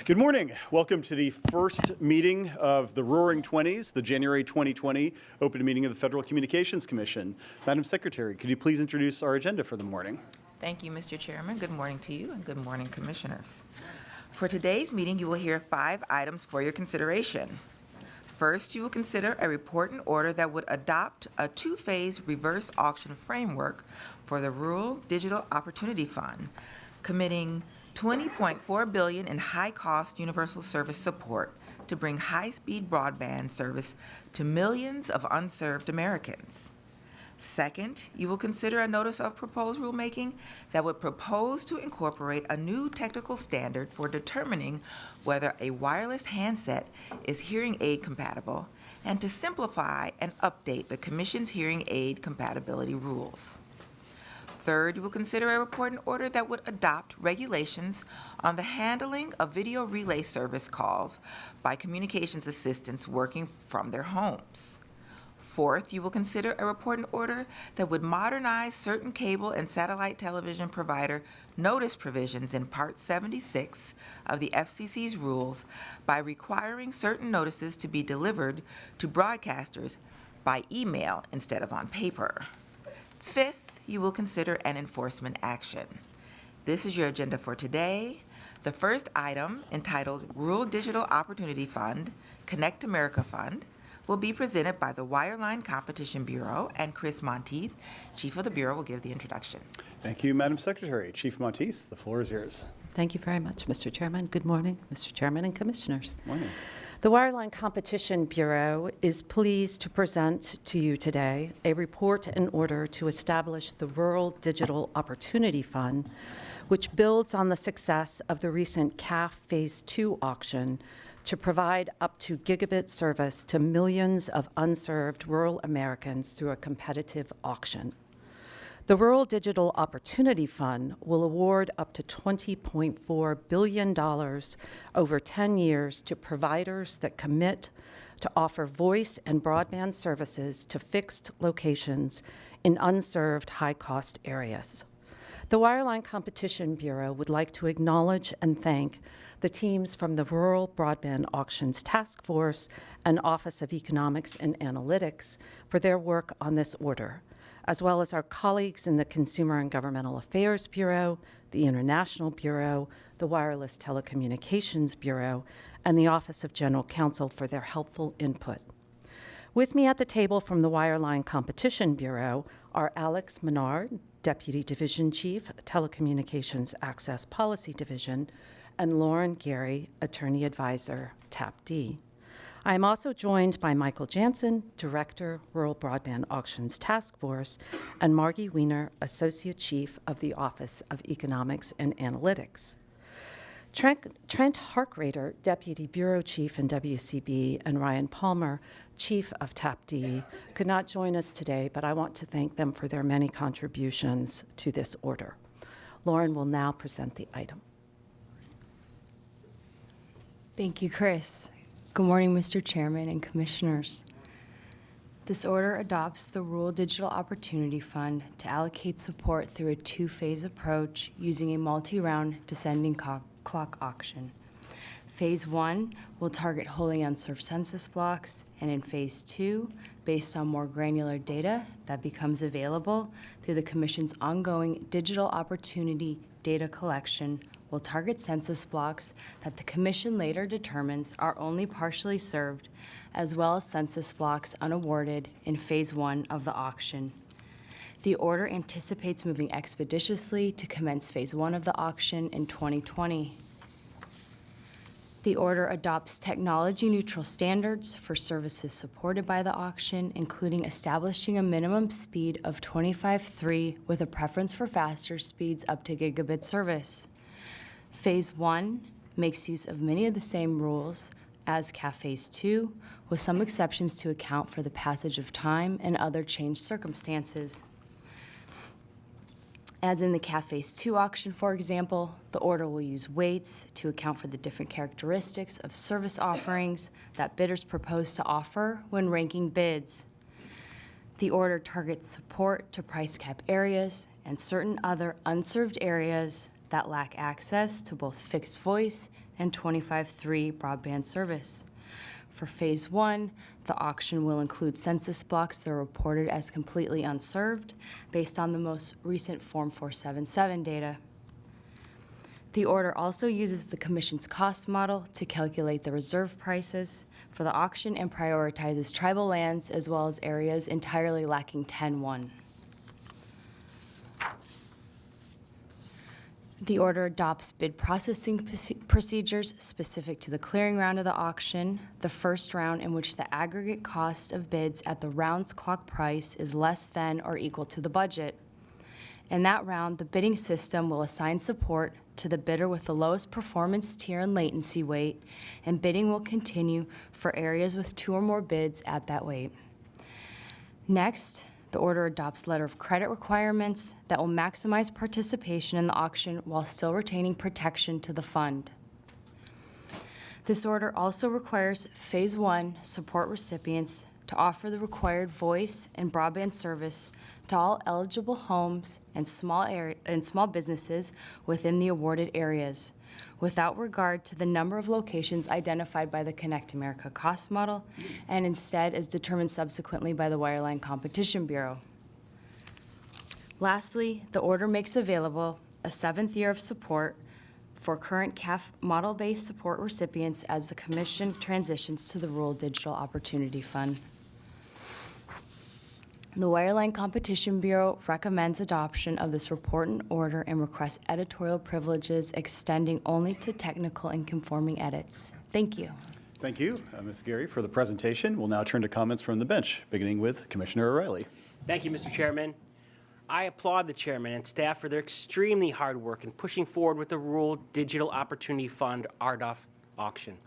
Good morning. Welcome to the first meeting of the Roaring 20s, the January 2020 open meeting of the Federal Communications Commission. Madam Secretary, could you please introduce our agenda for the morning? Thank you, Mr. Chairman. Good morning to you and good morning, Commissioners. For today's meeting, you will hear 5 items for your consideration. First, you will consider a report and order that would adopt a 2-phase reverse auction framework for the Rural Digital Opportunity Fund, committing $20.4 billion in high-cost universal service support to bring high-speed broadband service to millions of unserved Americans. Second, you will consider a notice of proposed rulemaking that would propose to incorporate a new technical standard for determining whether a wireless handset is hearing aid compatible and to simplify and update the Commission's hearing aid compatibility rules. Third, you will consider a report and order that would adopt regulations on the handling of video relay service calls by communications assistants working from their homes. Fourth, you will consider a report and order that would modernize certain cable and satellite television provider notice provisions in Part 76 of the FCC's rules by requiring certain notices to be delivered to broadcasters by email instead of on paper. Fifth, you will consider an enforcement action. This is your agenda for today. The first item, entitled Rural Digital Opportunity Fund, Connect America Fund, will be presented by the Wireline Competition Bureau, and Chris Monteith, Chief of the Bureau, will give the introduction. Thank you, Madam Secretary. Chief Monteith, the floor is yours. Thank you very much, Mr. Chairman. Good morning, Mr. Chairman and Commissioners. Morning. The Wireline Competition Bureau is pleased to present to you today a report in order to establish the Rural Digital Opportunity Fund, which builds on the success of the recent CAF Phase 2 auction to provide up to gigabit service to millions of unserved rural Americans through a competitive auction. The Rural Digital Opportunity Fund will award up to $20.4 billion over 10 years to providers that commit to offer voice and broadband services to fixed locations in unserved high-cost areas. The Wireline Competition Bureau would like to acknowledge and thank the teams from the Rural Broadband Auctions Task Force and Office of Economics and Analytics for their work on this order, as well as our colleagues in the Consumer and Governmental Affairs Bureau, the International Bureau, the Wireless Telecommunications Bureau, and the Office of General Counsel for their helpful input. With me at the table from the Wireline Competition Bureau are Alex Menard, Deputy Division Chief, Telecommunications Access Policy Division, and Lauren Gary, Attorney Advisor, TAP-D. I am also joined by Michael Jansen, Director, Rural Broadband Auctions Task Force, and Margie Wiener, Associate Chief of the Office of Economics and Analytics. Trent Harkrader, Deputy Bureau Chief in WCB, and Ryan Palmer, Chief of TAP-D, could not join us today, but I want to thank them for their many contributions to this order. Lauren will now present the item. Thank you, Chris. Good morning, Mr. Chairman and Commissioners. This order adopts the Rural Digital Opportunity Fund to allocate support through a 2-phase approach using a multi-round descending clock auction. Phase 1 will target wholly unserved census blocks, and in Phase 2, based on more granular data that becomes available through the Commission's ongoing digital opportunity data collection, will target census blocks that the Commission later determines are only partially served, as well as census blocks unawarded in Phase 1 of the auction. The order anticipates moving expeditiously to commence Phase 1 of the auction in 2020. The order adopts technology-neutral standards for services supported by the auction, including establishing a minimum speed of 25.3 with a preference for faster speeds up to gigabit service. Phase 1 makes use of many of the same rules as CAF Phase 2, with some exceptions to account for the passage of time and other changed circumstances. As in the CAF Phase 2 auction, for example, the order will use weights to account for the different characteristics of service offerings that bidders propose to offer when ranking bids. The order targets support to price cap areas and certain other unserved areas that lack access to both fixed voice and 25.3 broadband service. For Phase 1, the auction will include census blocks that are reported as completely unserved based on the most recent Form 477 data. The order also uses the Commission's cost model to calculate the reserve prices for the auction and prioritizes tribal lands as well as areas entirely lacking 10-1. The order adopts bid processing procedures specific to the clearing round of the auction, the first round in which the aggregate cost of bids at the round's clock price is less than or equal to the budget. In that round, the bidding system will assign support to the bidder with the lowest performance tier and latency weight, and bidding will continue for areas with 2 or more bids at that weight. Next, the order adopts letter of credit requirements that will maximize participation in the auction while still retaining protection to the fund. This order also requires Phase 1 support recipients to offer the required voice and broadband service to all eligible homes and small businesses within the awarded areas, without regard to the number of locations identified by the Connect America cost model, and instead as determined subsequently by the Wireline Competition Bureau. Lastly, the order makes available a 7th year of support for current CAF model-based support recipients as the Commission transitions to the Rural Digital Opportunity Fund. The Wireline Competition Bureau recommends adoption of this report and order and requests editorial privileges extending only to technical and conforming edits. Thank you. Thank you, Ms. Gary, for the presentation. We'll now turn to comments from the bench, beginning with Commissioner O'Reilly. Thank you, Mr. Chairman. I applaud the chairman and staff for their extremely hard work in pushing forward with the Rural Digital Opportunity Fund RDOF auction.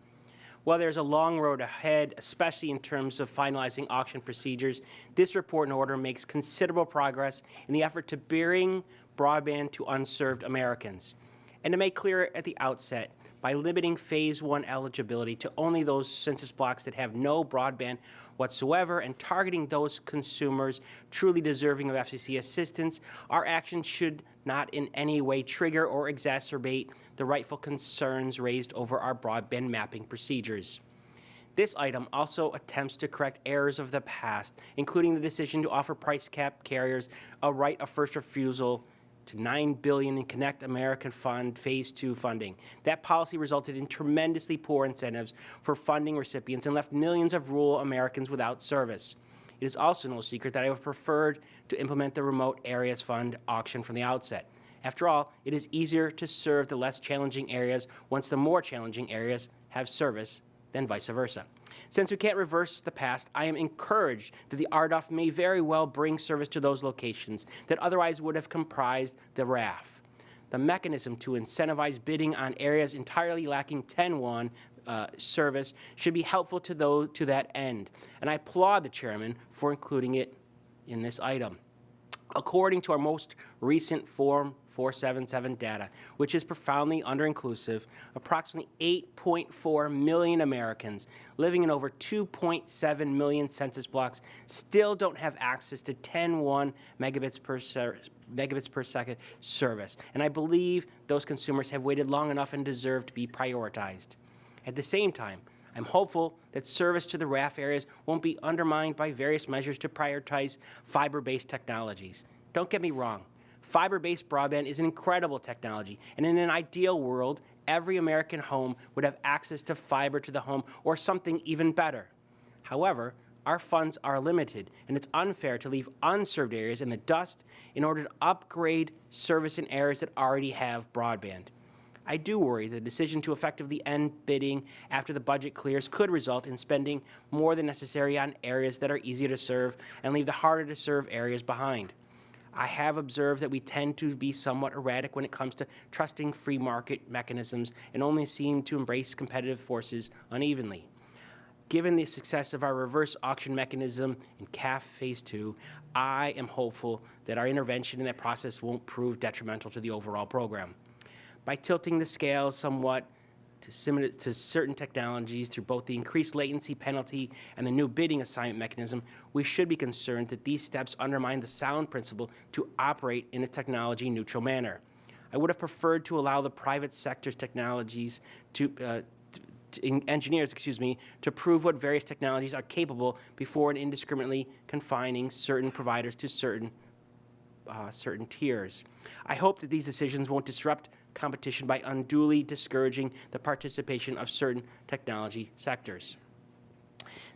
While there's a long road ahead, especially in terms of finalizing auction procedures, this report and order makes considerable progress in the effort to bring broadband to unserved Americans. And to make clear at the outset, by limiting Phase 1 eligibility to only those census blocks that have no broadband whatsoever and targeting those consumers truly deserving of FCC assistance, our action should not in any way trigger or exacerbate the rightful concerns raised over our broadband mapping procedures. This item also attempts to correct errors of the past, including the decision to offer price cap carriers a right of first refusal to $9 billion in Connect America Fund Phase 2 funding. That policy resulted in tremendously poor incentives for funding recipients and left millions of rural Americans without service. It is also no secret that I would have preferred to implement the Remote Areas Fund auction from the outset. After all, it is easier to serve the less challenging areas once the more challenging areas have service than vice versa. Since we can't reverse the past, I am encouraged that the RDOF may very well bring service to those locations that otherwise would have comprised the RAF. The mechanism to incentivize bidding on areas entirely lacking 10-1 service should be helpful to that end, and I applaud the chairman for including it in this item. According to our most recent Form 477 data, which is profoundly under-inclusive, approximately 8.4 million Americans living in over 2.7 million census blocks still don't have access to 10-1 megabits per second service, and I believe those consumers have waited long enough and deserve to be prioritized. At the same time, I'm hopeful that service to the RAF areas won't be undermined by various measures to prioritize fiber-based technologies. Don't get me wrong. Fiber-based broadband is an incredible technology, and in an ideal world, every American home would have access to fiber to the home or something even better. However, our funds are limited, and it's unfair to leave unserved areas in the dust in order to upgrade service in areas that already have broadband. I do worry the decision to effectively end bidding after the budget clears could result in spending more than necessary on areas that are easier to serve and leave the harder to serve areas behind. I have observed that we tend to be somewhat erratic when it comes to trusting free market mechanisms and only seem to embrace competitive forces unevenly. Given the success of our reverse auction mechanism in CAF Phase 2, I am hopeful that our intervention in that process won't prove detrimental to the overall program. By tilting the scale somewhat to certain technologies through both the increased latency penalty and the new bidding assignment mechanism, we should be concerned that these steps undermine the sound principle to operate in a technology-neutral manner. I would have preferred to allow the private sector's technologies engineers, to prove what various technologies are capable before indiscriminately confining certain providers to certain tiers. I hope that these decisions won't disrupt competition by unduly discouraging the participation of certain technology sectors.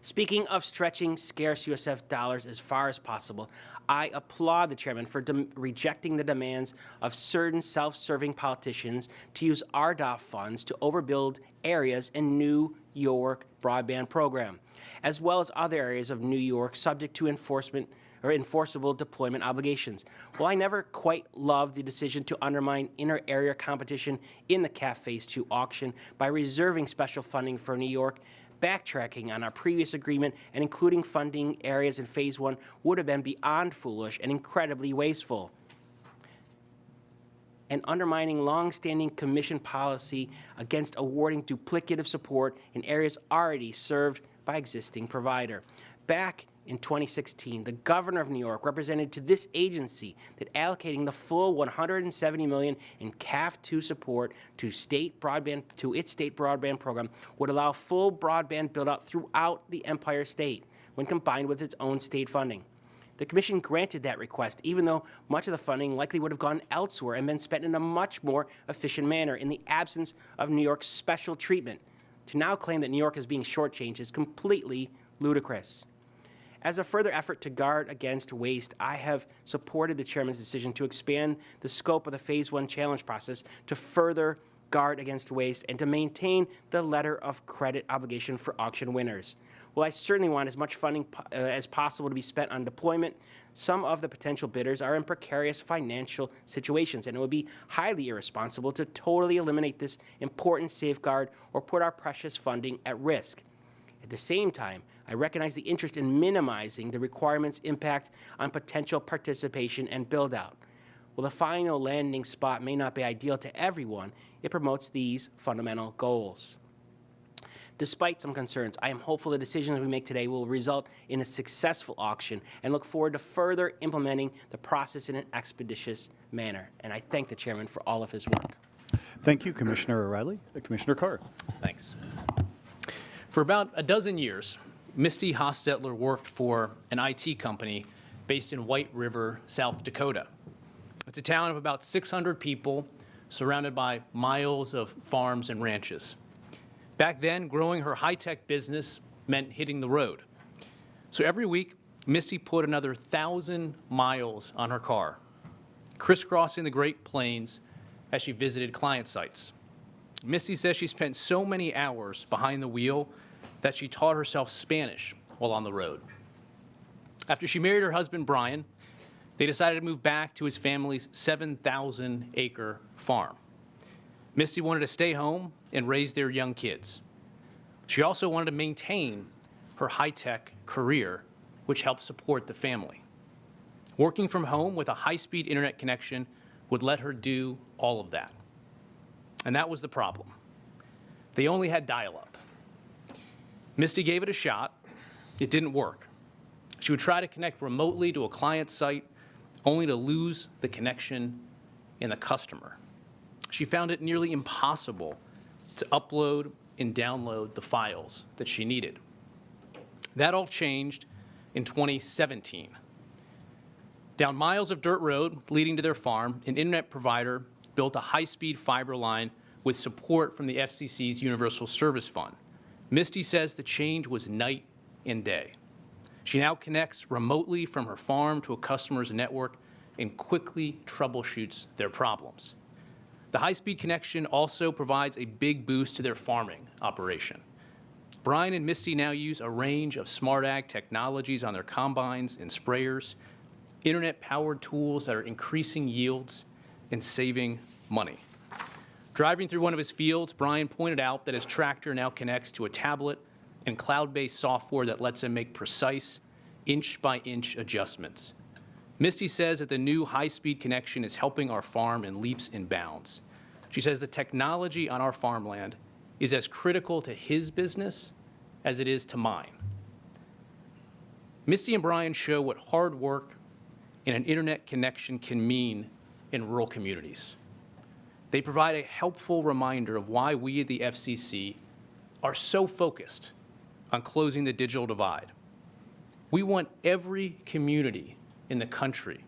Speaking of stretching scarce USF dollars as far as possible, I applaud the chairman for rejecting the demands of certain self-serving politicians to use RDOF funds to overbuild areas in New York broadband program, as well as other areas of New York subject to enforceable deployment obligations. While I never quite loved the decision to undermine inter-area competition in the CAF Phase 2 auction by reserving special funding for New York, backtracking on our previous agreement and including funding areas in Phase 1 would have been beyond foolish and incredibly wasteful. And undermining long-standing commission policy against awarding duplicative support in areas already served by existing provider. Back in 2016, the governor of New York represented to this agency that allocating the full $170 million in CAF 2 support to its state broadband program would allow full broadband build-out throughout the Empire State when combined with its own state funding. The commission granted that request, even though much of the funding likely would have gone elsewhere and been spent in a much more efficient manner in the absence of New York's special treatment. To now claim that New York is being shortchanged is completely ludicrous. As a further effort to guard against waste, I have supported the chairman's decision to expand the scope of the Phase 1 challenge process to further guard against waste and to maintain the letter of credit obligation for auction winners. While I certainly want as much funding as possible to be spent on deployment, some of the potential bidders are in precarious financial situations, and it would be highly irresponsible to totally eliminate this important safeguard or put our precious funding at risk. At the same time, I recognize the interest in minimizing the requirement's impact on potential participation and build-out. While the final landing spot may not be ideal to everyone, it promotes these fundamental goals. Despite some concerns, I am hopeful the decisions we make today will result in a successful auction and look forward to further implementing the process in an expeditious manner. And I thank the chairman for all of his work. Thank you, Commissioner O'Reilly. Commissioner Carr. Thanks. For about a dozen years, Misty Hostetler worked for an IT company based in White River, South Dakota. It's a town of about 600 people surrounded by miles of farms and ranches. Back then, growing her high-tech business meant hitting the road. So every week, Misty put another 1,000 miles on her car, crisscrossing the Great Plains as she visited client sites. Misty says she spent so many hours behind the wheel that she taught herself Spanish while on the road. After she married her husband, Brian, they decided to move back to his family's 7,000-acre farm. Misty wanted to stay home and raise their young kids. She also wanted to maintain her high-tech career, which helped support the family. Working from home with a high-speed internet connection would let her do all of that. And that was the problem. They only had dial-up. Misty gave it a shot. It didn't work. She would try to connect remotely to a client site, only to lose the connection and the customer. She found it nearly impossible to upload and download the files that she needed. That all changed in 2017. Down miles of dirt road leading to their farm, an internet provider built a high-speed fiber line with support from the FCC's Universal Service Fund. Misty says the change was night and day. She now connects remotely from her farm to a customer's network and quickly troubleshoots their problems. The high-speed connection also provides a big boost to their farming operation. Brian and Misty now use a range of smart ag technologies on their combines and sprayers, internet-powered tools that are increasing yields and saving money. Driving through one of his fields, Brian pointed out that his tractor now connects to a tablet and cloud-based software that lets him make precise, inch-by-inch adjustments. Misty says that the new high-speed connection is helping our farm in leaps and bounds. She says the technology on our farmland is as critical to his business as it is to mine. Misty and Brian show what hard work and an internet connection can mean in rural communities. They provide a helpful reminder of why we at the FCC are so focused on closing the digital divide. We want every community in the country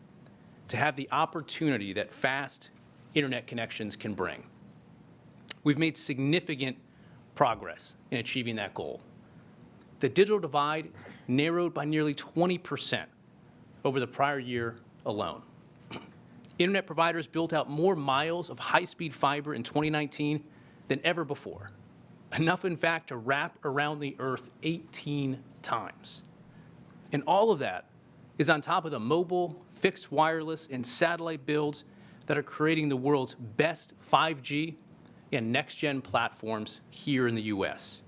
to have the opportunity that fast internet connections can bring. We've made significant progress in achieving that goal. The digital divide narrowed by nearly 20% over the prior year alone. Internet providers built out more miles of high-speed fiber in 2019 than ever before, enough, in fact, to wrap around the Earth 18 times. And all of that is on top of the mobile, fixed wireless, and satellite builds that are creating the world's best 5G and next-gen platforms here in the U.S.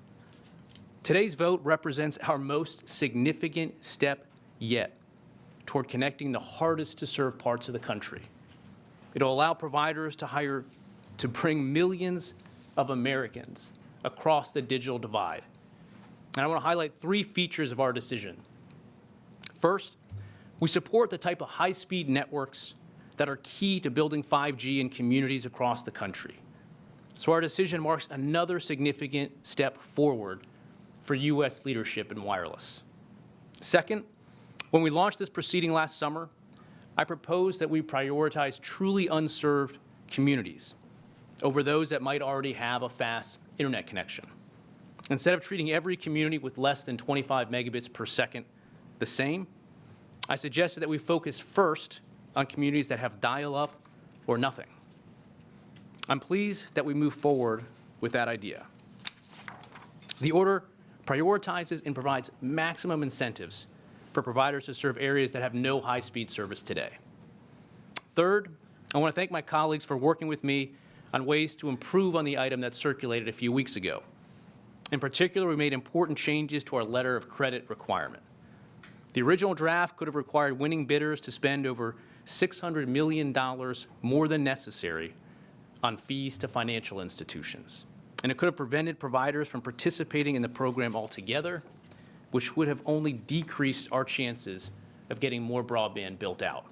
Today's vote represents our most significant step yet toward connecting the hardest-to-serve parts of the country. It'll allow providers to bring millions of Americans across the digital divide. And I want to highlight 3 features of our decision. First, we support the type of high-speed networks that are key to building 5G in communities across the country. So our decision marks another significant step forward for U.S. leadership in wireless. Second, when we launched this proceeding last summer, I proposed that we prioritize truly unserved communities over those that might already have a fast internet connection. Instead of treating every community with less than 25 megabits per second the same, I suggested that we focus first on communities that have dial-up or nothing. I'm pleased that we move forward with that idea. The order prioritizes and provides maximum incentives for providers to serve areas that have no high-speed service today. Third, I want to thank my colleagues for working with me on ways to improve on the item that circulated a few weeks ago. In particular, we made important changes to our letter of credit requirement. The original draft could have required winning bidders to spend over $600 million more than necessary on fees to financial institutions. And it could have prevented providers from participating in the program altogether, which would have only decreased our chances of getting more broadband built out.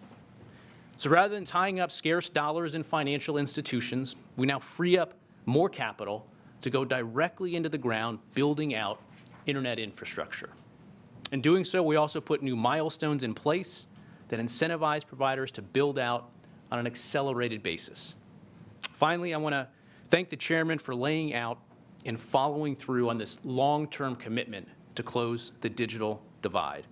So rather than tying up scarce dollars in financial institutions, we now free up more capital to go directly into the ground building out internet infrastructure. In doing so, we also put new milestones in place that incentivize providers to build out on an accelerated basis. Finally, I want to thank the chairman for laying out and following through on this long-term commitment to close the digital divide.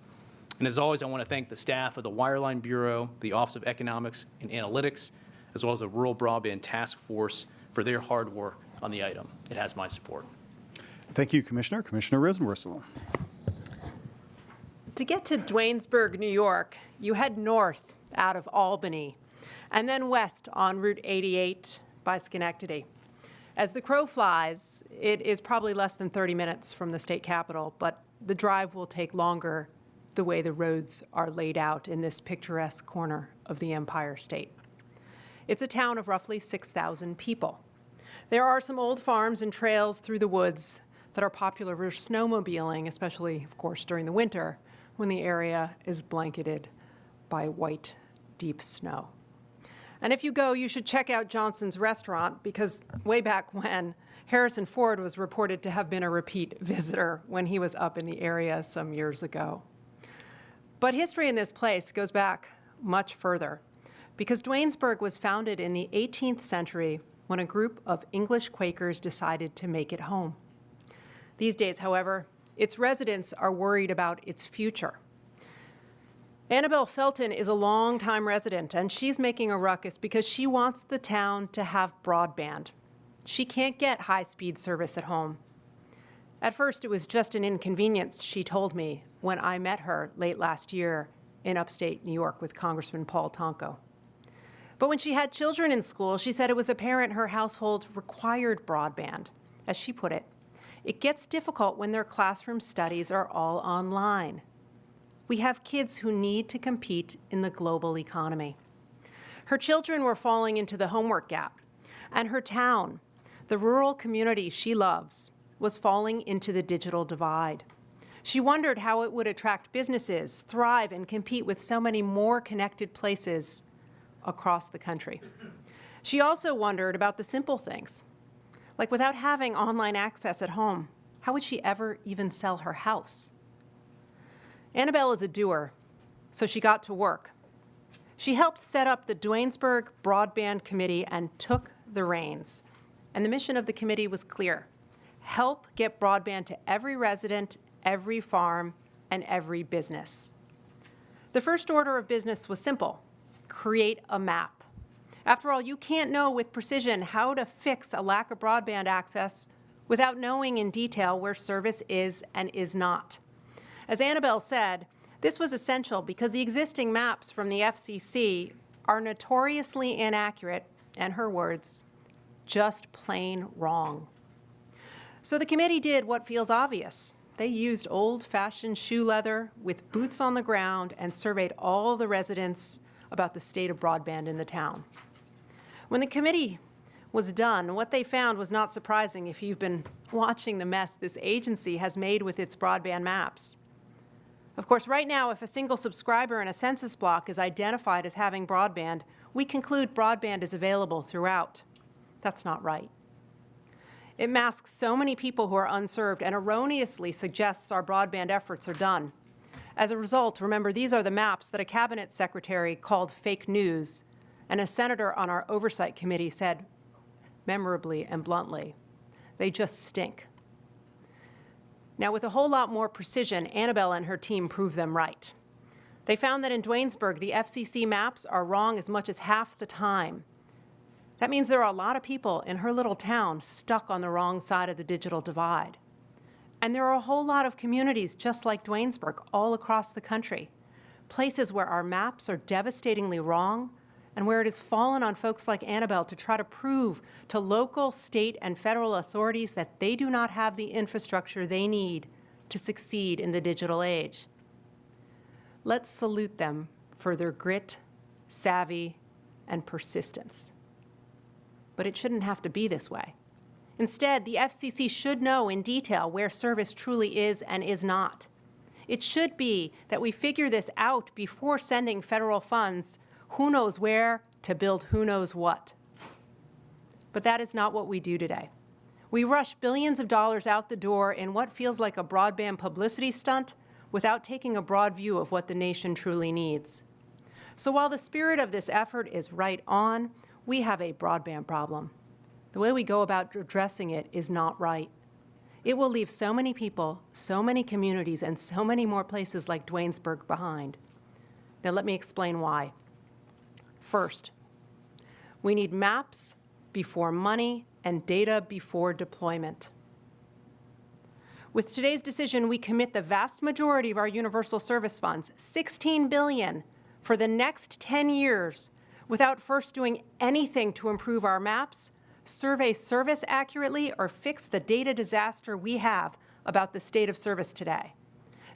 And as always, I want to thank the staff of the Wireline Bureau, the Office of Economics and Analytics, as well as the Rural Broadband Task Force for their hard work on the item. It has my support. Thank you, Commissioner. Commissioner Rosenworcel. To get to Duanesburg, New York, you head north out of Albany, and then west on Route 88 by Schenectady. As the crow flies, it is probably less than 30 minutes from the state capitol, but the drive will take longer the way the roads are laid out in this picturesque corner of the Empire State. It's a town of roughly 6,000 people. There are some old farms and trails through the woods that are popular for snowmobiling, especially, of course, during the winter when the area is blanketed by white, deep snow. And if you go, you should check out Johnson's Restaurant, because way back when, Harrison Ford was reported to have been a repeat visitor when he was up in the area some years ago. But history in this place goes back much further, because Duanesburg was founded in the 18th century when a group of English Quakers decided to make it home. These days, however, its residents are worried about its future. Annabelle Felton is a longtime resident, and she's making a ruckus because she wants the town to have broadband. She can't get high-speed service at home. At first, it was just an inconvenience, she told me, when I met her late last year in upstate New York with Congressman Paul Tonko. But when she had children in school, she said it was apparent her household required broadband. As she put it, it gets difficult when their classroom studies are all online. We have kids who need to compete in the global economy. Her children were falling into the homework gap, and her town, the rural community she loves, was falling into the digital divide. She wondered how it would attract businesses, thrive, and compete with so many more connected places across the country. She also wondered about the simple things, like without having online access at home, how would she ever even sell her house? Annabelle is a doer, so she got to work. She helped set up the Duanesburg Broadband Committee and took the reins. And the mission of the committee was clear: help get broadband to every resident, every farm, and every business. The first order of business was simple: create a map. After all, you can't know with precision how to fix a lack of broadband access without knowing in detail where service is and is not. As Annabelle said, this was essential because the existing maps from the FCC are notoriously inaccurate, and her words, just plain wrong. So the committee did what feels obvious. They used old-fashioned shoe leather with boots on the ground and surveyed all the residents about the state of broadband in the town. When the committee was done, what they found was not surprising if you've been watching the mess this agency has made with its broadband maps. Of course, right now, if a single subscriber in a census block is identified as having broadband, we conclude broadband is available throughout. That's not right. It masks so many people who are unserved and erroneously suggests our broadband efforts are done. As a result, remember, these are the maps that a cabinet secretary called fake news, and a senator on our oversight committee said, memorably and bluntly, they just stink. Now, with a whole lot more precision, Annabelle and her team proved them right. They found that in Duanesburg, the FCC maps are wrong as much as half the time. That means there are a lot of people in her little town stuck on the wrong side of the digital divide. And there are a whole lot of communities just like Duanesburg all across the country, places where our maps are devastatingly wrong and where it has fallen on folks like Annabelle to try to prove to local, state, and federal authorities that they do not have the infrastructure they need to succeed in the digital age. Let's salute them for their grit, savvy, and persistence. But it shouldn't have to be this way. Instead, the FCC should know in detail where service truly is and is not. It should be that we figure this out before sending federal funds who knows where to build who knows what. But that is not what we do today. We rush billions of dollars out the door in what feels like a broadband publicity stunt without taking a broad view of what the nation truly needs. So while the spirit of this effort is right on, we have a broadband problem. The way we go about addressing it is not right. It will leave so many people, so many communities, and so many more places like Duanesburg behind. Now let me explain why. First, we need maps before money and data before deployment. With today's decision, we commit the vast majority of our universal service funds, $16 billion, for the next 10 years without first doing anything to improve our maps, survey service accurately, or fix the data disaster we have about the state of service today.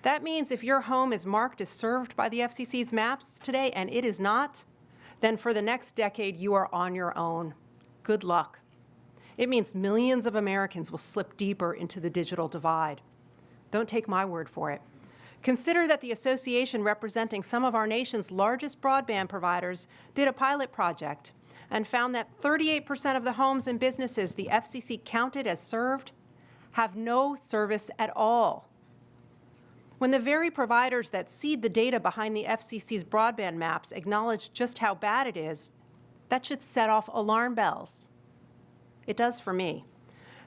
That means if your home is marked as served by the FCC's maps today and it is not, then for the next decade you are on your own. Good luck. It means millions of Americans will slip deeper into the digital divide. Don't take my word for it. Consider that the association representing some of our nation's largest broadband providers did a pilot project and found that 38% of the homes and businesses the FCC counted as served have no service at all. When the very providers that seed the data behind the FCC's broadband maps acknowledge just how bad it is, that should set off alarm bells. It does for me.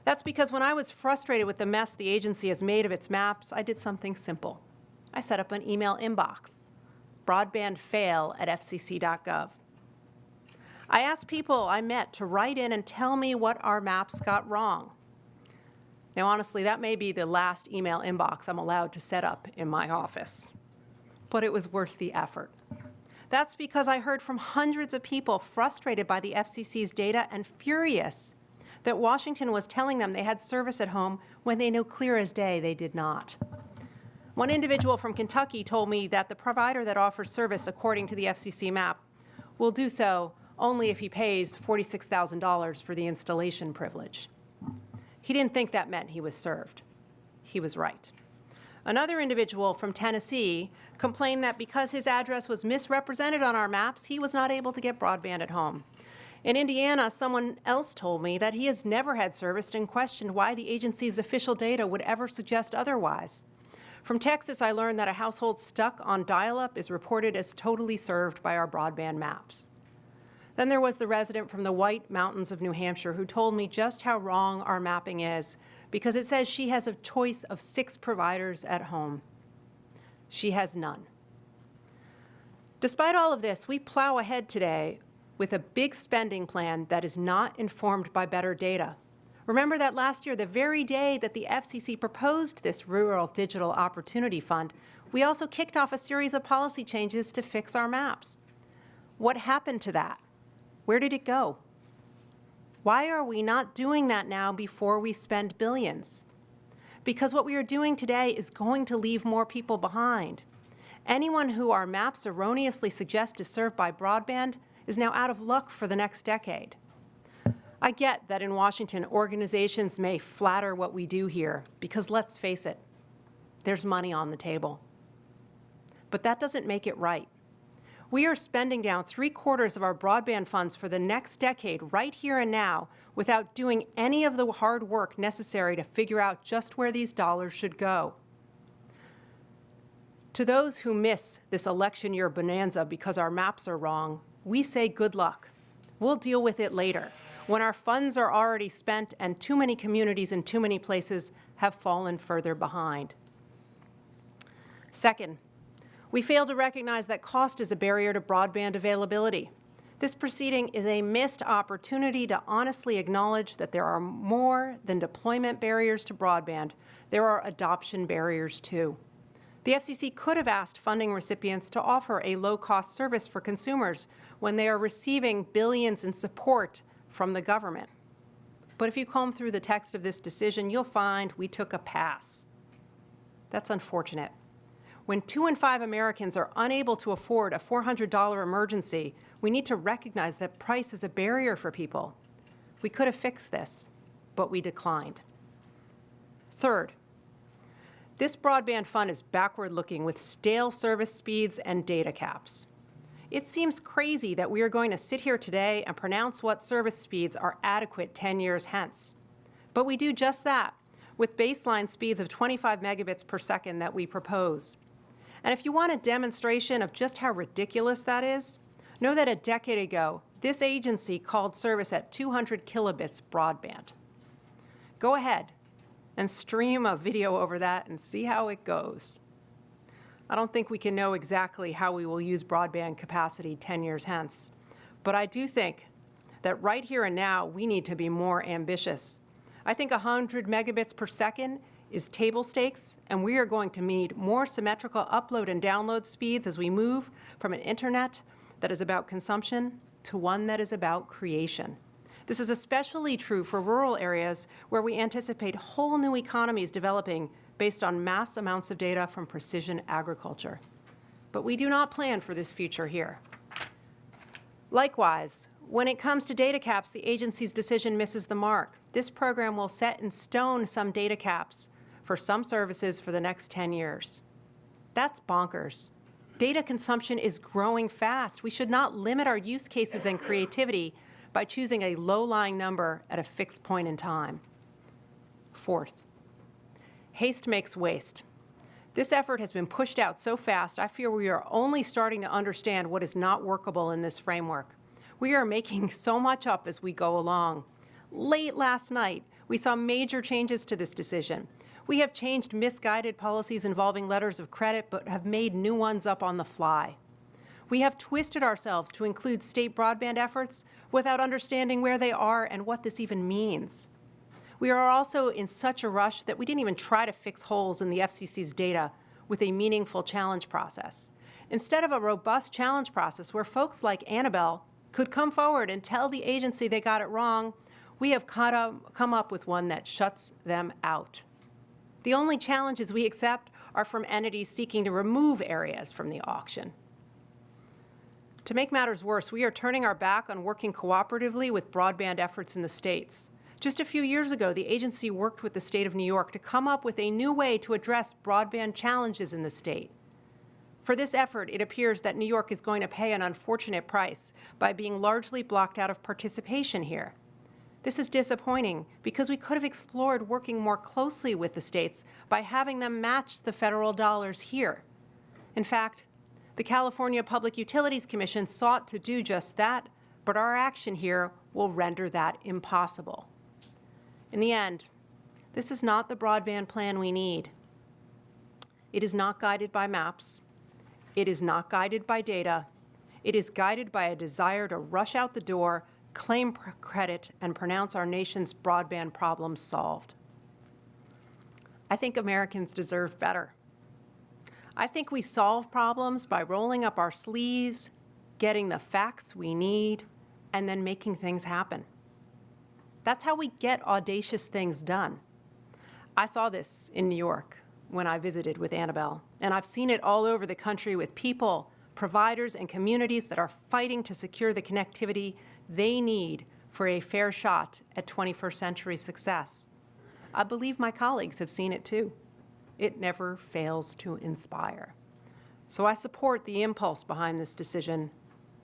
That's because when I was frustrated with the mess the agency has made of its maps, I did something simple. I set up an email inbox, broadbandfail@fcc.gov. I asked people I met to write in and tell me what our maps got wrong. Now, honestly, that may be the last email inbox I'm allowed to set up in my office, but it was worth the effort. That's because I heard from hundreds of people frustrated by the FCC's data and furious that Washington was telling them they had service at home when they knew clear as day they did not. One individual from Kentucky told me that the provider that offers service according to the FCC map will do so only if he pays $46,000 for the installation privilege. He didn't think that meant he was served. He was right. Another individual from Tennessee complained that because his address was misrepresented on our maps, he was not able to get broadband at home. In Indiana, someone else told me that he has never had service and questioned why the agency's official data would ever suggest otherwise. From Texas, I learned that a household stuck on dial-up is reported as totally served by our broadband maps. Then there was the resident from the White Mountains of New Hampshire who told me just how wrong our mapping is because it says she has a choice of 6 providers at home. She has none. Despite all of this, we plow ahead today with a big spending plan that is not informed by better data. Remember that last year, the very day that the FCC proposed this Rural Digital Opportunity Fund, we also kicked off a series of policy changes to fix our maps. What happened to that? Where did it go? Why are we not doing that now before we spend billions? Because what we are doing today is going to leave more people behind. Anyone who our maps erroneously suggest is served by broadband is now out of luck for the next decade. I get that in Washington, organizations may flatter what we do here, because let's face it, there's money on the table. But that doesn't make it right. We are spending down 3/4 of our broadband funds for the next decade right here and now without doing any of the hard work necessary to figure out just where these dollars should go. To those who miss this election year bonanza because our maps are wrong, we say good luck. We'll deal with it later, when our funds are already spent and too many communities in too many places have fallen further behind. Second, we fail to recognize that cost is a barrier to broadband availability. This proceeding is a missed opportunity to honestly acknowledge that there are more than deployment barriers to broadband. There are adoption barriers too. The FCC could have asked funding recipients to offer a low-cost service for consumers when they are receiving billions in support from the government. But if you comb through the text of this decision, you'll find we took a pass. That's unfortunate. When 2 in 5 Americans are unable to afford a $400 emergency, we need to recognize that price is a barrier for people. We could have fixed this, but we declined. Third, this broadband fund is backward-looking with stale service speeds and data caps. It seems crazy that we are going to sit here today and pronounce what service speeds are adequate 10 years hence. But we do just that with baseline speeds of 25 megabits per second that we propose. And if you want a demonstration of just how ridiculous that is, know that a decade ago, this agency called service at 200 kilobits broadband. Go ahead and stream a video over that and see how it goes. I don't think we can know exactly how we will use broadband capacity 10 years hence, but I do think that right here and now, we need to be more ambitious. I think 100 megabits per second is table stakes, and we are going to need more symmetrical upload and download speeds as we move from an internet that is about consumption to one that is about creation. This is especially true for rural areas where we anticipate whole new economies developing based on mass amounts of data from precision agriculture. But we do not plan for this future here. Likewise, when it comes to data caps, the agency's decision misses the mark. This program will set in stone some data caps for some services for the next 10 years. That's bonkers. Data consumption is growing fast. We should not limit our use cases and creativity by choosing a low-lying number at a fixed point in time. Fourth, haste makes waste. This effort has been pushed out so fast, I fear we are only starting to understand what is not workable in this framework. We are making so much up as we go along. Late last night, we saw major changes to this decision. We have changed misguided policies involving letters of credit, but have made new ones up on the fly. We have twisted ourselves to include state broadband efforts without understanding where they are and what this even means. We are also in such a rush that we didn't even try to fix holes in the FCC's data with a meaningful challenge process. Instead of a robust challenge process where folks like Annabelle could come forward and tell the agency they got it wrong, we have come up with one that shuts them out. The only challenges we accept are from entities seeking to remove areas from the auction. To make matters worse, we are turning our back on working cooperatively with broadband efforts in the states. Just a few years ago, the agency worked with the state of New York to come up with a new way to address broadband challenges in the state. For this effort, it appears that New York is going to pay an unfortunate price by being largely blocked out of participation here. This is disappointing because we could have explored working more closely with the states by having them match the federal dollars here. In fact, the California Public Utilities Commission sought to do just that, but our action here will render that impossible. In the end, this is not the broadband plan we need. It is not guided by maps. It is not guided by data. It is guided by a desire to rush out the door, claim credit, and pronounce our nation's broadband problems solved. I think Americans deserve better. I think we solve problems by rolling up our sleeves, getting the facts we need, and then making things happen. That's how we get audacious things done. I saw this in New York when I visited with Annabelle, and I've seen it all over the country with people, providers, and communities that are fighting to secure the connectivity they need for a fair shot at 21st century success. I believe my colleagues have seen it too. It never fails to inspire. So I support the impulse behind this decision,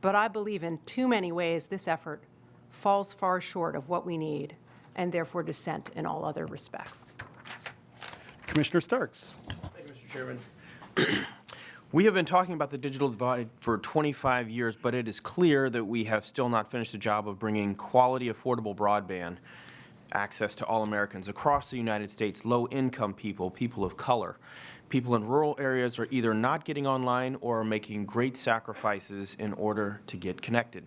but I believe in too many ways this effort falls far short of what we need and therefore dissent in all other respects. Commissioner Starks. Thank you, Mr. Chairman. We have been talking about the digital divide for 25 years, but it is clear that we have still not finished the job of bringing quality, affordable broadband access to all Americans across the United States, low-income people, people of color. People in rural areas are either not getting online or are making great sacrifices in order to get connected.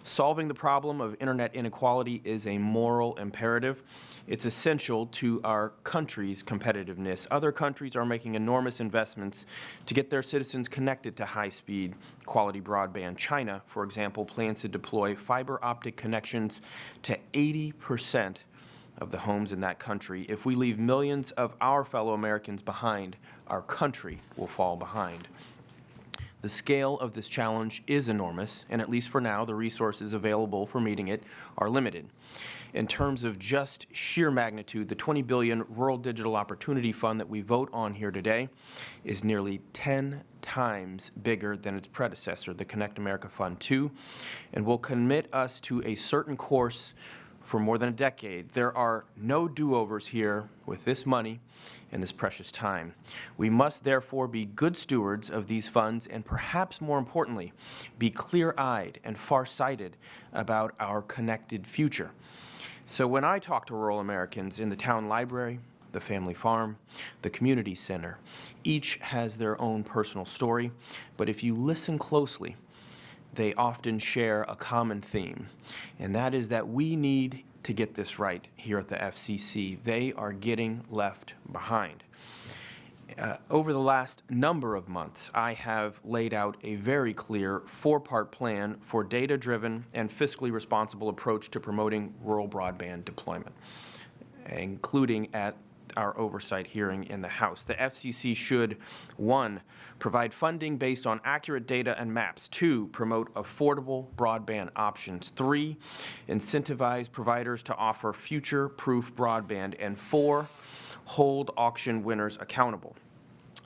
Solving the problem of internet inequality is a moral imperative. It's essential to our country's competitiveness. Other countries are making enormous investments to get their citizens connected to high-speed, quality broadband. China, for example, plans to deploy fiber optic connections to 80% of the homes in that country. If we leave millions of our fellow Americans behind, our country will fall behind. The scale of this challenge is enormous, and at least for now, the resources available for meeting it are limited. In terms of just sheer magnitude, the $20 billion Rural Digital Opportunity Fund that we vote on here today is nearly 10 times bigger than its predecessor, the Connect America Fund 2, and will commit us to a certain course for more than a decade. There are no do-overs here with this money and this precious time. We must therefore be good stewards of these funds and perhaps more importantly, be clear-eyed and far-sighted about our connected future. So when I talk to rural Americans in the town library, the family farm, the community center, each has their own personal story, but if you listen closely, they often share a common theme, and that is that we need to get this right here at the FCC. They are getting left behind. Over the last number of months, I have laid out a very clear four-part plan for data-driven and fiscally responsible approach to promoting rural broadband deployment, including at our oversight hearing in the House. The FCC should, 1, provide funding based on accurate data and maps. 2, promote affordable broadband options. 3, incentivize providers to offer future-proof broadband. And 4, hold auction winners accountable.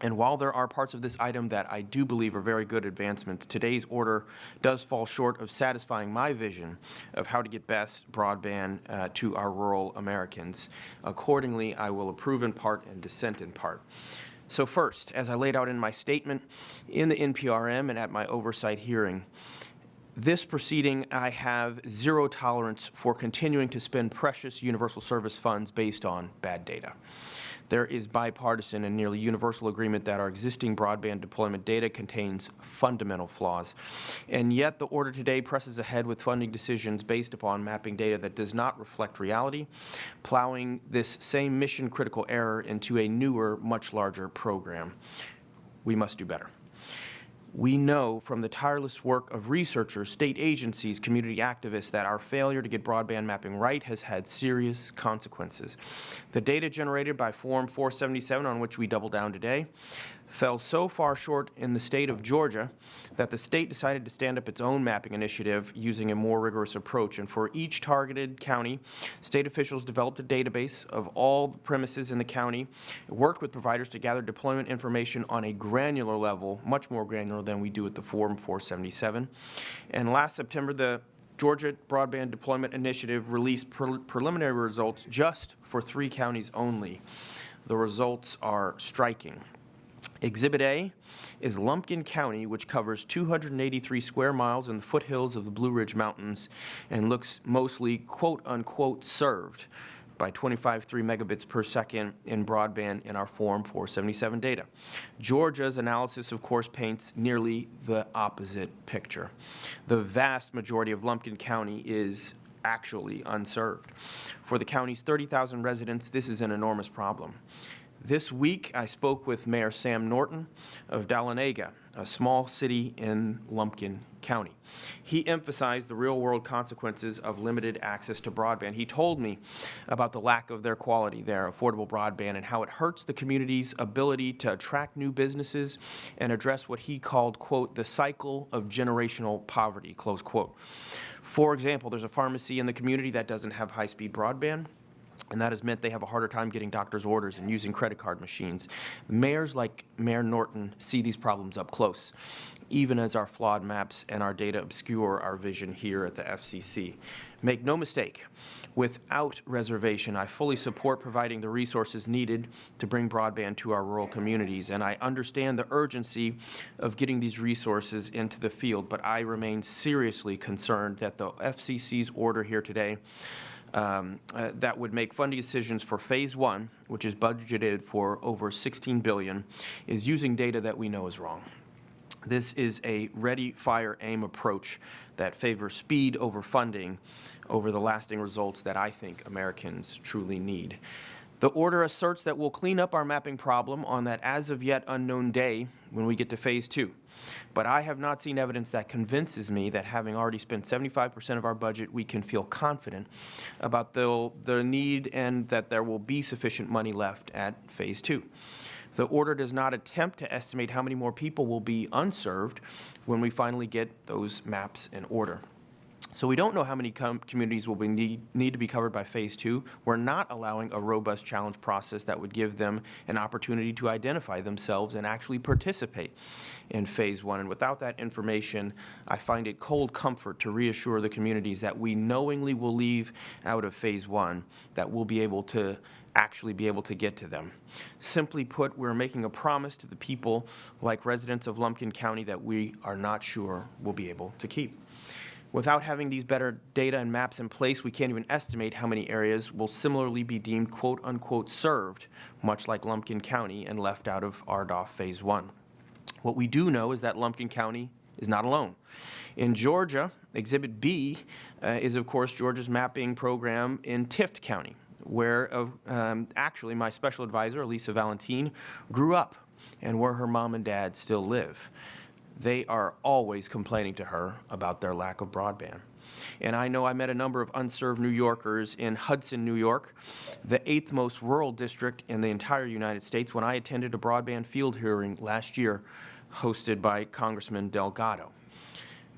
And while there are parts of this item that I do believe are very good advancements, today's order does fall short of satisfying my vision of how to get best broadband to our rural Americans. Accordingly, I will approve in part and dissent in part. So first, as I laid out in my statement in the NPRM and at my oversight hearing, this proceeding, I have zero tolerance for continuing to spend precious universal service funds based on bad data. There is bipartisan and nearly universal agreement that our existing broadband deployment data contains fundamental flaws. And yet the order today presses ahead with funding decisions based upon mapping data that does not reflect reality, plowing this same mission-critical error into a newer, much larger program. We must do better. We know from the tireless work of researchers, state agencies, community activists that our failure to get broadband mapping right has had serious consequences. The data generated by Form 477, on which we double down today, fell so far short in the state of Georgia that the state decided to stand up its own mapping initiative using a more rigorous approach. And for each targeted county, state officials developed a database of all the premises in the county, worked with providers to gather deployment information on a granular level, much more granular than we do at the Form 477. And last September, the Georgia Broadband Deployment Initiative released preliminary results just for 3 counties only. The results are striking. Exhibit A is Lumpkin County, which covers 283 square miles in the foothills of the Blue Ridge Mountains and looks mostly quote-unquote served by 25.3 megabits per second in broadband in our Form 477 data. Georgia's analysis, of course, paints nearly the opposite picture. The vast majority of Lumpkin County is actually unserved. For the county's 30,000 residents, this is an enormous problem. This week, I spoke with Mayor Sam Norton of Dahlonega, a small city in Lumpkin County. He emphasized the real-world consequences of limited access to broadband. He told me about the lack of their quality, their affordable broadband, and how it hurts the community's ability to attract new businesses and address what he called, quote, the cycle of generational poverty, close quote. For example, there's a pharmacy in the community that doesn't have high-speed broadband, and that has meant they have a harder time getting doctor's orders and using credit card machines. Mayors like Mayor Norton see these problems up close, even as our flawed maps and our data obscure our vision here at the FCC. Make no mistake, without reservation, I fully support providing the resources needed to bring broadband to our rural communities, and I understand the urgency of getting these resources into the field, but I remain seriously concerned that the FCC's order here today that would make funding decisions for Phase 1, which is budgeted for over $16 billion, is using data that we know is wrong. This is a ready, fire, aim approach that favors speed over funding over the lasting results that I think Americans truly need. The order asserts that we'll clean up our mapping problem on that as of yet unknown day when we get to Phase 2. But I have not seen evidence that convinces me that having already spent 75% of our budget, we can feel confident about the need and that there will be sufficient money left at Phase 2. The order does not attempt to estimate how many more people will be unserved when we finally get those maps in order. So we don't know how many communities will need to be covered by Phase 2. We're not allowing a robust challenge process that would give them an opportunity to identify themselves and actually participate in Phase 1. And without that information, I find it cold comfort to reassure the communities that we knowingly will leave out of Phase 1, that we'll be able to actually be able to get to them. Simply put, we're making a promise to the people, like residents of Lumpkin County, that we are not sure we'll be able to keep. Without having these better data and maps in place, we can't even estimate how many areas will similarly be deemed quote-unquote served, much like Lumpkin County, and left out of RDOF Phase 1. What we do know is that Lumpkin County is not alone. In Georgia, Exhibit B is, of course, Georgia's mapping program in Tift County, where actually my special advisor, Elisa Valentine, grew up and where her mom and dad still live. They are always complaining to her about their lack of broadband. And I know I met a number of unserved New Yorkers in Hudson, New York, the 8th most rural district in the entire United States, when I attended a broadband field hearing last year hosted by Congressman Delgado.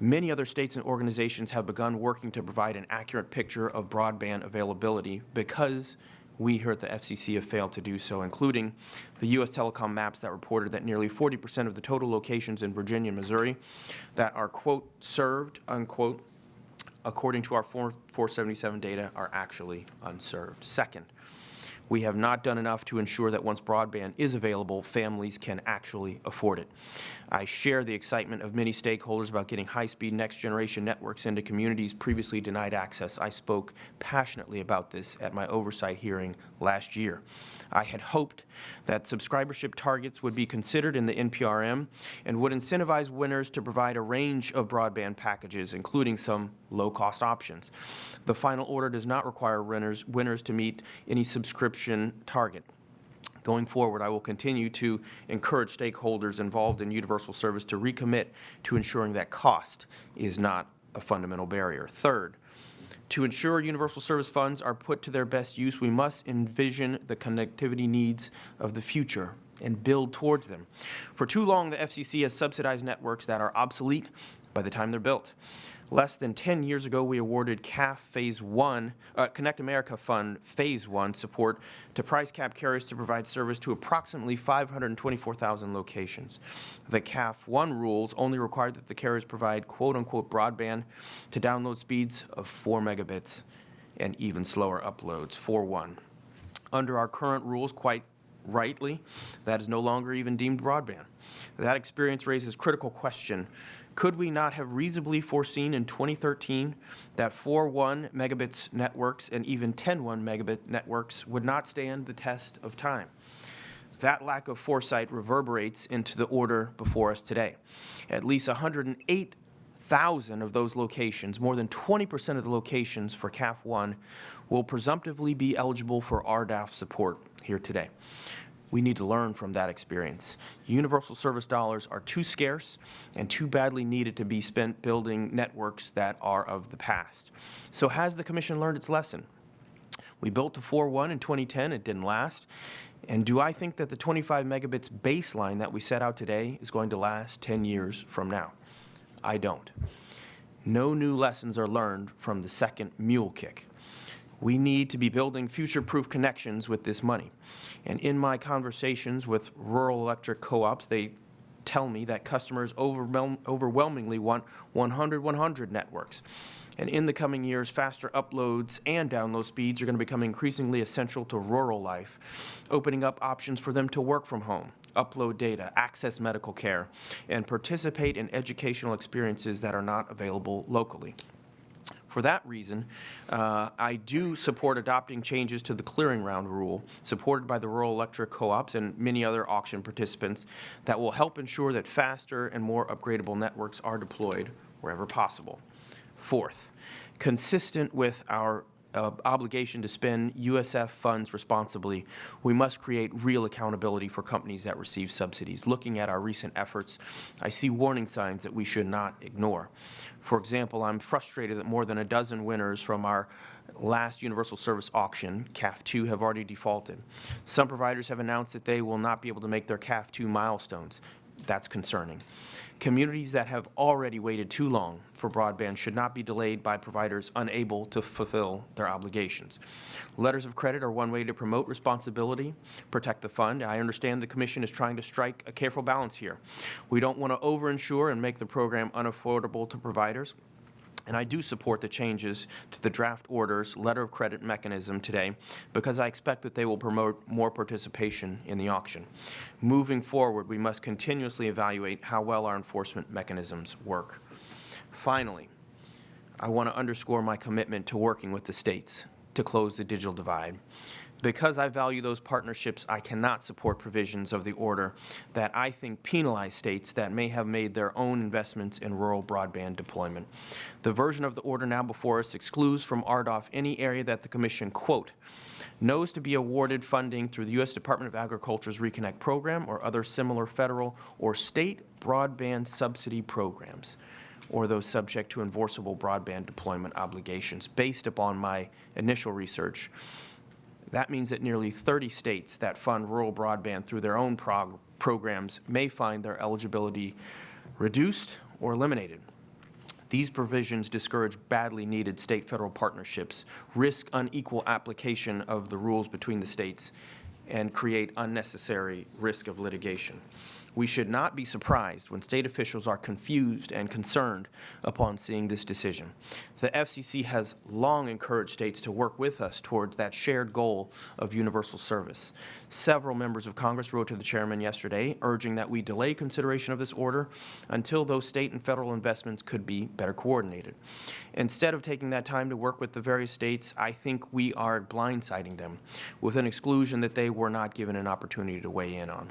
Many other states and organizations have begun working to provide an accurate picture of broadband availability because we here at the FCC have failed to do so, including the U.S. Telecom maps that reported that nearly 40% of the total locations in Virginia and Missouri that are, quote, served, unquote, according to our 477 data, are actually unserved. Second, we have not done enough to ensure that once broadband is available, families can actually afford it. I share the excitement of many stakeholders about getting high-speed next-generation networks into communities previously denied access. I spoke passionately about this at my oversight hearing last year. I had hoped that subscribership targets would be considered in the NPRM and would incentivize winners to provide a range of broadband packages, including some low-cost options. The final order does not require winners to meet any subscription target. Going forward, I will continue to encourage stakeholders involved in universal service to recommit to ensuring that cost is not a fundamental barrier. Third, to ensure universal service funds are put to their best use, we must envision the connectivity needs of the future and build towards them. For too long, the FCC has subsidized networks that are obsolete by the time they're built. Less than 10 years ago, we awarded CAF Phase 1, Connect America Fund Phase 1 support to price cap carriers to provide service to approximately 524,000 locations. The CAF 1 rules only required that the carriers provide quote-unquote broadband to download speeds of 4 megabits and even slower uploads, 4.1. Under our current rules, quite rightly, that is no longer even deemed broadband. That experience raises critical question. Could we not have reasonably foreseen in 2013 that 4.1 megabits networks and even 10.1 megabit networks would not stand the test of time? That lack of foresight reverberates into the order before us today. At least 108,000 of those locations, more than 20% of the locations for CAF 1, will presumptively be eligible for RDOF support here today. We need to learn from that experience. Universal service dollars are too scarce and too badly needed to be spent building networks that are of the past. So has the Commission learned its lesson? We built to 4.1 in 2010, it didn't last. And do I think that the 25 megabits baseline that we set out today is going to last 10 years from now? I don't. No new lessons are learned from the second mule kick. We need to be building future-proof connections with this money. And in my conversations with rural electric co-ops, they tell me that customers overwhelmingly want 100-100 networks. And in the coming years, faster uploads and download speeds are going to become increasingly essential to rural life, opening up options for them to work from home, upload data, access medical care, and participate in educational experiences that are not available locally. For that reason, I do support adopting changes to the clearing round rule, supported by the rural electric co-ops and many other auction participants, that will help ensure that faster and more upgradable networks are deployed wherever possible. Fourth, consistent with our obligation to spend USF funds responsibly, we must create real accountability for companies that receive subsidies. Looking at our recent efforts, I see warning signs that we should not ignore. For example, I'm frustrated that more than a dozen winners from our last universal service auction, CAF 2, have already defaulted. Some providers have announced that they will not be able to make their CAF 2 milestones. That's concerning. Communities that have already waited too long for broadband should not be delayed by providers unable to fulfill their obligations. Letters of credit are one way to promote responsibility, protect the fund. I understand the Commission is trying to strike a careful balance here. We don't want to overinsure and make the program unaffordable to providers. And I do support the changes to the draft order's letter of credit mechanism today because I expect that they will promote more participation in the auction. Moving forward, we must continuously evaluate how well our enforcement mechanisms work. Finally, I want to underscore my commitment to working with the states to close the digital divide. Because I value those partnerships, I cannot support provisions of the order that I think penalize states that may have made their own investments in rural broadband deployment. The version of the order now before us excludes from RDOF any area that the Commission, quote, knows to be awarded funding through the U.S. Department of Agriculture's Reconnect program or other similar federal or state broadband subsidy programs, or those subject to enforceable broadband deployment obligations. Based upon my initial research, that means that nearly 30 states that fund rural broadband through their own programs may find their eligibility reduced or eliminated. These provisions discourage badly needed state-federal partnerships, risk unequal application of the rules between the states, and create unnecessary risk of litigation. We should not be surprised when state officials are confused and concerned upon seeing this decision. The FCC has long encouraged states to work with us towards that shared goal of universal service. Several members of Congress wrote to the chairman yesterday urging that we delay consideration of this order until those state and federal investments could be better coordinated. Instead of taking that time to work with the various states, I think we are blindsiding them with an exclusion that they were not given an opportunity to weigh in on.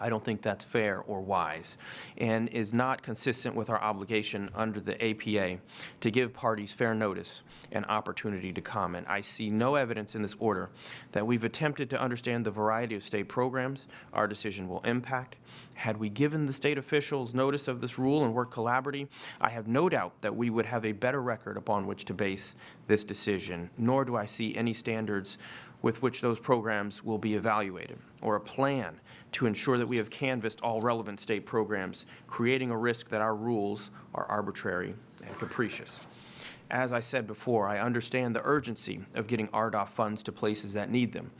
I don't think that's fair or wise and is not consistent with our obligation under the APA to give parties fair notice and opportunity to comment. I see no evidence in this order that we've attempted to understand the variety of state programs our decision will impact. Had we given the state officials notice of this rule and worked collaboratively, I have no doubt that we would have a better record upon which to base this decision, nor do I see any standards with which those programs will be evaluated, or a plan to ensure that we have canvassed all relevant state programs, creating a risk that our rules are arbitrary and capricious. As I said before, I understand the urgency of getting RDOF funds to places that need them,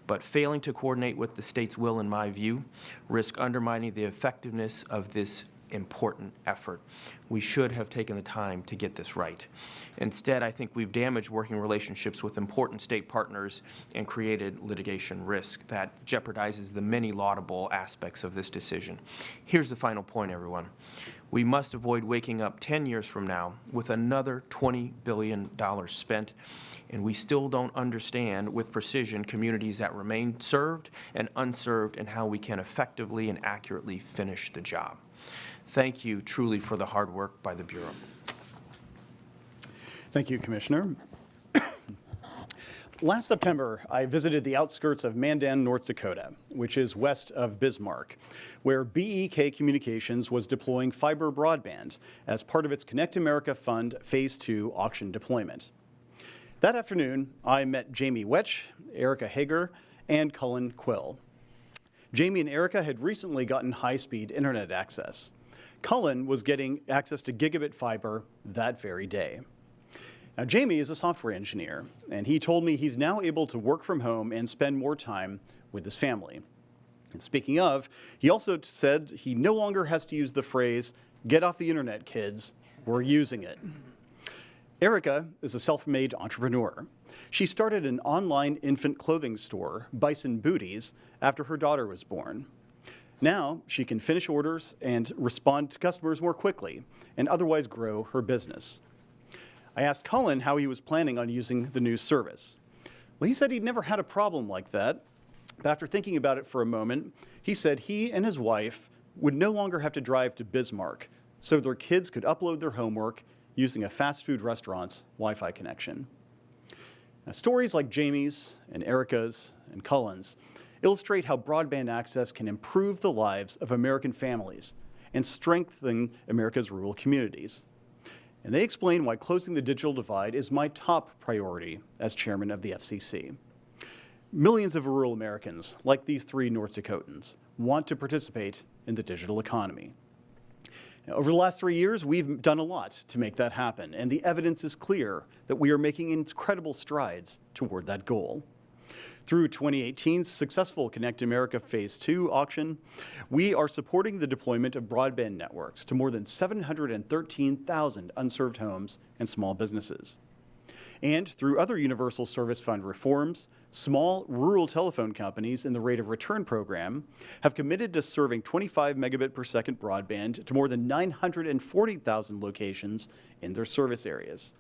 but failing to coordinate with the state's will, in my view, risk undermining the effectiveness of this important effort. We should have taken the time to get this right. Instead, I think we've damaged working relationships with important state partners and created litigation risk that jeopardizes the many laudable aspects of this decision. Here's the final point, everyone. We must avoid waking up 10 years from now with another $20 billion spent, and we still don't understand with precision communities that remain served and unserved and how we can effectively and accurately finish the job. Thank you truly for the hard work by the Bureau. Thank you, Commissioner. Last September, I visited the outskirts of Mandan, North Dakota, which is west of Bismarck, where BEK Communications was deploying fiber broadband as part of its Connect America Fund Phase 2 auction deployment. That afternoon, I met Jamie Wetch, Erica Hager, and Cullen Quill. Jamie and Erica had recently gotten high-speed internet access. Cullen was getting access to gigabit fiber that very day. Now, Jamie is a software engineer, and he told me he's now able to work from home and spend more time with his family. And speaking of, he also said he no longer has to use the phrase, "Get off the internet, kids. We're using it." Erica is a self-made entrepreneur. She started an online infant clothing store, Bison Booties, after her daughter was born. Now, she can finish orders and respond to customers more quickly and otherwise grow her business. I asked Cullen how he was planning on using the new service. Well, he said he'd never had a problem like that, but after thinking about it for a moment, he said he and his wife would no longer have to drive to Bismarck, so their kids could upload their homework using a fast food restaurant's Wi-Fi connection. Now, stories like Jamie's and Erica's and Cullen's illustrate how broadband access can improve the lives of American families and strengthen America's rural communities. And they explain why closing the digital divide is my top priority as chairman of the FCC. Millions of rural Americans, like these three North Dakotans, want to participate in the digital economy. Now, over the last 3 years, we've done a lot to make that happen, and the evidence is clear that we are making incredible strides toward that goal. Through 2018's successful Connect America Phase 2 auction, we are supporting the deployment of broadband networks to more than 713,000 unserved homes and small businesses. And through other Universal Service Fund reforms, small rural telephone companies in the Rate of Return program have committed to serving 25 megabit per second broadband to more than 940,000 locations in their service areas.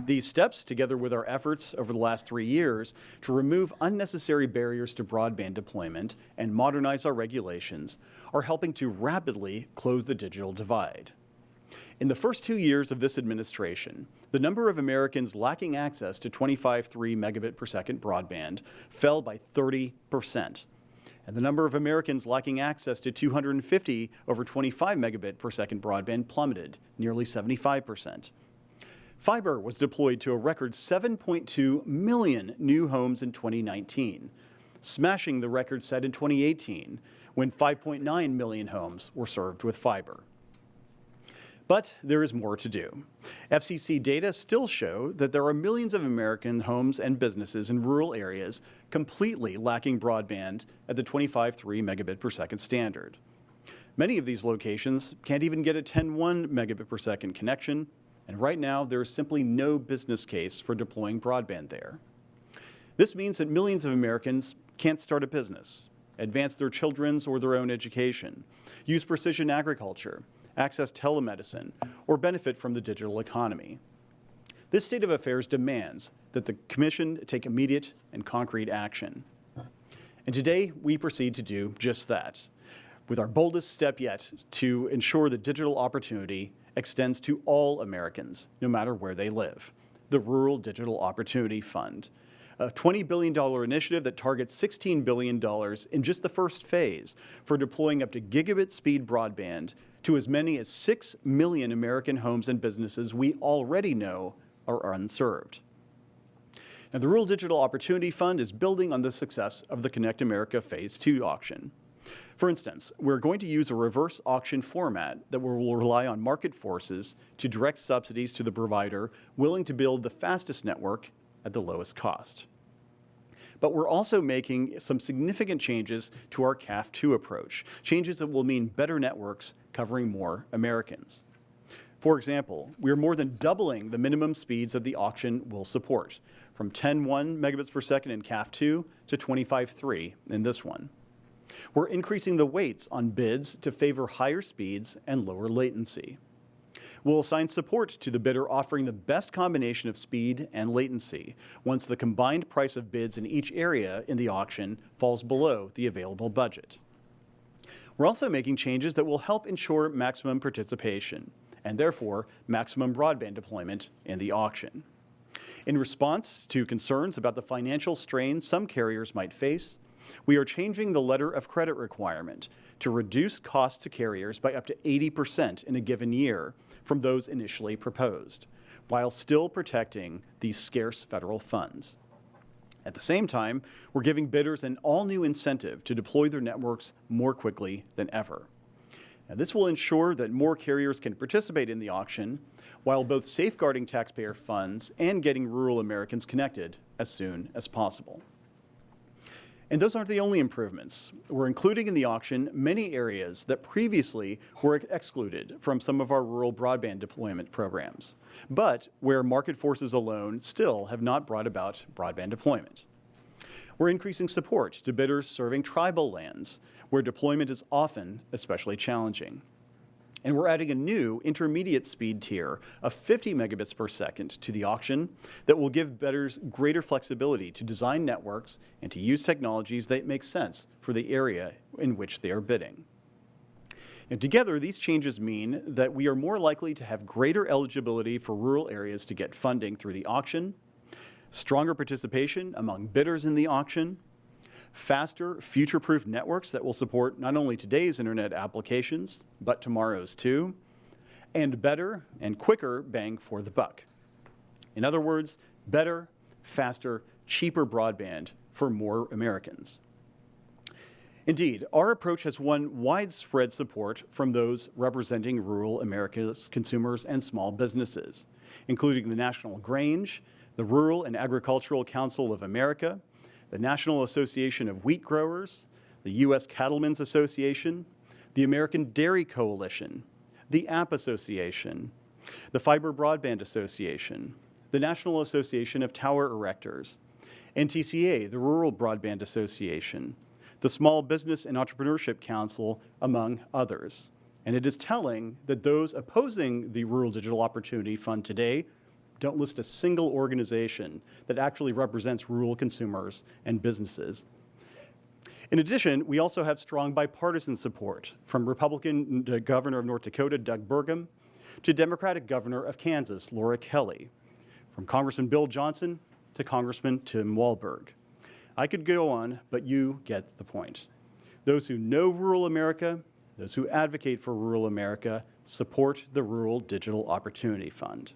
These steps, together with our efforts over the last 3 years to remove unnecessary barriers to broadband deployment and modernize our regulations, are helping to rapidly close the digital divide. In the first 2 years of this administration, the number of Americans lacking access to 25.3 megabit per second broadband fell by 30%. And the number of Americans lacking access to 250 over 25 megabit per second broadband plummeted nearly 75%. Fiber was deployed to a record 7.2 million new homes in 2019, smashing the record set in 2018, when 5.9 million homes were served with fiber. But there is more to do. FCC data still show that there are millions of American homes and businesses in rural areas completely lacking broadband at the 25.3 megabit per second standard. Many of these locations can't even get a 10.1 megabit per second connection, and right now there is simply no business case for deploying broadband there. This means that millions of Americans can't start a business, advance their children's or their own education, use precision agriculture, access telemedicine, or benefit from the digital economy. This state of affairs demands that the Commission take immediate and concrete action. And today, we proceed to do just that, with our boldest step yet to ensure that digital opportunity extends to all Americans, no matter where they live, the Rural Digital Opportunity Fund, a $20 billion initiative that targets $16 billion in just the first phase for deploying up to gigabit speed broadband to as many as 6 million American homes and businesses we already know are unserved. Now, the Rural Digital Opportunity Fund is building on the success of the Connect America Phase 2 auction. For instance, we're going to use a reverse auction format that will rely on market forces to direct subsidies to the provider willing to build the fastest network at the lowest cost. But we're also making some significant changes to our CAF2 approach, changes that will mean better networks covering more Americans. For example, we are more than doubling the minimum speeds that the auction will support, from 10.1 megabits per second in CAF2 to 25.3 in this one. We're increasing the weights on bids to favor higher speeds and lower latency. We'll assign support to the bidder offering the best combination of speed and latency once the combined price of bids in each area in the auction falls below the available budget. We're also making changes that will help ensure maximum participation and therefore maximum broadband deployment in the auction. In response to concerns about the financial strain some carriers might face, we are changing the letter of credit requirement to reduce costs to carriers by up to 80% in a given year from those initially proposed, while still protecting these scarce federal funds. At the same time, we're giving bidders an all-new incentive to deploy their networks more quickly than ever. Now, this will ensure that more carriers can participate in the auction, while both safeguarding taxpayer funds and getting rural Americans connected as soon as possible. And those aren't the only improvements. We're including in the auction many areas that previously were excluded from some of our rural broadband deployment programs, but where market forces alone still have not brought about broadband deployment. We're increasing support to bidders serving tribal lands, where deployment is often especially challenging. And we're adding a new intermediate speed tier of 50 megabits per second to the auction that will give bidders greater flexibility to design networks and to use technologies that make sense for the area in which they are bidding. And together, these changes mean that we are more likely to have greater eligibility for rural areas to get funding through the auction, stronger participation among bidders in the auction, faster, future-proof networks that will support not only today's internet applications, but tomorrow's too, and better and quicker bang for the buck. In other words, better, faster, cheaper broadband for more Americans. Indeed, our approach has won widespread support from those representing rural America's consumers and small businesses, including the National Grange, the Rural and Agricultural Council of America, the National Association of Wheat Growers, the U.S. Cattlemen's Association, the American Dairy Coalition, the App Association, the Fiber Broadband Association, the National Association of Tower Erectors, NTCA, the Rural Broadband Association, the Small Business and Entrepreneurship Council, among others. And it is telling that those opposing the Rural Digital Opportunity Fund today don't list a single organization that actually represents rural consumers and businesses. In addition, we also have strong bipartisan support from Republican Governor of North Dakota, Doug Burgum, to Democratic Governor of Kansas, Laura Kelly, from Congressman Bill Johnson to Congressman Tim Walberg. I could go on, but you get the point. Those who know rural America, those who advocate for rural America, support the Rural Digital Opportunity Fund.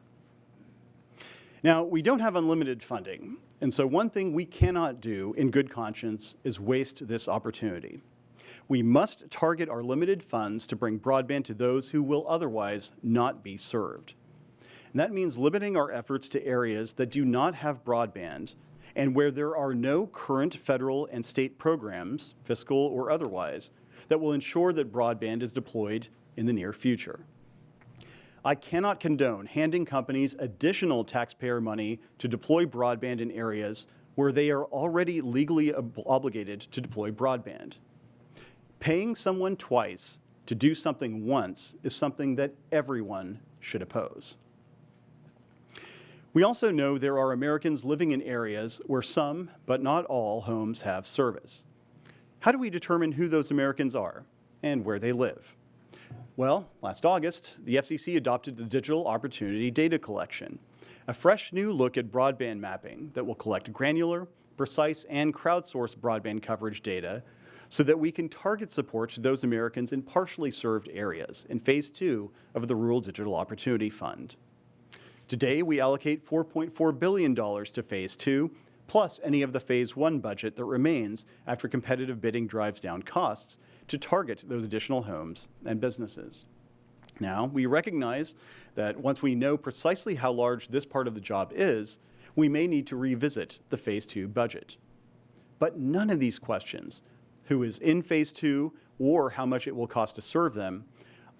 Now, we don't have unlimited funding, and so one thing we cannot do in good conscience is waste this opportunity. We must target our limited funds to bring broadband to those who will otherwise not be served. And that means limiting our efforts to areas that do not have broadband and where there are no current federal and state programs, fiscal or otherwise, that will ensure that broadband is deployed in the near future. I cannot condone handing companies additional taxpayer money to deploy broadband in areas where they are already legally obligated to deploy broadband. Paying someone twice to do something once is something that everyone should oppose. We also know there are Americans living in areas where some, but not all, homes have service. How do we determine who those Americans are and where they live? Well, last August, the FCC adopted the Digital Opportunity Data Collection, a fresh new look at broadband mapping that will collect granular, precise, and crowdsourced broadband coverage data so that we can target support to those Americans in partially served areas in Phase 2 of the Rural Digital Opportunity Fund. Today, we allocate $4.4 billion to Phase 2 plus any of the Phase 1 budget that remains after competitive bidding drives down costs to target those additional homes and businesses. Now, we recognize that once we know precisely how large this part of the job is, we may need to revisit the Phase 2 budget. But none of these questions, who is in Phase 2 or how much it will cost to serve them,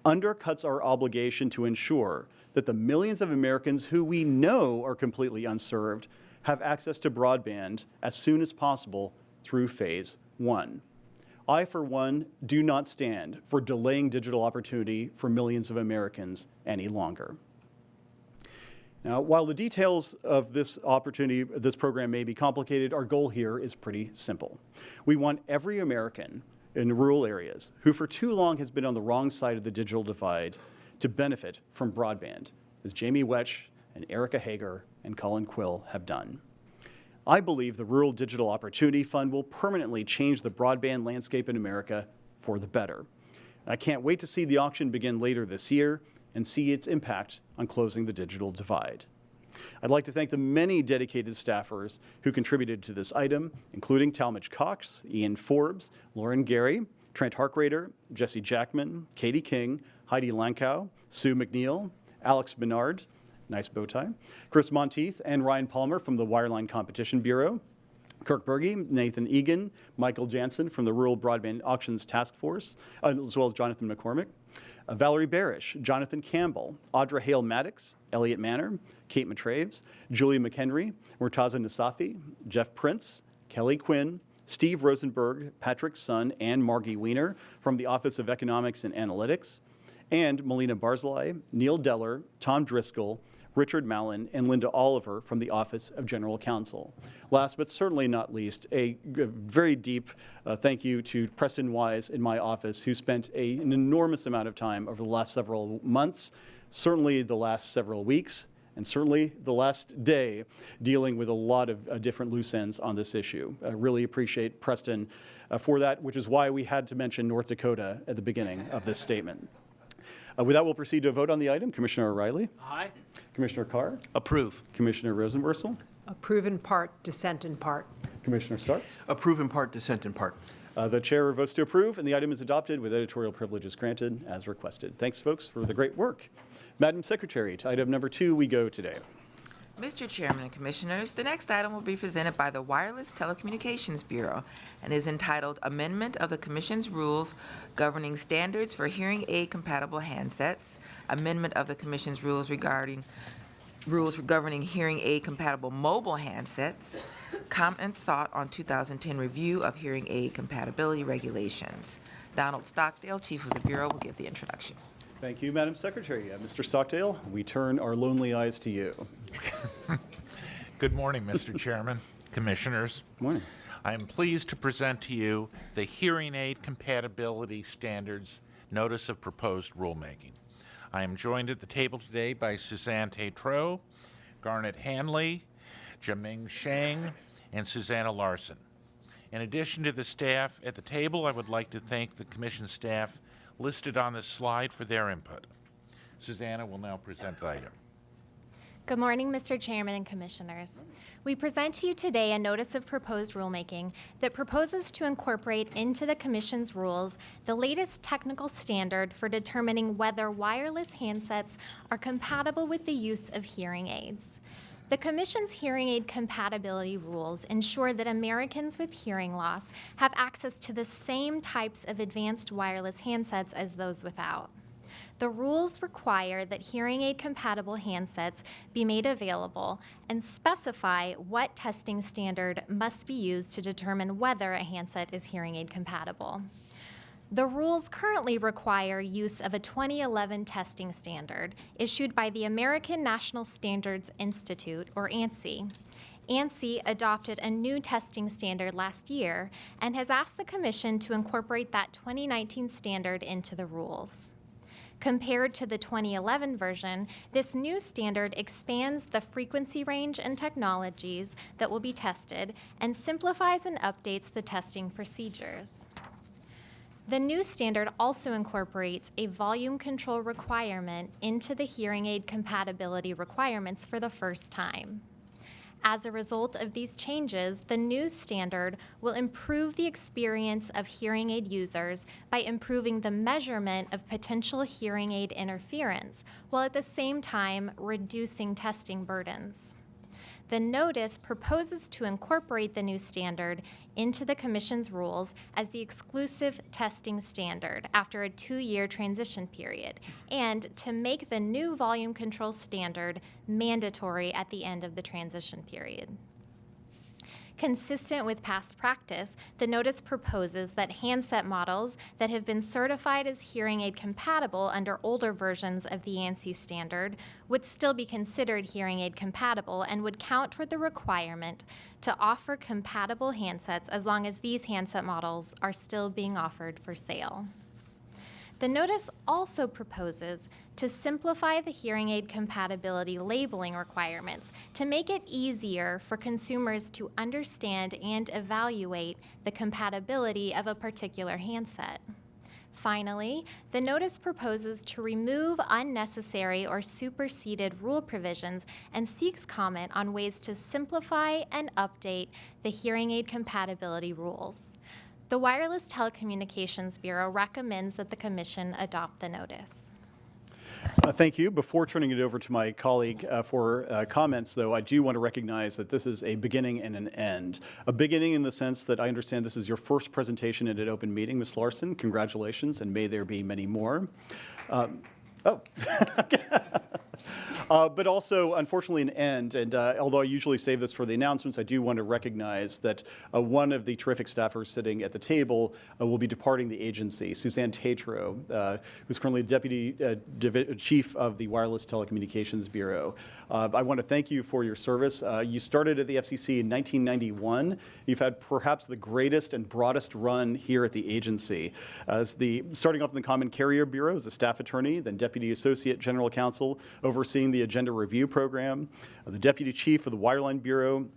undercuts our obligation to ensure that the millions of Americans who we know are completely unserved have access to broadband as soon as possible through Phase 1. I, for one, do not stand for delaying digital opportunity for millions of Americans any longer. Now, while the details of this program may be complicated, our goal here is pretty simple. We want every American in rural areas who for too long has been on the wrong side of the digital divide to benefit from broadband, as Jamie Wetch and Erica Hager and Colin Quill have done. I believe the Rural Digital Opportunity Fund will permanently change the broadband landscape in America for the better. I can't wait to see the auction begin later this year and see its impact on closing the digital divide. I'd like to thank the many dedicated staffers who contributed to this item, including Talmadge Cox, Ian Forbes, Lauren Gary, Trent Harkrader, Jesse Jackman, Katie King, Heidi Lankow, Sue McNeil, Alex Bernard, nice bow tie, Chris Monteith, and Ryan Palmer from the Wireline Competition Bureau, Kirk Berge, Nathan Egan, Michael Jansen from the Rural Broadband Auctions Task Force, as well as Jonathan McCormick, Valerie Barish, Jonathan Campbell, Audra Hale-Maddox, Elliot Manor, Kate Matraves, Julia McHenry, Murtaza Nasafi, Jeff Prince, Kelly Quinn, Steve Rosenberg, Patrick Sun, and Margie Weiner from the Office of Economics and Analytics, and Melina Barzilai, Neil Deller, Tom Driscoll, Richard Mallon, and Linda Oliver from the Office of General Counsel. Last but certainly not least, a very deep thank you to Preston Wise in my office, who spent an enormous amount of time over the last several months, certainly the last several weeks, and certainly the last day, dealing with a lot of different loose ends on this issue. I really appreciate Preston for that, which is why we had to mention North Dakota at the beginning of this statement. With that, we'll proceed to a vote on the item. Commissioner O'Reilly? Aye. Commissioner Carr? Approve. Commissioner Rosenworcel? Approve in part, dissent in part. Commissioner Starks? Approve in part, dissent in part. The chair votes to approve, and the item is adopted with editorial privileges granted as requested. Thanks, folks, for the great work. Madam Secretary, to item number 2 we go today. Mr. Chairman and Commissioners, the next item will be presented by the Wireless Telecommunications Bureau and is entitled Amendment of the Commission's Rules Governing Standards for Hearing Aid Compatible Handsets, Amendment of the Commission's Rules governing hearing aid compatible mobile handsets, comment sought on 2010 review of hearing aid compatibility regulations. Donald Stockdale, Chief of the Bureau, will give the introduction. Thank you, Madam Secretary. Mr. Stockdale, we turn our lonely eyes to you. Good morning, Mr. Chairman, Commissioners. Good morning. I am pleased to present to you the Hearing Aid Compatibility Standards Notice of Proposed Rulemaking. I am joined at the table today by Suzanne Tétrault, Garnet Hanley, Jaming Sheng, and Susanna Larson. In addition to the staff at the table, I would like to thank the Commission staff listed on this slide for their input. Susanna will now present the item. Good morning, Mr. Chairman and Commissioners. We present to you today a notice of proposed rulemaking that proposes to incorporate into the Commission's rules the latest technical standard for determining whether wireless handsets are compatible with the use of hearing aids. The Commission's hearing aid compatibility rules ensure that Americans with hearing loss have access to the same types of advanced wireless handsets as those without. The rules require that hearing aid compatible handsets be made available and specify what testing standard must be used to determine whether a handset is hearing aid compatible. The rules currently require use of a 2011 testing standard issued by the American National Standards Institute, or ANSI. ANSI adopted a new testing standard last year and has asked the Commission to incorporate that 2019 standard into the rules. Compared to the 2011 version, this new standard expands the frequency range and technologies that will be tested and simplifies and updates the testing procedures. The new standard also incorporates a volume control requirement into the hearing aid compatibility requirements for the first time. As a result of these changes, the new standard will improve the experience of hearing aid users by improving the measurement of potential hearing aid interference, while at the same time reducing testing burdens. The notice proposes to incorporate the new standard into the Commission's rules as the exclusive testing standard after a 2-year transition period, and to make the new volume control standard mandatory at the end of the transition period. Consistent with past practice, the notice proposes that handset models that have been certified as hearing aid compatible under older versions of the ANSI standard would still be considered hearing aid compatible and would count toward the requirement to offer compatible handsets as long as these handset models are still being offered for sale. The notice also proposes to simplify the hearing aid compatibility labeling requirements to make it easier for consumers to understand and evaluate the compatibility of a particular handset. Finally, the notice proposes to remove unnecessary or superseded rule provisions and seeks comment on ways to simplify and update the hearing aid compatibility rules. The Wireless Telecommunications Bureau recommends that the Commission adopt the notice. Thank you. Before turning it over to my colleague for comments, though, I do want to recognize that this is a beginning and an end. A beginning in the sense that I understand this is your first presentation at an open meeting, Ms. Larson. Congratulations, and may there be many more. But also, unfortunately, an end. And although I usually save this for the announcements, I do want to recognize that one of the terrific staffers sitting at the table will be departing the agency, Suzanne Tatro, who's currently Deputy Chief of the Wireless Telecommunications Bureau. I want to thank you for your service. You started at the FCC in 1991. You've had perhaps the greatest and broadest run here at the agency. Starting off in the Common Carrier Bureau as a staff attorney, then Deputy Associate General Counsel overseeing the Agenda Review Program, the Deputy Chief of the Wireline Bureau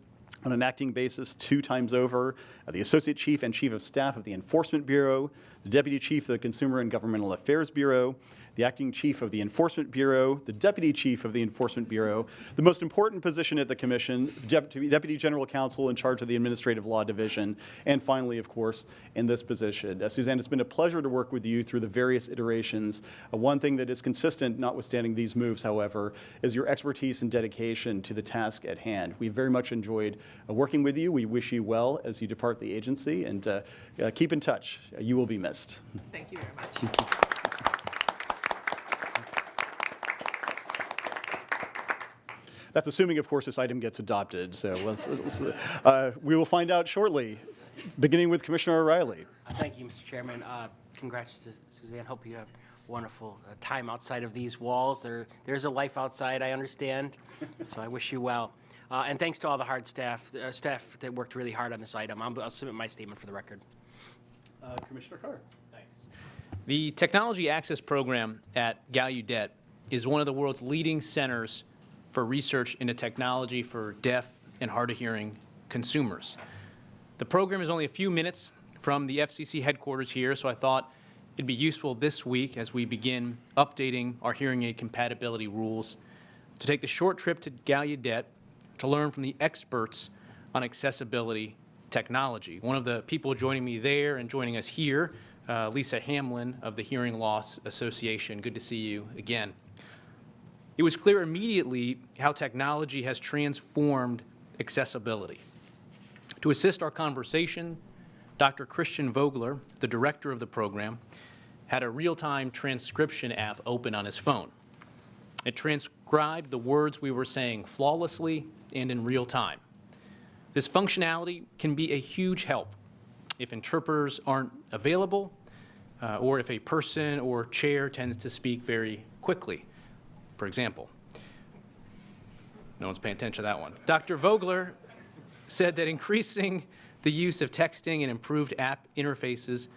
on an acting basis 2 times over, the Associate Chief and Chief of Staff of the Enforcement Bureau, the Deputy Chief of the Consumer and Governmental Affairs Bureau, the Acting Chief of the Enforcement Bureau, the Deputy Chief of the Enforcement Bureau, the most important position at the Commission, Deputy General Counsel in charge of the Administrative Law Division, and finally, of course, in this position. Suzanne, it's been a pleasure to work with you through the various iterations. One thing that is consistent, notwithstanding these moves, however, is your expertise and dedication to the task at hand. We very much enjoyed working with you. We wish you well as you depart the agency, and keep in touch. You will be missed. Thank you very much. That's assuming, of course, this item gets adopted. So we will find out shortly, beginning with Commissioner O'Reilly. Thank you, Mr. Chairman. Congrats to Suzanne. Hope you have wonderful time outside of these walls. There's a life outside, I understand. So I wish you well. And thanks to all the hard staff that worked really hard on this item. I'll submit my statement for the record. Commissioner Carr. Thanks. The Technology Access Program at Gallaudet is one of the world's leading centers for research into technology for deaf and hard-of-hearing consumers. The program is only a few minutes from the FCC headquarters here, so I thought it'd be useful this week as we begin updating our hearing aid compatibility rules to take the short trip to Gallaudet to learn from the experts on accessibility technology. One of the people joining me there and joining us here, Lisa Hamlin of the Hearing Loss Association. Good to see you again. It was clear immediately how technology has transformed accessibility. To assist our conversation, Dr. Christian Vogler, the director of the program, had a real-time transcription app open on his phone. It transcribed the words we were saying flawlessly and in real time. This functionality can be a huge help if interpreters aren't available or if a person or chair tends to speak very quickly. For example, no one's paying attention to that one. Dr. Vogler said that increasing the use of texting and improved app interfaces,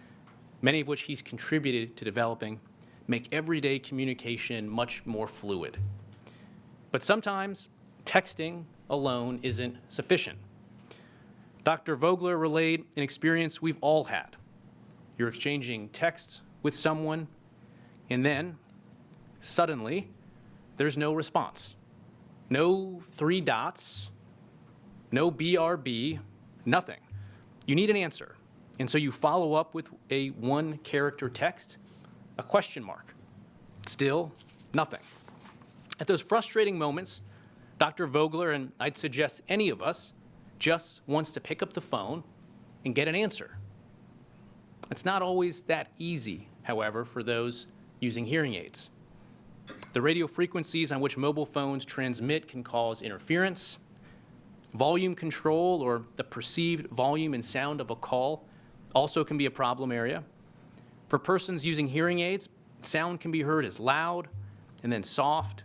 many of which he's contributed to developing, make everyday communication much more fluid. But sometimes texting alone isn't sufficient. Dr. Vogler relayed an experience we've all had. You're exchanging texts with someone, and then, suddenly, there's no response. No 3 dots, No BRB, nothing. You need an answer. And so you follow up with a one-character text, a question mark. Still nothing. At those frustrating moments, Dr. Vogler, and I'd suggest any of us, just wants to pick up the phone and get an answer. It's not always that easy, however, for those using hearing aids. The radio frequencies on which mobile phones transmit can cause interference. Volume control, or the perceived volume and sound of a call, also can be a problem area. For persons using hearing aids, sound can be heard as loud and then soft,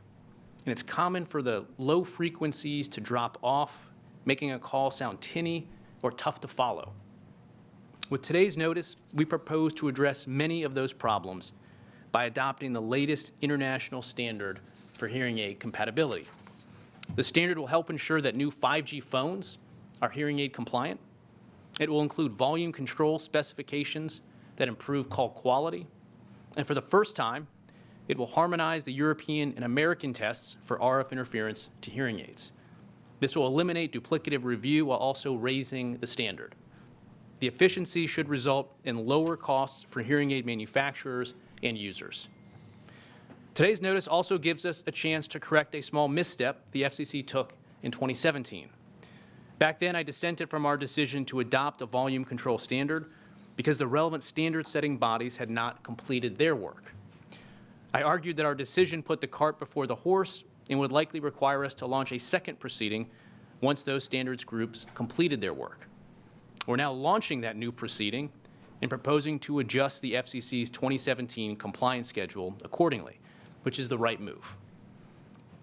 and it's common for the low frequencies to drop off, making a call sound tinny or tough to follow. With today's notice, we propose to address many of those problems by adopting the latest international standard for hearing aid compatibility. The standard will help ensure that new 5G phones are hearing aid compliant. It will include volume control specifications that improve call quality. And for the first time, it will harmonize the European and American tests for RF interference to hearing aids. This will eliminate duplicative review while also raising the standard. The efficiency should result in lower costs for hearing aid manufacturers and users. Today's notice also gives us a chance to correct a small misstep the FCC took in 2017. Back then, I dissented from our decision to adopt a volume control standard because the relevant standard-setting bodies had not completed their work. I argued that our decision put the cart before the horse and would likely require us to launch a second proceeding once those standards groups completed their work. We're now launching that new proceeding and proposing to adjust the FCC's 2017 compliance schedule accordingly, which is the right move.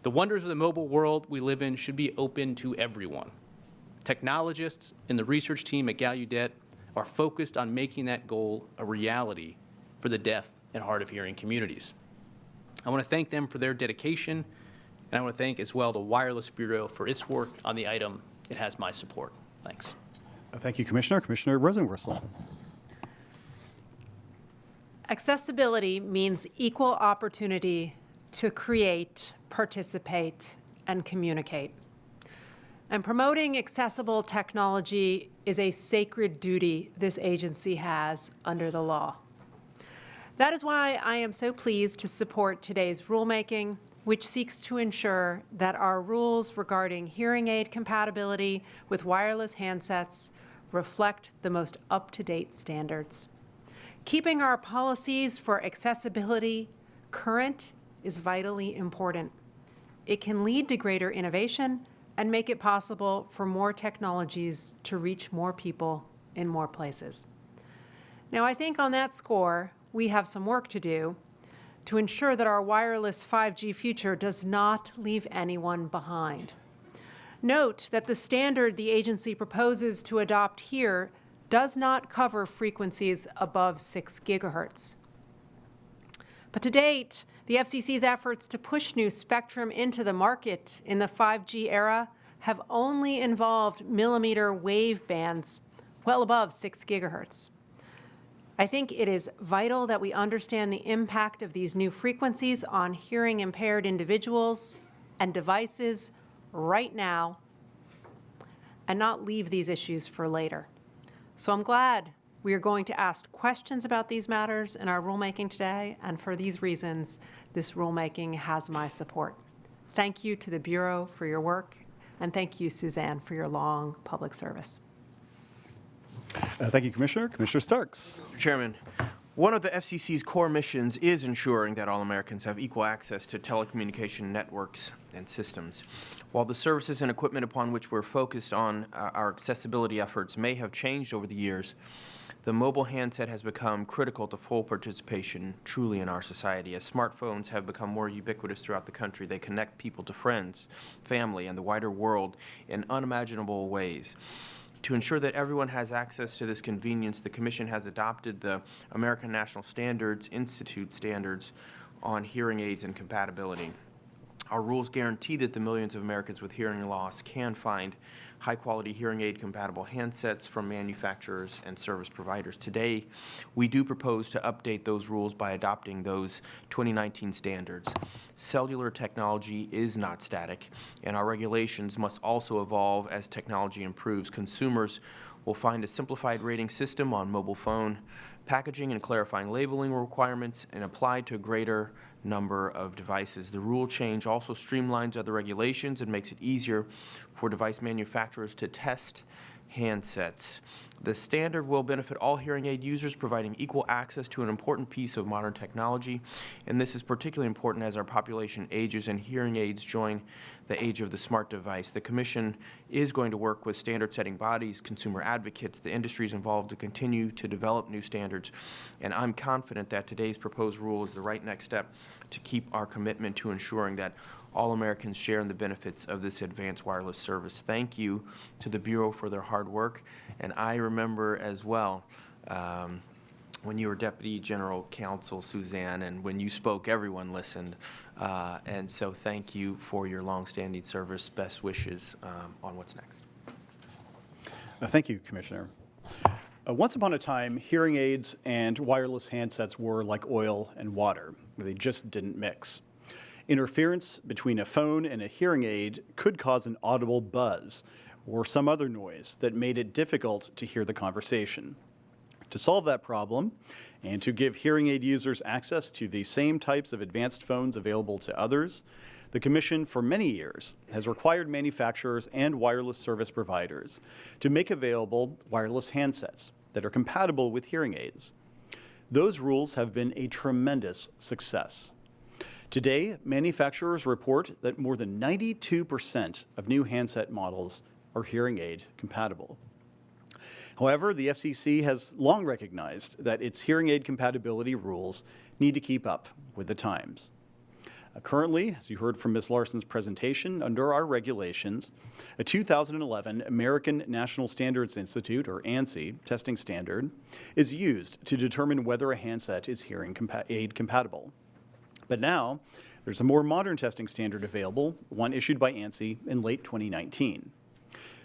The wonders of the mobile world we live in should be open to everyone. Technologists and the research team at Gallaudet are focused on making that goal a reality for the deaf and hard of hearing communities. I want to thank them for their dedication, and I want to thank as well the Wireless Bureau for its work on the item. It has my support. Thanks. Thank you, Commissioner. Commissioner Rosenworcel. Accessibility means equal opportunity to create, participate, and communicate. And promoting accessible technology is a sacred duty this agency has under the law. That is why I am so pleased to support today's rulemaking, which seeks to ensure that our rules regarding hearing aid compatibility with wireless handsets reflect the most up-to-date standards. Keeping our policies for accessibility current is vitally important. It can lead to greater innovation and make it possible for more technologies to reach more people in more places. Now, I think on that score, we have some work to do to ensure that our wireless 5G future does not leave anyone behind. Note that the standard the agency proposes to adopt here does not cover frequencies above 6 gigahertz. But to date, the FCC's efforts to push new spectrum into the market in the 5G era have only involved millimeter wave bands well above 6 gigahertz. I think it is vital that we understand the impact of these new frequencies on hearing impaired individuals and devices right now and not leave these issues for later. So I'm glad we are going to ask questions about these matters in our rulemaking today, and for these reasons, this rulemaking has my support. Thank you to the Bureau for your work, and thank you, Suzanne, for your long public service. Thank you, Commissioner. Commissioner Starks. Mr. Chairman, one of the FCC's core missions is ensuring that all Americans have equal access to telecommunication networks and systems. While the services and equipment upon which we're focused on our accessibility efforts may have changed over the years, the mobile handset has become critical to full participation truly in our society. As smartphones have become more ubiquitous throughout the country, they connect people to friends, family, and the wider world in unimaginable ways. To ensure that everyone has access to this convenience, the Commission has adopted the American National Standards Institute standards on hearing aids and compatibility. Our rules guarantee that the millions of Americans with hearing loss can find high-quality hearing aid compatible handsets from manufacturers and service providers. Today, we do propose to update those rules by adopting those 2019 standards. Cellular technology is not static, and our regulations must also evolve as technology improves. Consumers will find a simplified rating system on mobile phone packaging and clarifying labeling requirements and applied to a greater number of devices. The rule change also streamlines other regulations and makes it easier for device manufacturers to test handsets. The standard will benefit all hearing aid users, providing equal access to an important piece of modern technology, and this is particularly important as our population ages and hearing aids join the age of the smart device. The Commission is going to work with standard-setting bodies, consumer advocates, the industries involved to continue to develop new standards, and I'm confident that today's proposed rule is the right next step to keep our commitment to ensuring that all Americans share in the benefits of this advanced wireless service. Thank you to the Bureau for their hard work, and I remember as well when you were Deputy General Counsel, Suzanne, and when you spoke, everyone listened. And so thank you for your longstanding service. Best wishes on what's next. Thank you, Commissioner. Once upon a time, hearing aids and wireless handsets were like oil and water. They just didn't mix. Interference between a phone and a hearing aid could cause an audible buzz or some other noise that made it difficult to hear the conversation. To solve that problem and to give hearing aid users access to the same types of advanced phones available to others, the Commission for many years has required manufacturers and wireless service providers to make available wireless handsets that are compatible with hearing aids. Those rules have been a tremendous success. Today, manufacturers report that more than 92% of new handset models are hearing aid compatible. However, the FCC has long recognized that its hearing aid compatibility rules need to keep up with the times. Currently, as you heard from Ms. Larson's presentation, under our regulations, a 2011 American National Standards Institute, or ANSI, testing standard is used to determine whether a handset is hearing aid compatible. But now, there's a more modern testing standard available, one issued by ANSI in late 2019.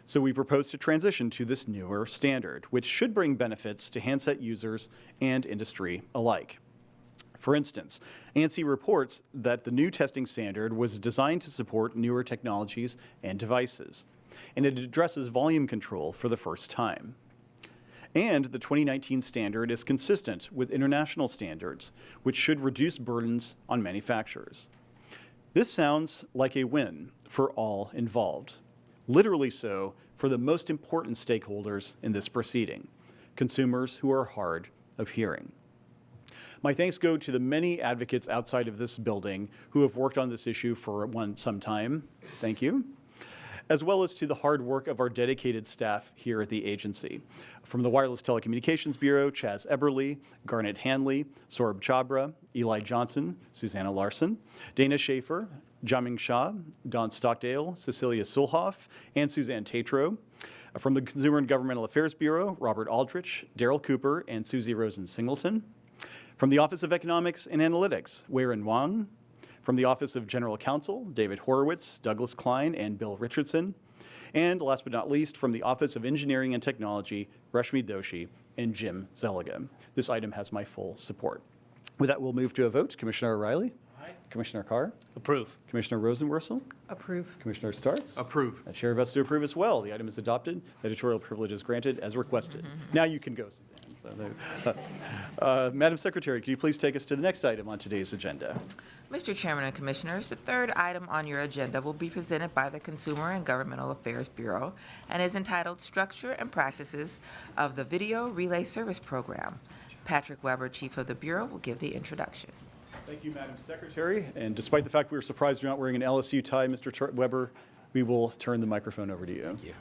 So we propose to transition to this newer standard, which should bring benefits to handset users and industry alike. For instance, ANSI reports that the new testing standard was designed to support newer technologies and devices, and it addresses volume control for the first time. And the 2019 standard is consistent with international standards, which should reduce burdens on manufacturers. This sounds like a win for all involved. Literally so for the most important stakeholders in this proceeding, consumers who are hard of hearing. My thanks go to the many advocates outside of this building who have worked on this issue for some time. Thank you. As well as to the hard work of our dedicated staff here at the agency. From the Wireless Telecommunications Bureau, Chaz Eberly, Garnet Hanley, Saurabh Chabra, Eli Johnson, Susanna Larson, Dana Schaefer, Jaming Shah, Don Stockdale, Cecilia Sulhoff, and Suzanne Tatro. From the Consumer and Governmental Affairs Bureau, Robert Aldrich, Daryl Cooper, and Susie Rosen Singleton. From the Office of Economics and Analytics, Weiren Wang. From the Office of General Counsel, David Horowitz, Douglas Klein, and Bill Richardson. And last but not least, from the Office of Engineering and Technology, Rashmi Doshi and Jim Zeliga. This item has my full support. With that, we'll move to a vote. Commissioner O'Reilly? Aye. Commissioner Carr? Approve. Commissioner Rosenworcel? Approve. Commissioner Starks? Approve. The chair votes to approve as well. The item is adopted. Editorial privilege is granted as requested. Now you can go, Suzanne. Madam Secretary, can you please take us to the next item on today's agenda? Mr. Chairman and Commissioners, the third item on your agenda will be presented by the Consumer and Governmental Affairs Bureau and is entitled Structure and Practices of the Video Relay Service Program. Patrick Weber, Chief of the Bureau, will give the introduction. Thank you, Madam Secretary. And despite the fact we were surprised you're not wearing an LSU tie, Mr. Weber, we will turn the microphone over to you. Thank you.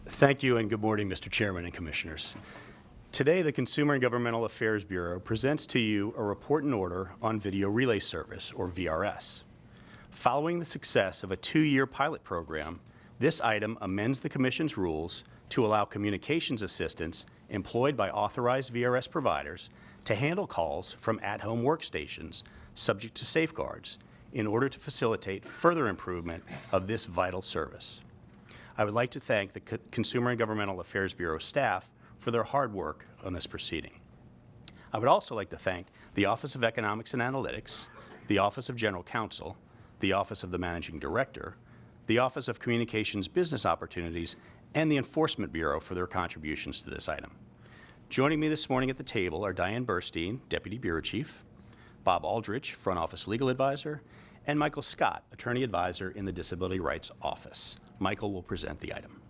Thank you and good morning, Mr. Chairman and Commissioners. Today, the Consumer and Governmental Affairs Bureau presents to you a report and order on Video Relay Service, or VRS. Following the success of a 2-year pilot program, this item amends the Commission's rules to allow communications assistants employed by authorized VRS providers to handle calls from at-home workstations subject to safeguards, in order to facilitate further improvement of this vital service. I would like to thank the Consumer and Governmental Affairs Bureau staff for their hard work on this proceeding. I would also like to thank the Office of Economics and Analytics, the Office of General Counsel, the Office of the Managing Director, the Office of Communications Business Opportunities, and the Enforcement Bureau for their contributions to this item. Joining me this morning at the table are Diane Burstein, Deputy Bureau Chief, Bob Aldrich, Front Office Legal Advisor, and Michael Scott, Attorney Advisor in the Disability Rights Office. Michael will present the item.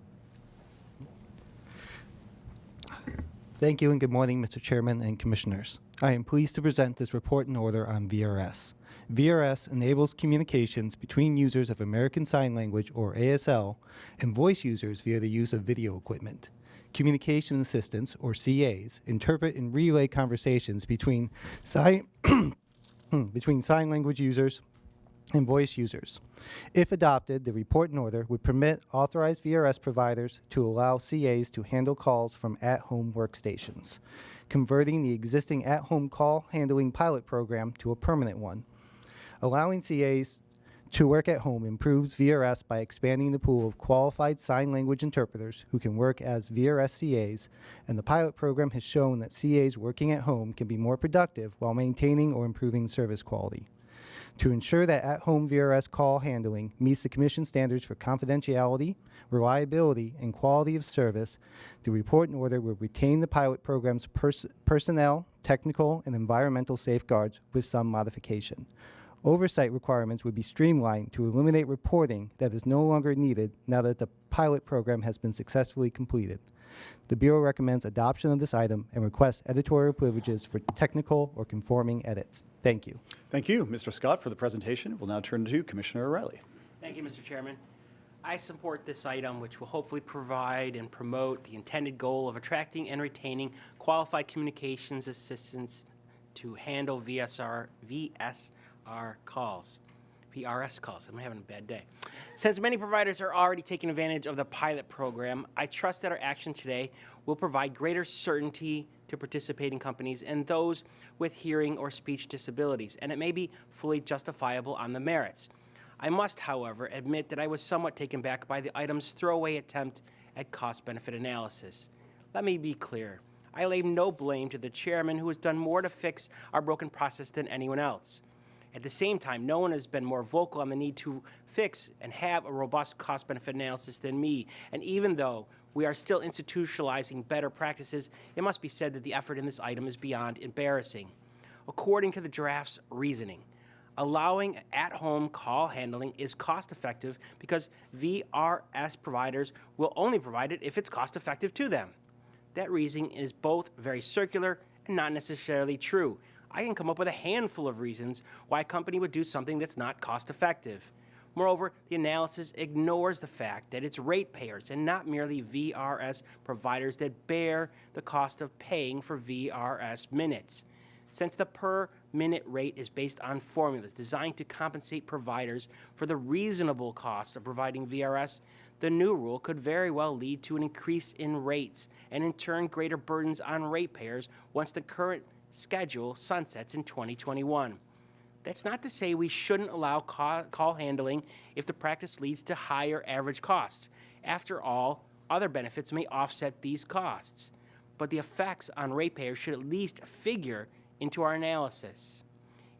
Thank you and good morning, Mr. Chairman and Commissioners. I am pleased to present this report and order on VRS. VRS enables communications between users of American Sign Language, or ASL, and voice users via the use of video equipment. Communication assistants, or CAs, interpret and relay conversations between sign language users and voice users. If adopted, the report and order would permit authorized VRS providers to allow CAs to handle calls from at-home workstations, converting the existing at-home call handling pilot program to a permanent one. Allowing CAs to work at home improves VRS by expanding the pool of qualified sign language interpreters who can work as VRS CAs, and the pilot program has shown that CAs working at home can be more productive while maintaining or improving service quality. To ensure that at-home VRS call handling meets the Commission standards for confidentiality, reliability, and quality of service, the report and order will retain the pilot program's personnel, technical, and environmental safeguards with some modification. Oversight requirements would be streamlined to eliminate reporting that is no longer needed now that the pilot program has been successfully completed. The Bureau recommends adoption of this item and requests editorial privileges for technical or conforming edits. Thank you. Thank you, Mr. Scott, for the presentation. We'll now turn to Commissioner O'Reilly. Thank you, Mr. Chairman. I support this item, which will hopefully provide and promote the intended goal of attracting and retaining qualified communications assistants to handle VRS calls. I'm having a bad day. Since many providers are already taking advantage of the pilot program, I trust that our action today will provide greater certainty to participating companies and those with hearing or speech disabilities, and it may be fully justifiable on the merits. I must, however, admit that I was somewhat taken back by the item's throwaway attempt at cost-benefit analysis. Let me be clear. I lay no blame to the chairman, who has done more to fix our broken process than anyone else. At the same time, no one has been more vocal on the need to fix and have a robust cost-benefit analysis than me. And even though we are still institutionalizing better practices, it must be said that the effort in this item is beyond embarrassing. According to the draft's reasoning, allowing at-home call handling is cost-effective because VRS providers will only provide it if it's cost-effective to them. That reasoning is both very circular and not necessarily true. I can come up with a handful of reasons why a company would do something that's not cost-effective. Moreover, the analysis ignores the fact that it's ratepayers and not merely VRS providers that bear the cost of paying for VRS minutes. Since the per-minute rate is based on formulas designed to compensate providers for the reasonable cost of providing VRS, the new rule could very well lead to an increase in rates and in turn greater burdens on ratepayers once the current schedule sunsets in 2021. That's not to say we shouldn't allow call handling if the practice leads to higher average costs. After all, other benefits may offset these costs. But the effects on ratepayers should at least figure into our analysis.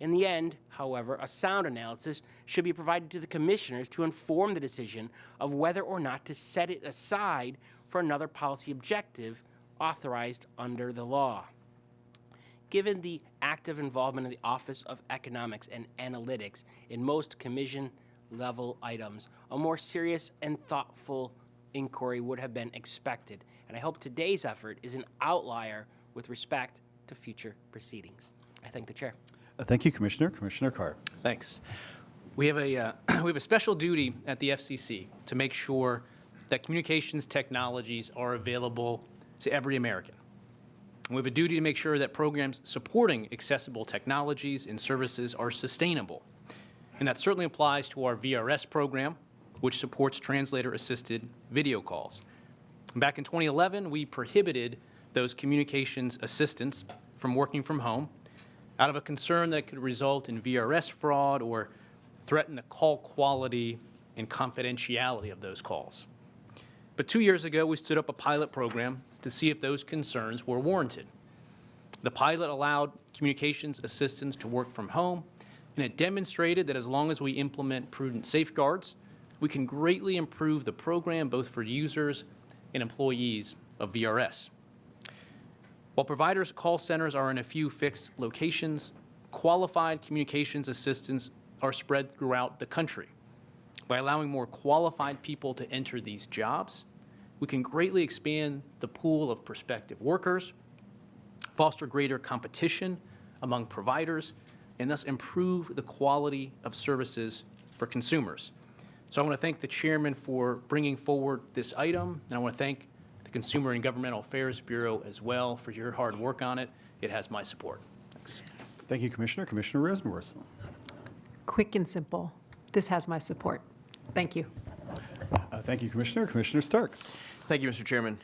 In the end, however, a sound analysis should be provided to the commissioners to inform the decision of whether or not to set it aside for another policy objective authorized under the law. Given the active involvement of the Office of Economics and Analytics in most commission-level items, a more serious and thoughtful inquiry would have been expected, and I hope today's effort is an outlier with respect to future proceedings. I thank the chair. Thank you, Commissioner. Commissioner Carr. Thanks. We have a special duty at the FCC to make sure that communications technologies are available to every American. We have a duty to make sure that programs supporting accessible technologies and services are sustainable. And that certainly applies to our VRS program, which supports translator-assisted video calls. Back in 2011, we prohibited those communications assistants from working from home out of a concern that could result in VRS fraud or threaten the call quality and confidentiality of those calls. But 2 years ago, we stood up a pilot program to see if those concerns were warranted. The pilot allowed communications assistants to work from home, and it demonstrated that as long as we implement prudent safeguards, we can greatly improve the program both for users and employees of VRS. While providers' call centers are in a few fixed locations, qualified communications assistants are spread throughout the country. By allowing more qualified people to enter these jobs, we can greatly expand the pool of prospective workers, foster greater competition among providers, and thus improve the quality of services for consumers. So I want to thank the chairman for bringing forward this item, and I want to thank the Consumer and Governmental Affairs Bureau as well for your hard work on it. It has my support. Thanks. Thank you, Commissioner. Commissioner Rosenworcel. Quick and simple. This has my support. Thank you. Thank you, Commissioner. Commissioner Starks. Thank you, Mr. Chairman.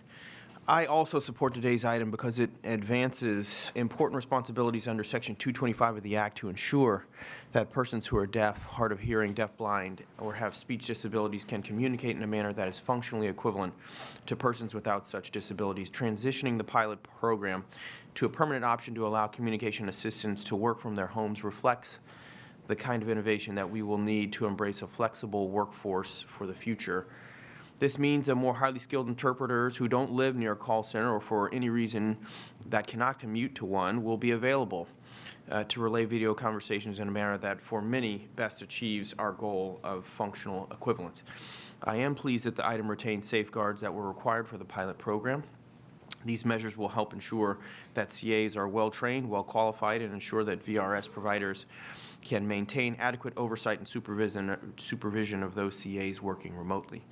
I also support today's item because it advances important responsibilities under Section 225 of the Act to ensure that persons who are deaf, hard of hearing, deafblind, or have speech disabilities can communicate in a manner that is functionally equivalent to persons without such disabilities. Transitioning the pilot program to a permanent option to allow communication assistants to work from their homes reflects the kind of innovation that we will need to embrace a flexible workforce for the future. This means that more highly skilled interpreters who don't live near a call center or for any reason that cannot commute to one will be available to relay video conversations in a manner that for many best achieves our goal of functional equivalence. I am pleased that the item retains safeguards that were required for the pilot program. These measures will help ensure that CAs are well-trained, well-qualified, and ensure that VRS providers can maintain adequate oversight and supervision of those CAs working remotely.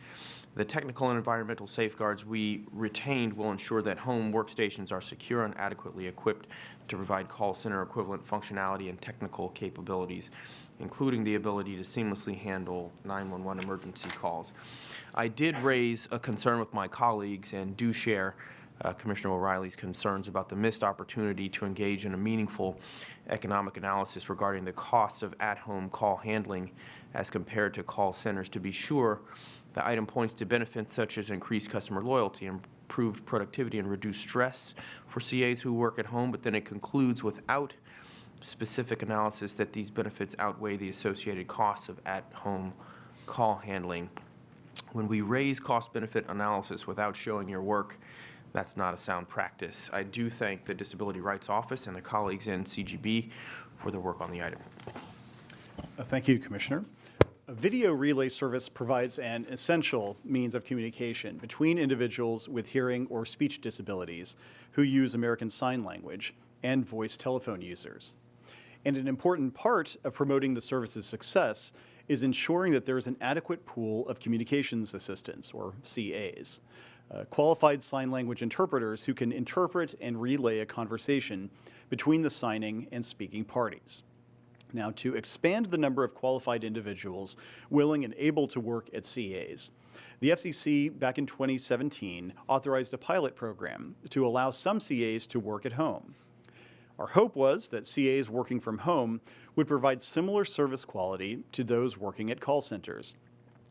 The technical and environmental safeguards we retained will ensure that home workstations are secure and adequately equipped to provide call center equivalent functionality and technical capabilities, including the ability to seamlessly handle 911 emergency calls. I did raise a concern with my colleagues and do share Commissioner O'Reilly's concerns about the missed opportunity to engage in a meaningful economic analysis regarding the costs of at-home call handling as compared to call centers. To be sure, the item points to benefits such as increased customer loyalty, improved productivity, and reduced stress for CAs who work at home, but then it concludes without specific analysis that these benefits outweigh the associated costs of at-home call handling. When we raise cost-benefit analysis without showing your work, that's not a sound practice. I do thank the Disability Rights Office and the colleagues in CGB for their work on the item. Thank you, Commissioner. A video relay service provides an essential means of communication between individuals with hearing or speech disabilities who use American Sign Language and voice telephone users. And an important part of promoting the service's success is ensuring that there is an adequate pool of communications assistants, or CAs, qualified sign language interpreters who can interpret and relay a conversation between the signing and speaking parties. Now, to expand the number of qualified individuals willing and able to work at CAs, the FCC back in 2017 authorized a pilot program to allow some CAs to work at home. Our hope was that CAs working from home would provide similar service quality to those working at call centers,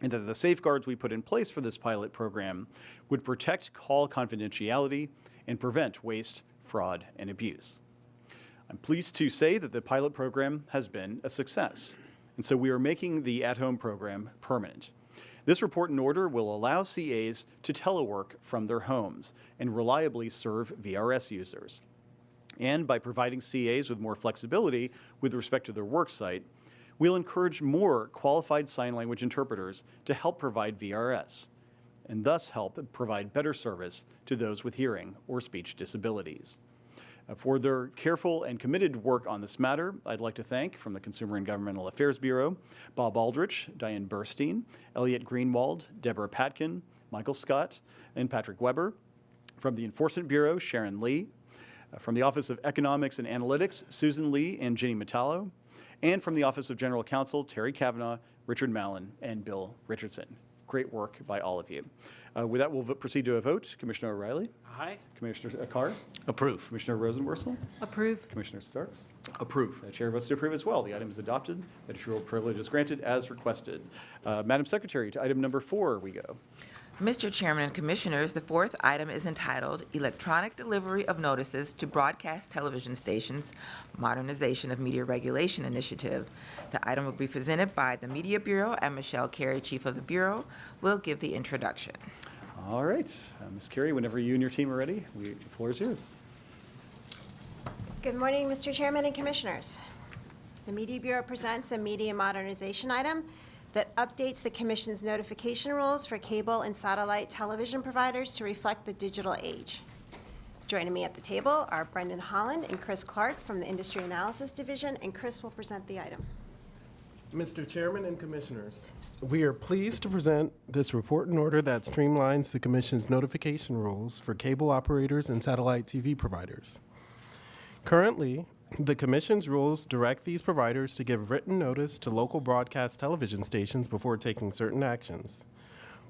and that the safeguards we put in place for this pilot program would protect call confidentiality and prevent waste, fraud, and abuse. I'm pleased to say that the pilot program has been a success, and so we are making the at-home program permanent. This report and order will allow CAs to telework from their homes and reliably serve VRS users. And by providing CAs with more flexibility with respect to their work site, we'll encourage more qualified sign language interpreters to help provide VRS, and thus help provide better service to those with hearing or speech disabilities. For their careful and committed work on this matter, I'd like to thank, from the Consumer and Governmental Affairs Bureau, Bob Aldrich, Diane Burstein, Elliot Greenwald, Deborah Patkin, Michael Scott, and Patrick Weber. From the Enforcement Bureau, Sharon Lee. From the Office of Economics and Analytics, Susan Lee and Ginny And from the Office of General Counsel, Terry Kavanaugh, Richard Mallon, and Bill Richardson. great work by all of you. With that, we'll proceed to a vote. Commissioner O'Reilly? Aye. Commissioner Carr? Approve. Commissioner Rosenworcel? Approve. Commissioner Starks? Approve. The chair votes to approve as well. The item is adopted. Editorial privilege is granted as requested. Madam Secretary, to item number 4 we go. Mr. Chairman and Commissioners, the fourth item is entitled Electronic Delivery of Notices to Broadcast Television Stations, Modernization of Media Regulation Initiative. The item will be presented by the Media Bureau, and Michelle Carey, Chief of the Bureau, will give the introduction. All right. Ms. Carey, whenever you and your team are ready, the floor is yours. Good morning, Mr. Chairman and Commissioners. The Media Bureau presents a media modernization item that updates the Commission's notification rules for cable and satellite television providers to reflect the digital age. Joining me at the table are Brendan Holland and Chris Clark from the Industry Analysis Division, and Chris will present the item. Mr. Chairman and Commissioners, we are pleased to present this report and order that streamlines the Commission's notification rules for cable operators and satellite TV providers. Currently, the Commission's rules direct these providers to give written notice to local broadcast television stations before taking certain actions.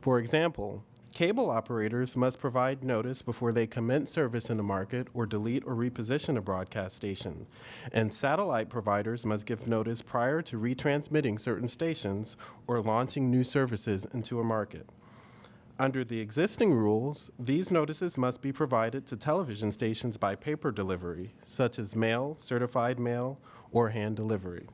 For example, cable operators must provide notice before they commence service in a market or delete or reposition a broadcast station, and satellite providers must give notice prior to retransmitting certain stations or launching new services into a market. Under the existing rules, these notices must be provided to television stations by paper delivery, such as mail, certified mail, or hand delivery.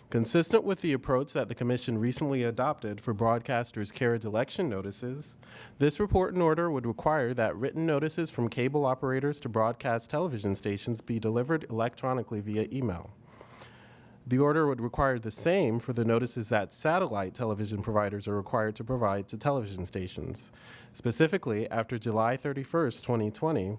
Consistent with the approach that the Commission recently adopted for broadcasters' carriage election notices, this report and order would require that written notices from cable operators to broadcast television stations be delivered electronically via email. The order would require the same for the notices that satellite television providers are required to provide to television stations. Specifically, after July 31st, 2020,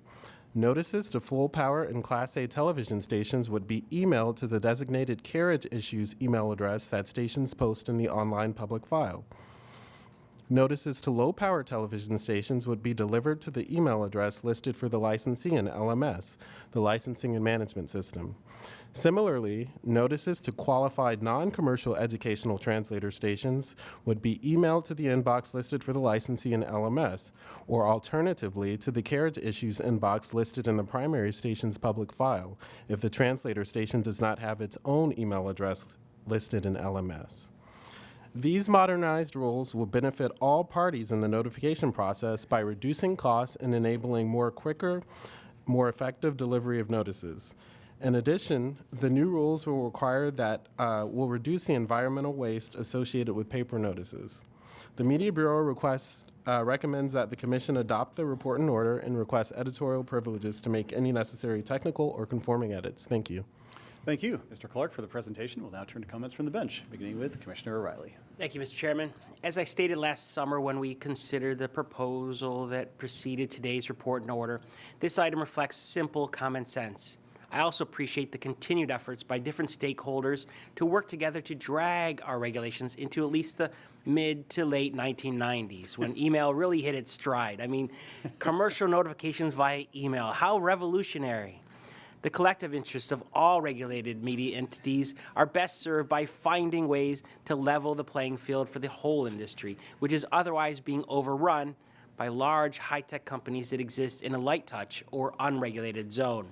notices to full power and Class A television stations would be emailed to the designated carriage issues email address that stations post in the online public file. Notices to low power television stations would be delivered to the email address listed for the licensee in LMS, the Licensing and Management System. Similarly, notices to qualified non-commercial educational translator stations would be emailed to the inbox listed for the licensee in LMS, or alternatively to the carriage issues inbox listed in the primary station's public file, if the translator station does not have its own email address listed in LMS. These modernized rules will benefit all parties in the notification process by reducing costs and enabling quicker, more effective delivery of notices. In addition, the new rules will require that will reduce the environmental waste associated with paper notices. The Media Bureau recommends that the Commission adopt the report and order and requests editorial privileges to make any necessary technical or conforming edits. Thank you. Thank you, Mr. Clark, for the presentation. We'll now turn to comments from the bench, beginning with Commissioner O'Reilly. Thank you, Mr. Chairman. As I stated last summer when we considered the proposal that preceded today's report and order, this item reflects simple common sense. I also appreciate the continued efforts by different stakeholders to work together to drag our regulations into at least the mid to late 1990s when email really hit its stride. I mean, commercial notifications via email, how revolutionary. The collective interests of all regulated media entities are best served by finding ways to level the playing field for the whole industry, which is otherwise being overrun by large high-tech companies that exist in a light touch or unregulated zone.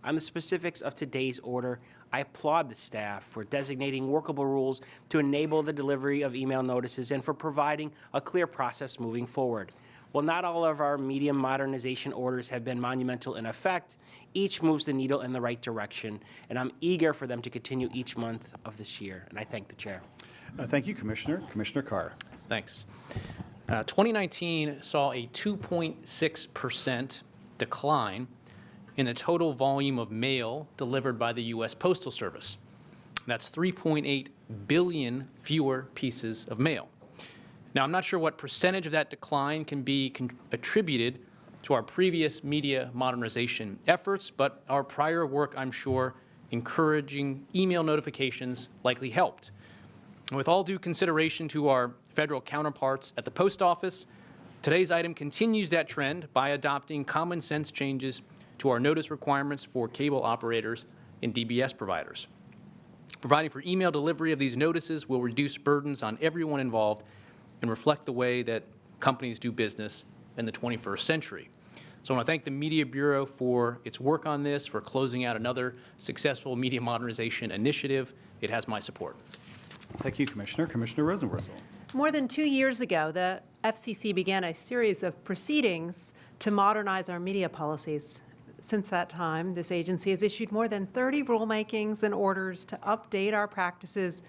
On the specifics of today's order, I applaud the staff for designating workable rules to enable the delivery of email notices and for providing a clear process moving forward. While not all of our media modernization orders have been monumental in effect, each moves the needle in the right direction, and I'm eager for them to continue each month of this year, and I thank the Chair. Thank you, Commissioner. Commissioner Carr. Thanks. 2019 saw a 2.6% decline in the total volume of mail delivered by the U.S. Postal Service. That's 3.8 billion fewer pieces of mail. Now, I'm not sure what percentage of that decline can be attributed to our previous media modernization efforts, but our prior work, I'm sure, encouraging email notifications likely helped. And with all due consideration to our federal counterparts at the post office, today's item continues that trend by adopting common sense changes to our notice requirements for cable operators and DBS providers. Providing for email delivery of these notices will reduce burdens on everyone involved and reflect the way that companies do business in the 21st century. So I want to thank the Media Bureau for its work on this, for closing out another successful media modernization initiative. It has my support. Thank you, Commissioner. Commissioner Rosenworcel. More than 2 years ago, the FCC began a series of proceedings to modernize our media policies. Since that time, this agency has issued more than 30 rulemakings and orders to update our practices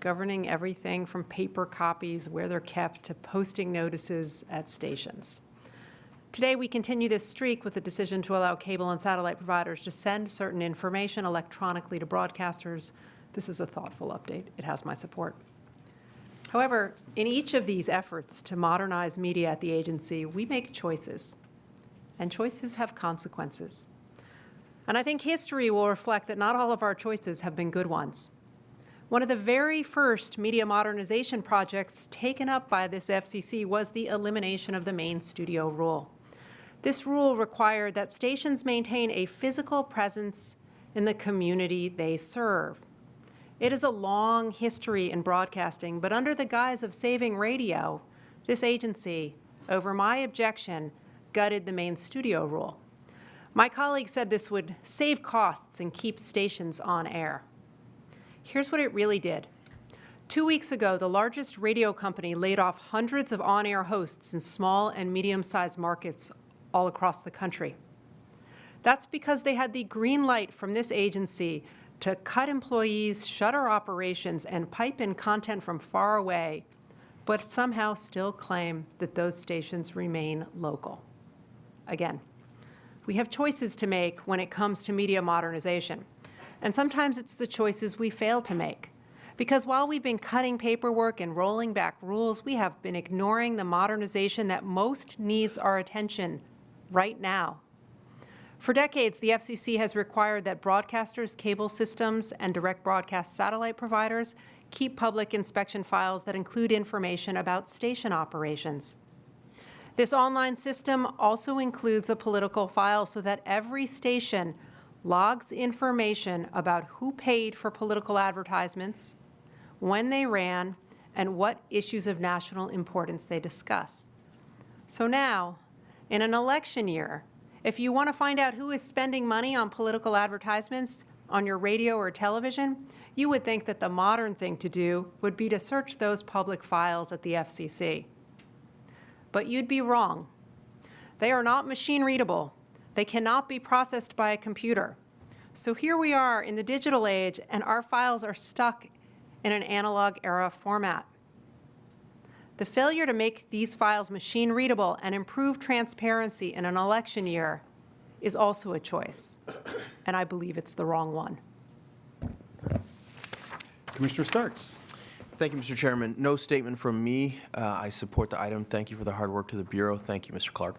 governing everything from paper copies, where they're kept, to posting notices at stations. Today, we continue this streak with the decision to allow cable and satellite providers to send certain information electronically to broadcasters. This is a thoughtful update. It has my support. However, in each of these efforts to modernize media at the agency, we make choices, and choices have consequences. And I think history will reflect that not all of our choices have been good ones. One of the very first media modernization projects taken up by this FCC was the elimination of the main studio rule. This rule required that stations maintain a physical presence in the community they serve. It is a long history in broadcasting, but under the guise of saving radio, this agency, over my objection, gutted the main studio rule. My colleague said this would save costs and keep stations on air. Here's what it really did. 2 weeks ago, the largest radio company laid off hundreds of on-air hosts in small and medium-sized markets all across the country. That's because they had the green light from this agency to cut employees, shutter operations, and pipe in content from far away, but somehow still claim that those stations remain local. Again, we have choices to make when it comes to media modernization, and sometimes it's the choices we fail to make. Because while we've been cutting paperwork and rolling back rules, we have been ignoring the modernization that most needs our attention right now. For decades, the FCC has required that broadcasters, cable systems, and direct broadcast satellite providers keep public inspection files that include information about station operations. This online system also includes a political file so that every station logs information about who paid for political advertisements, when they ran, and what issues of national importance they discuss. So now, in an election year, if you want to find out who is spending money on political advertisements on your radio or television, you would think that the modern thing to do would be to search those public files at the FCC. But you'd be wrong. They are not machine readable. They cannot be processed by a computer. So here we are in the digital age, and our files are stuck in an analog era format. The failure to make these files machine readable and improve transparency in an election year is also a choice, and I believe it's the wrong one. Commissioner Starks. Thank you, Mr. Chairman. No statement from me. I support the item. Thank you for the hard work to the Bureau. Thank you, Mr. Clark.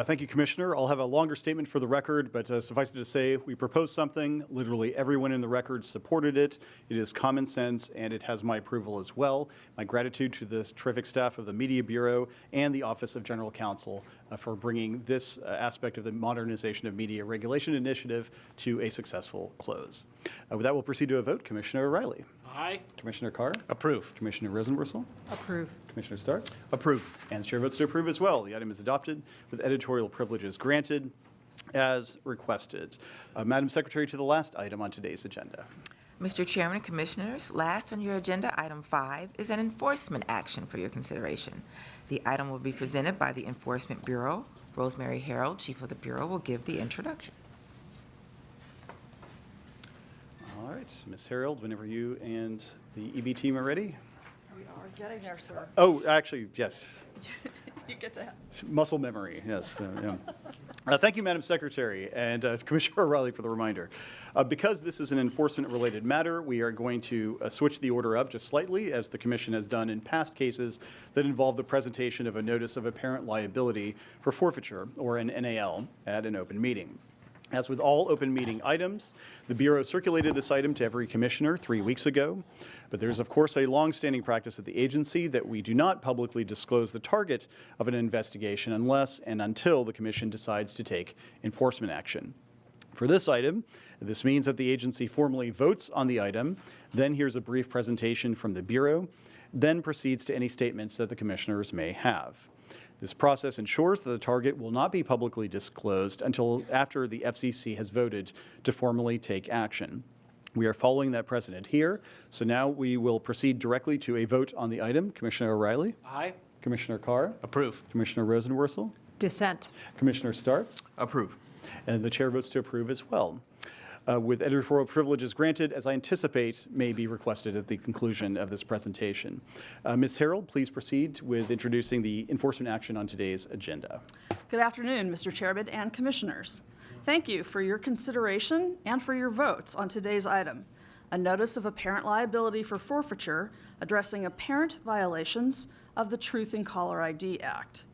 Thank you, Commissioner. I'll have a longer statement for the record, but suffice it to say, we proposed something. Literally everyone in the record supported it. It is common sense, and it has my approval as well. My gratitude to the terrific staff of the Media Bureau and the Office of General Counsel for bringing this aspect of the Modernization of Media Regulation Initiative to a successful close. With that, we'll proceed to a vote. Commissioner O'Reilly. Aye. Commissioner Carr. Approve. Commissioner Rosenworcel. Approve. Commissioner Starks. Approve. And the chair votes to approve as well. The item is adopted with editorial privileges granted as requested. Madam Secretary, to the last item on today's agenda. Mr. Chairman and Commissioners, last on your agenda, item 5, is an enforcement action for your consideration. The item will be presented by the Enforcement Bureau. Rosemary Harold, Chief of the Bureau, will give the introduction. All right, Ms. Harold, whenever you and the EB team are ready. We are getting there, sir. Oh, actually, yes. You get to have. Muscle memory, yes. Yeah. Thank you, Madam Secretary, and Commissioner O'Reilly for the reminder. Because this is an enforcement-related matter, we are going to switch the order up just slightly, as the Commission has done in past cases that involve the presentation of a notice of apparent liability for forfeiture, or an NAL, at an open meeting. As with all open meeting items, the Bureau circulated this item to every commissioner 3 weeks ago. But there's, of course, a longstanding practice at the agency that we do not publicly disclose the target of an investigation unless and until the commission decides to take enforcement action. For this item, this means that the agency formally votes on the item, then here's a brief presentation from the Bureau, then proceeds to any statements that the commissioners may have. This process ensures that the target will not be publicly disclosed until after the FCC has voted to formally take action. We are following that precedent here, so now we will proceed directly to a vote on the item. Commissioner O'Reilly? Aye. Commissioner Carr? Approve. Commissioner Rosenworcel? Dissent. Commissioner Starks? Approve. And the chair votes to approve as well. With editorial privileges granted, as I anticipate may be requested at the conclusion of this presentation. Ms. Harold, please proceed with introducing the enforcement action on today's agenda. Good afternoon, Mr. Chairman and Commissioners. Thank you for your consideration and for your votes on today's item, a notice of apparent liability for forfeiture addressing apparent violations of the Truth in Caller ID Act.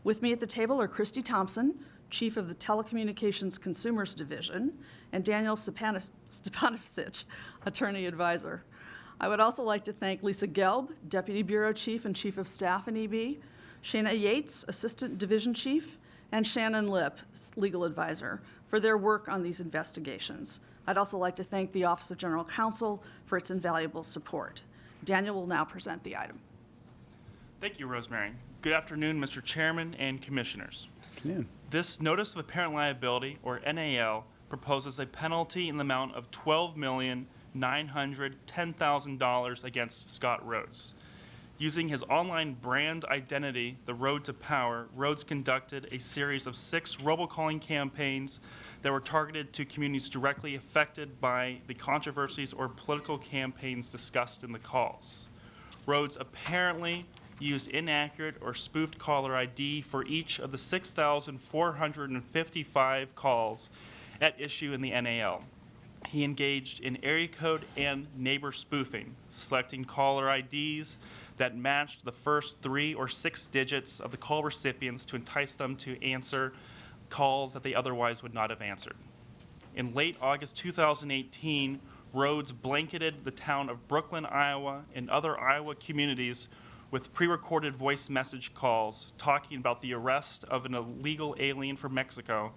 With me at the table are Christy Thompson, Chief of the Telecommunications Consumers Division, and Daniel Stepanovich, Attorney Advisor. I would also like to thank Lisa Gelb, Deputy Bureau Chief and Chief of Staff in EB, Shana Yates, Assistant Division Chief, and Shannon Lipp, Legal Advisor, for their work on these investigations. I'd also like to thank the Office of General Counsel for its invaluable support. Daniel will now present the item. Thank you, Rosemary. Good afternoon, Mr. Chairman and Commissioners. Afternoon. This Notice of Apparent Liability, or NAL, proposes a penalty in the amount of $12,910,000 against Scott Rhodes. Using his online brand identity, The Road to Power, Rhodes conducted a series of 6 robocalling campaigns that were targeted to communities directly affected by the controversies or political campaigns discussed in the calls. Rhodes apparently used inaccurate or spoofed caller ID for each of the 6,455 calls at issue in the NAL. He engaged in area code and neighbor spoofing, selecting caller IDs that matched the first 3 or 6 digits of the call recipients to entice them to answer calls that they otherwise would not have answered. In late August 2018, Rhodes blanketed the town of Brooklyn, Iowa, and other Iowa communities with pre-recorded voice message calls talking about the arrest of an illegal alien from Mexico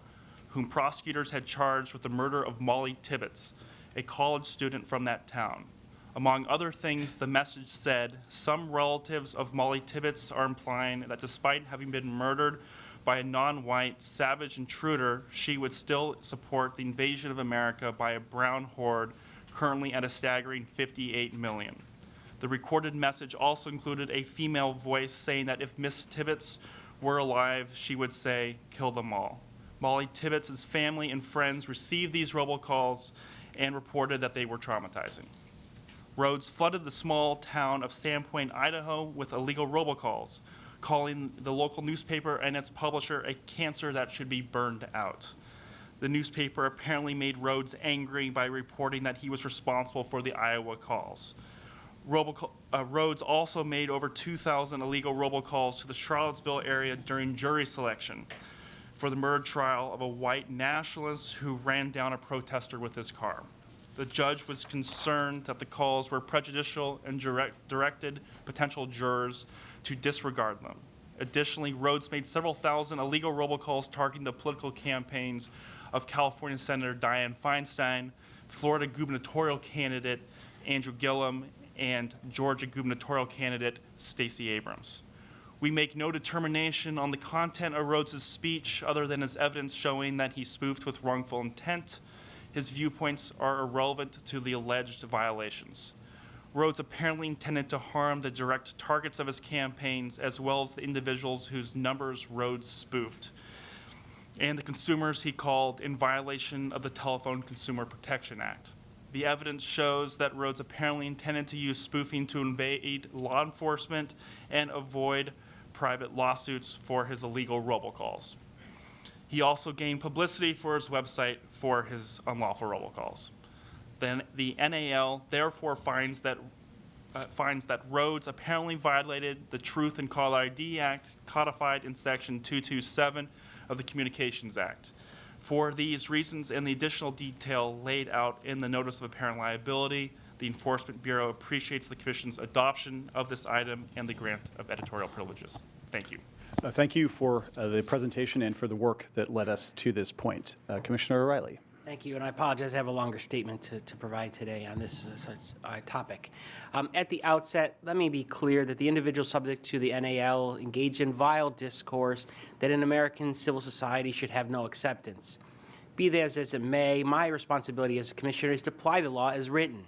whom prosecutors had charged with the murder of Molly Tibbetts, a college student from that town. Among other things, the message said, some relatives of Molly Tibbetts are implying that despite having been murdered by a non-white savage intruder, she would still support the invasion of America by a brown horde currently at a staggering 58 million. The recorded message also included a female voice saying that if Miss Tibbetts were alive, she would say, kill them all. Molly Tibbetts' family and friends received these robocalls and reported that they were traumatizing. Rhodes flooded the small town of Sandpoint, Idaho with illegal robocalls, calling the local newspaper and its publisher a cancer that should be burned out. The newspaper apparently made Rhodes angry by reporting that he was responsible for the Iowa calls. Rhodes also made over 2,000 illegal robocalls to the Charlottesville area during jury selection for the murder trial of a white nationalist who ran down a protester with his car. The judge was concerned that the calls were prejudicial and directed potential jurors to disregard them. Additionally, Rhodes made several thousand illegal robocalls targeting the political campaigns of California Senator Dianne Feinstein, Florida gubernatorial candidate Andrew Gillum, and Georgia gubernatorial candidate Stacey Abrams. We make no determination on the content of Rhodes' speech other than as evidence showing that he spoofed with wrongful intent. His viewpoints are irrelevant to the alleged violations. Rhodes apparently intended to harm the direct targets of his campaigns as well as the individuals whose numbers Rhodes spoofed, and the consumers he called in violation of the Telephone Consumer Protection Act. The evidence shows that Rhodes apparently intended to use spoofing to evade law enforcement and avoid private lawsuits for his illegal robocalls. He also gained publicity for his website for his unlawful robocalls. Then the NAL therefore finds that Rhodes apparently violated the Truth in Caller ID Act codified in Section 227 of the Communications Act. For these reasons and the additional detail laid out in the Notice of Apparent Liability, the Enforcement Bureau appreciates the Commission's adoption of this item and the grant of editorial privileges. Thank you. Thank you for the presentation and for the work that led us to this point. Commissioner O'Reilly. Thank you, and I apologize, I have a longer statement to provide today on this topic. At the outset, let me be clear that the individual subject to the NAL engaged in vile discourse that in American civil society should have no acceptance. Be that as it may, my responsibility as a commissioner is to apply the law as written.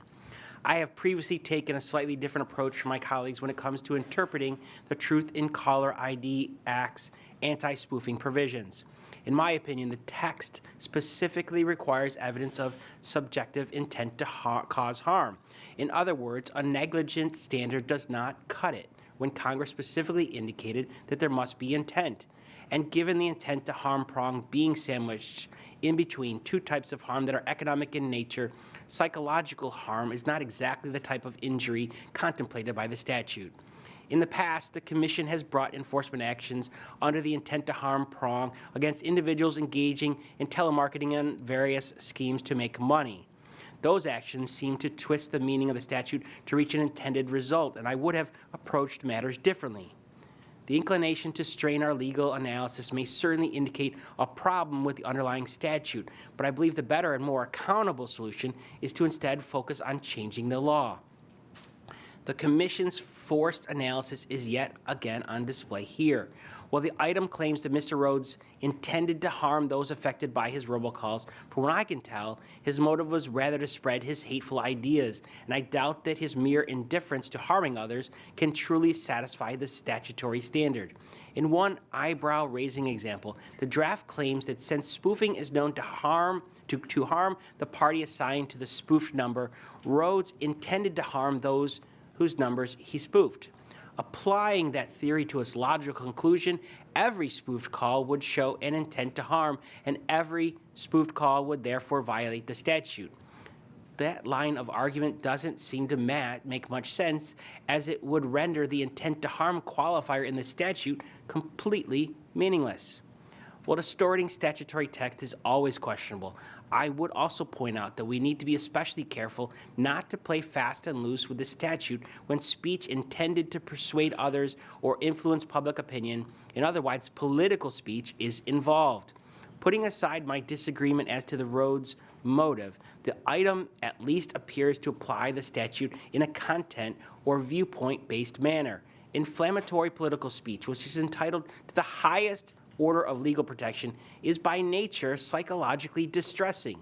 I have previously taken a slightly different approach from my colleagues when it comes to interpreting the Truth in Caller ID Act's anti-spoofing provisions. In my opinion, the text specifically requires evidence of subjective intent to cause harm. In other words, a negligent standard does not cut it when Congress specifically indicated that there must be intent. And given the intent to harm prong being sandwiched in between two types of harm that are economic in nature, psychological harm is not exactly the type of injury contemplated by the statute. In the past, the Commission has brought enforcement actions under the intent to harm prong against individuals engaging in telemarketing and various schemes to make money. Those actions seem to twist the meaning of the statute to reach an intended result, and I would have approached matters differently. The inclination to strain our legal analysis may certainly indicate a problem with the underlying statute, but I believe the better and more accountable solution is to instead focus on changing the law. The Commission's forced analysis is yet again on display here. While the item claims that Mr. Rhodes intended to harm those affected by his robocalls, from what I can tell, his motive was rather to spread his hateful ideas, and I doubt that his mere indifference to harming others can truly satisfy the statutory standard. In one eyebrow-raising example, the draft claims that since spoofing is known to harm the party assigned to the spoofed number, Rhodes intended to harm those whose numbers he spoofed. Applying that theory to its logical conclusion, every spoofed call would show an intent to harm, and every spoofed call would therefore violate the statute. That line of argument doesn't seem to make much sense, as it would render the intent to harm qualifier in the statute completely meaningless. While distorting statutory text is always questionable, I would also point out that we need to be especially careful not to play fast and loose with the statute when speech intended to persuade others or influence public opinion, in other words, political speech, is involved. Putting aside my disagreement as to the Rhodes motive, the item at least appears to apply the statute in a content or viewpoint-based manner. Inflammatory political speech, which is entitled to the highest order of legal protection, is by nature psychologically distressing.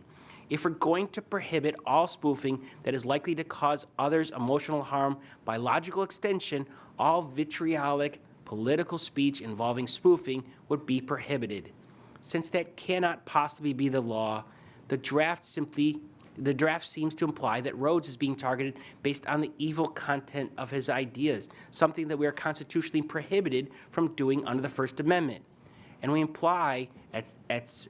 If we're going to prohibit all spoofing that is likely to cause others emotional harm, by logical extension, all vitriolic political speech involving spoofing would be prohibited. Since that cannot possibly be the law, the draft seems to imply that Rhodes is being targeted based on the evil content of his ideas, something that we are constitutionally prohibited from doing under the First Amendment. And we imply as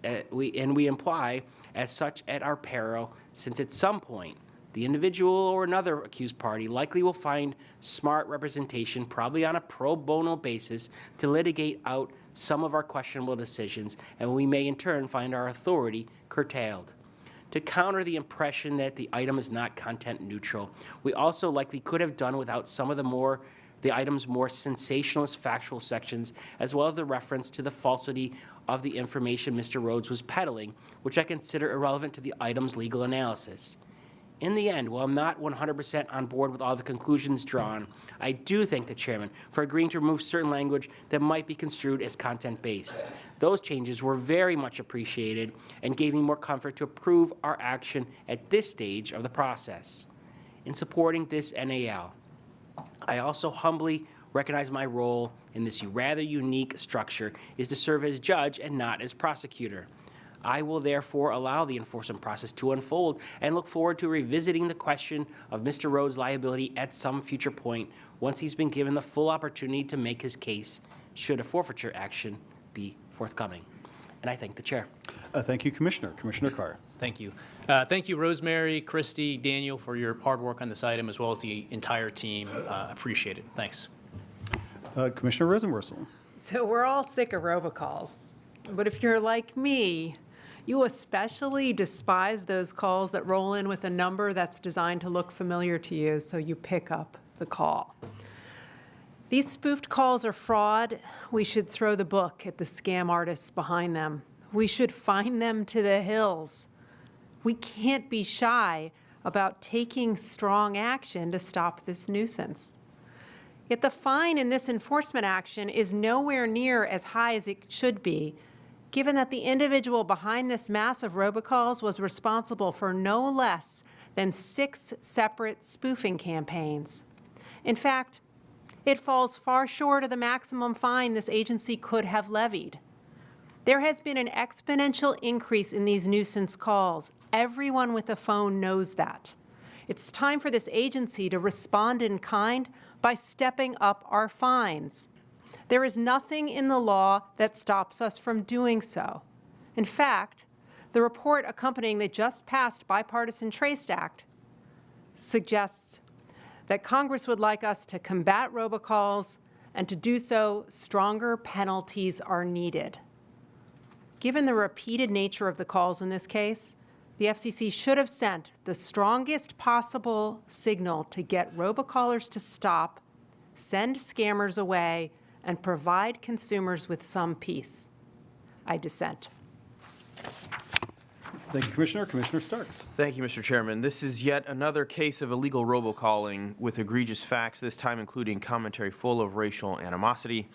such at our peril, since at some point the individual or another accused party likely will find smart representation, probably on a pro bono basis, to litigate out some of our questionable decisions, and we may in turn find our authority curtailed. To counter the impression that the item is not content neutral, we also likely could have done without some of the item's more sensationalist factual sections, as well as the reference to the falsity of the information Mr. Rhodes was peddling, which I consider irrelevant to the item's legal analysis. In the end, while I'm not 100% on board with all the conclusions drawn, I do thank the chairman for agreeing to remove certain language that might be construed as content-based. Those changes were very much appreciated and gave me more comfort to approve our action at this stage of the process. In supporting this NAL, I also humbly recognize my role in this rather unique structure is to serve as judge and not as prosecutor. I will therefore allow the enforcement process to unfold and look forward to revisiting the question of Mr. Rhodes' liability at some future point once he's been given the full opportunity to make his case, should a forfeiture action be forthcoming. And I thank the chair. Thank you, Commissioner. Commissioner Carr. Thank you. Thank you, Rosemary, Christy, Daniel, for your hard work on this item, as well as the entire team. Appreciate it. Thanks. Commissioner Rosenworcel. So we're all sick of robocalls, but if you're like me, you especially despise those calls that roll in with a number that's designed to look familiar to you, so you pick up the call. These spoofed calls are fraud. We should throw the book at the scam artists behind them. We should fine them to the hills. We can't be shy about taking strong action to stop this nuisance. Yet the fine in this enforcement action is nowhere near as high as it should be, given that the individual behind this mass of robocalls was responsible for no less than 6 separate spoofing campaigns. In fact, it falls far short of the maximum fine this agency could have levied. There has been an exponential increase in these nuisance calls. Everyone with a phone knows that. It's time for this agency to respond in kind by stepping up our fines. There is nothing in the law that stops us from doing so. In fact, the report accompanying the just-passed Bipartisan Trace Act suggests that Congress would like us to combat robocalls, and to do so, stronger penalties are needed. Given the repeated nature of the calls in this case, the FCC should have sent the strongest possible signal to get robocallers to stop, send scammers away, and provide consumers with some peace. I dissent. Thank you, Commissioner. Commissioner Starks. Thank you, Mr. Chairman. This is yet another case of illegal robocalling with egregious facts, this time including commentary full of racial animosity,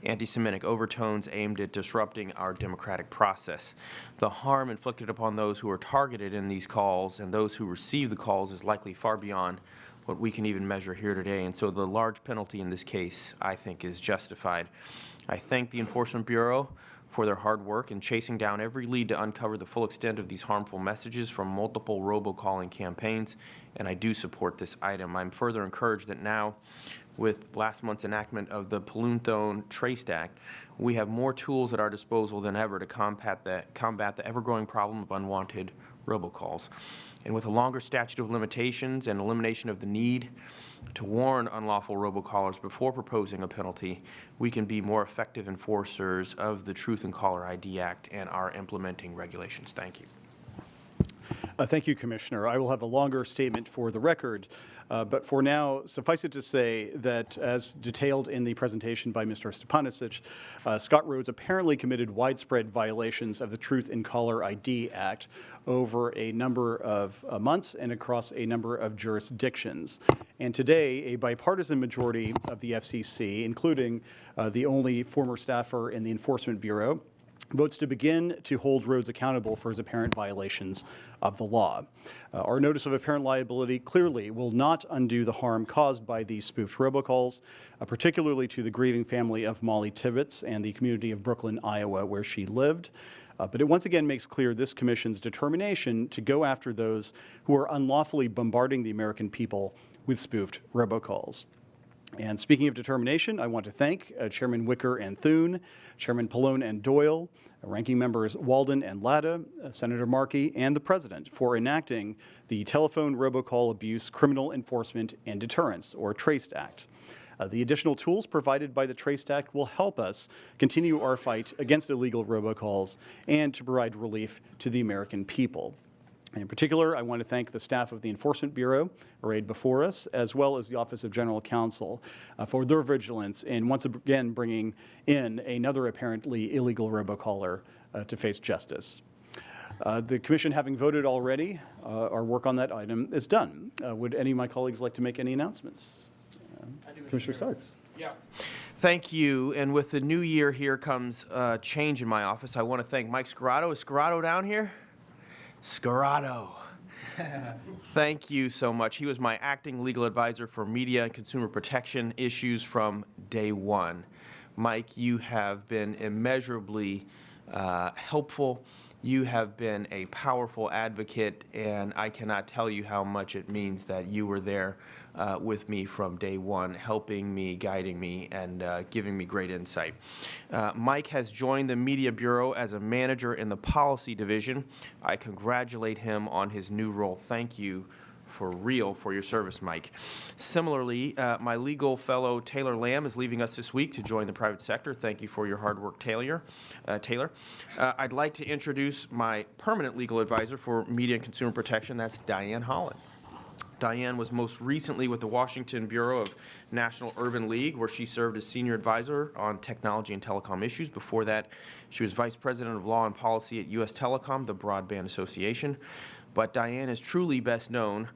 anti-Semitic overtones aimed at disrupting our democratic process. The harm inflicted upon those who are targeted in these calls and those who receive the calls is likely far beyond what we can even measure here today, and so the large penalty in this case, I think, is justified. I thank the Enforcement Bureau for their hard work in chasing down every lead to uncover the full extent of these harmful messages from multiple robocalling campaigns, and I do support this item. I'm further encouraged that now, with last month's enactment of the Polluthone Trace Act, we have more tools at our disposal than ever to combat the ever-growing problem of unwanted robocalls. And with a longer statute of limitations and elimination of the need to warn unlawful robocallers before proposing a penalty, we can be more effective enforcers of the Truth in Caller ID Act and our implementing regulations. Thank you. Thank you, Commissioner. I will have a longer statement for the record, but for now, suffice it to say that as detailed in the presentation by Mr. Stepanisic, Scott Rhodes apparently committed widespread violations of the Truth in Caller ID Act over a number of months and across a number of jurisdictions. And today, a bipartisan majority of the FCC, including the only former staffer in the Enforcement Bureau, votes to begin to hold Rhodes accountable for his apparent violations of the law. Our notice of apparent liability clearly will not undo the harm caused by these spoofed robocalls, particularly to the grieving family of Molly Tibbetts and the community of Brooklyn, Iowa, where she lived. But it once again makes clear this commission's determination to go after those who are unlawfully bombarding the American people with spoofed robocalls. And speaking of determination, I want to thank Chairman Wicker and Thune, Chairman Pallone and Doyle, Ranking Members Walden and Latta, Senator Markey, and the President for enacting the Telephone Robocall Abuse Criminal Enforcement and Deterrence, or TRACED Act. The additional tools provided by the TRACED Act will help us continue our fight against illegal robocalls and to provide relief to the American people. In particular, I want to thank the staff of the Enforcement Bureau, arrayed before us, as well as the Office of General Counsel, for their vigilance in once again bringing in another apparently illegal robocaller to face justice. The Commission, having voted already, our work on that item is done. Would any of my colleagues like to make any announcements? Commissioner Starks. Yeah. Thank you. And with the new year, here comes change in my office. I want to thank Mike Scarrato. Is Scarrato down here? Scarrato. Thank you so much. He was my acting legal advisor for media and consumer protection issues from day one. Mike, you have been immeasurably helpful. You have been a powerful advocate, and I cannot tell you how much it means that you were there with me from day one, helping me, guiding me, and giving me great insight. Mike has joined the Media Bureau as a manager in the policy division. I congratulate him on his new role. Thank you for your service, Mike. Similarly, my legal fellow Taylor Lamb is leaving us this week to join the private sector. Thank you for your hard work, Taylor. I'd like to introduce my permanent legal advisor for media and consumer protection. That's Diane Holland. Diane was most recently with the Washington Bureau of National Urban League, where she served as senior advisor on technology and telecom issues. Before that, she was vice president of law and policy at U.S. Telecom, the Broadband Association. but Diane is truly best known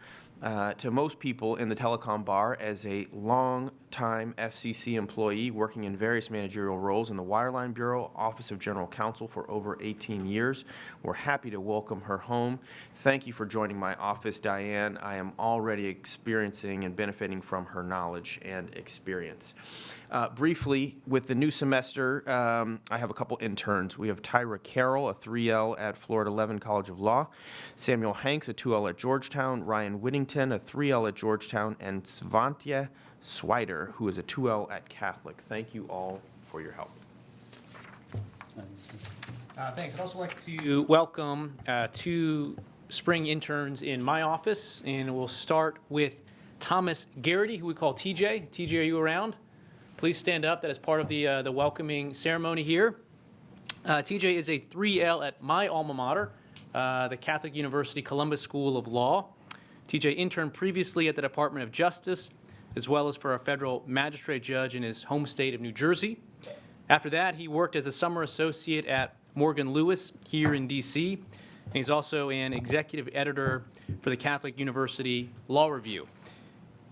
to most people in the telecom bar as a long-time FCC employee working in various managerial roles in the Wireline Bureau, Office of General Counsel for over 18 years. We're happy to welcome her home. Thank you for joining my office, Diane. I am already experiencing and benefiting from her knowledge and experience. Briefly, with the new semester, I have a couple interns. We have Tyra Carroll, a 3L at Florida 11 College of Law, Samuel Hanks, a 2L at Georgetown, Ryan Whittington, a 3L at Georgetown, and Svantje Swider, who is a 2L at Catholic. Thank you all for your help. Thanks. I'd also like to welcome two spring interns in my office, and we'll start with Thomas Garrity, who we call TJ. TJ, are you around? Please stand up. That is part of the welcoming ceremony here. TJ is a 3L at my alma mater, the Catholic University Columbus School of Law. TJ interned previously at the Department of Justice, as well as for a federal magistrate judge in his home state of New Jersey. After that, he worked as a summer associate at Morgan Lewis here in D.C., and he's also an executive editor for the Catholic University Law Review.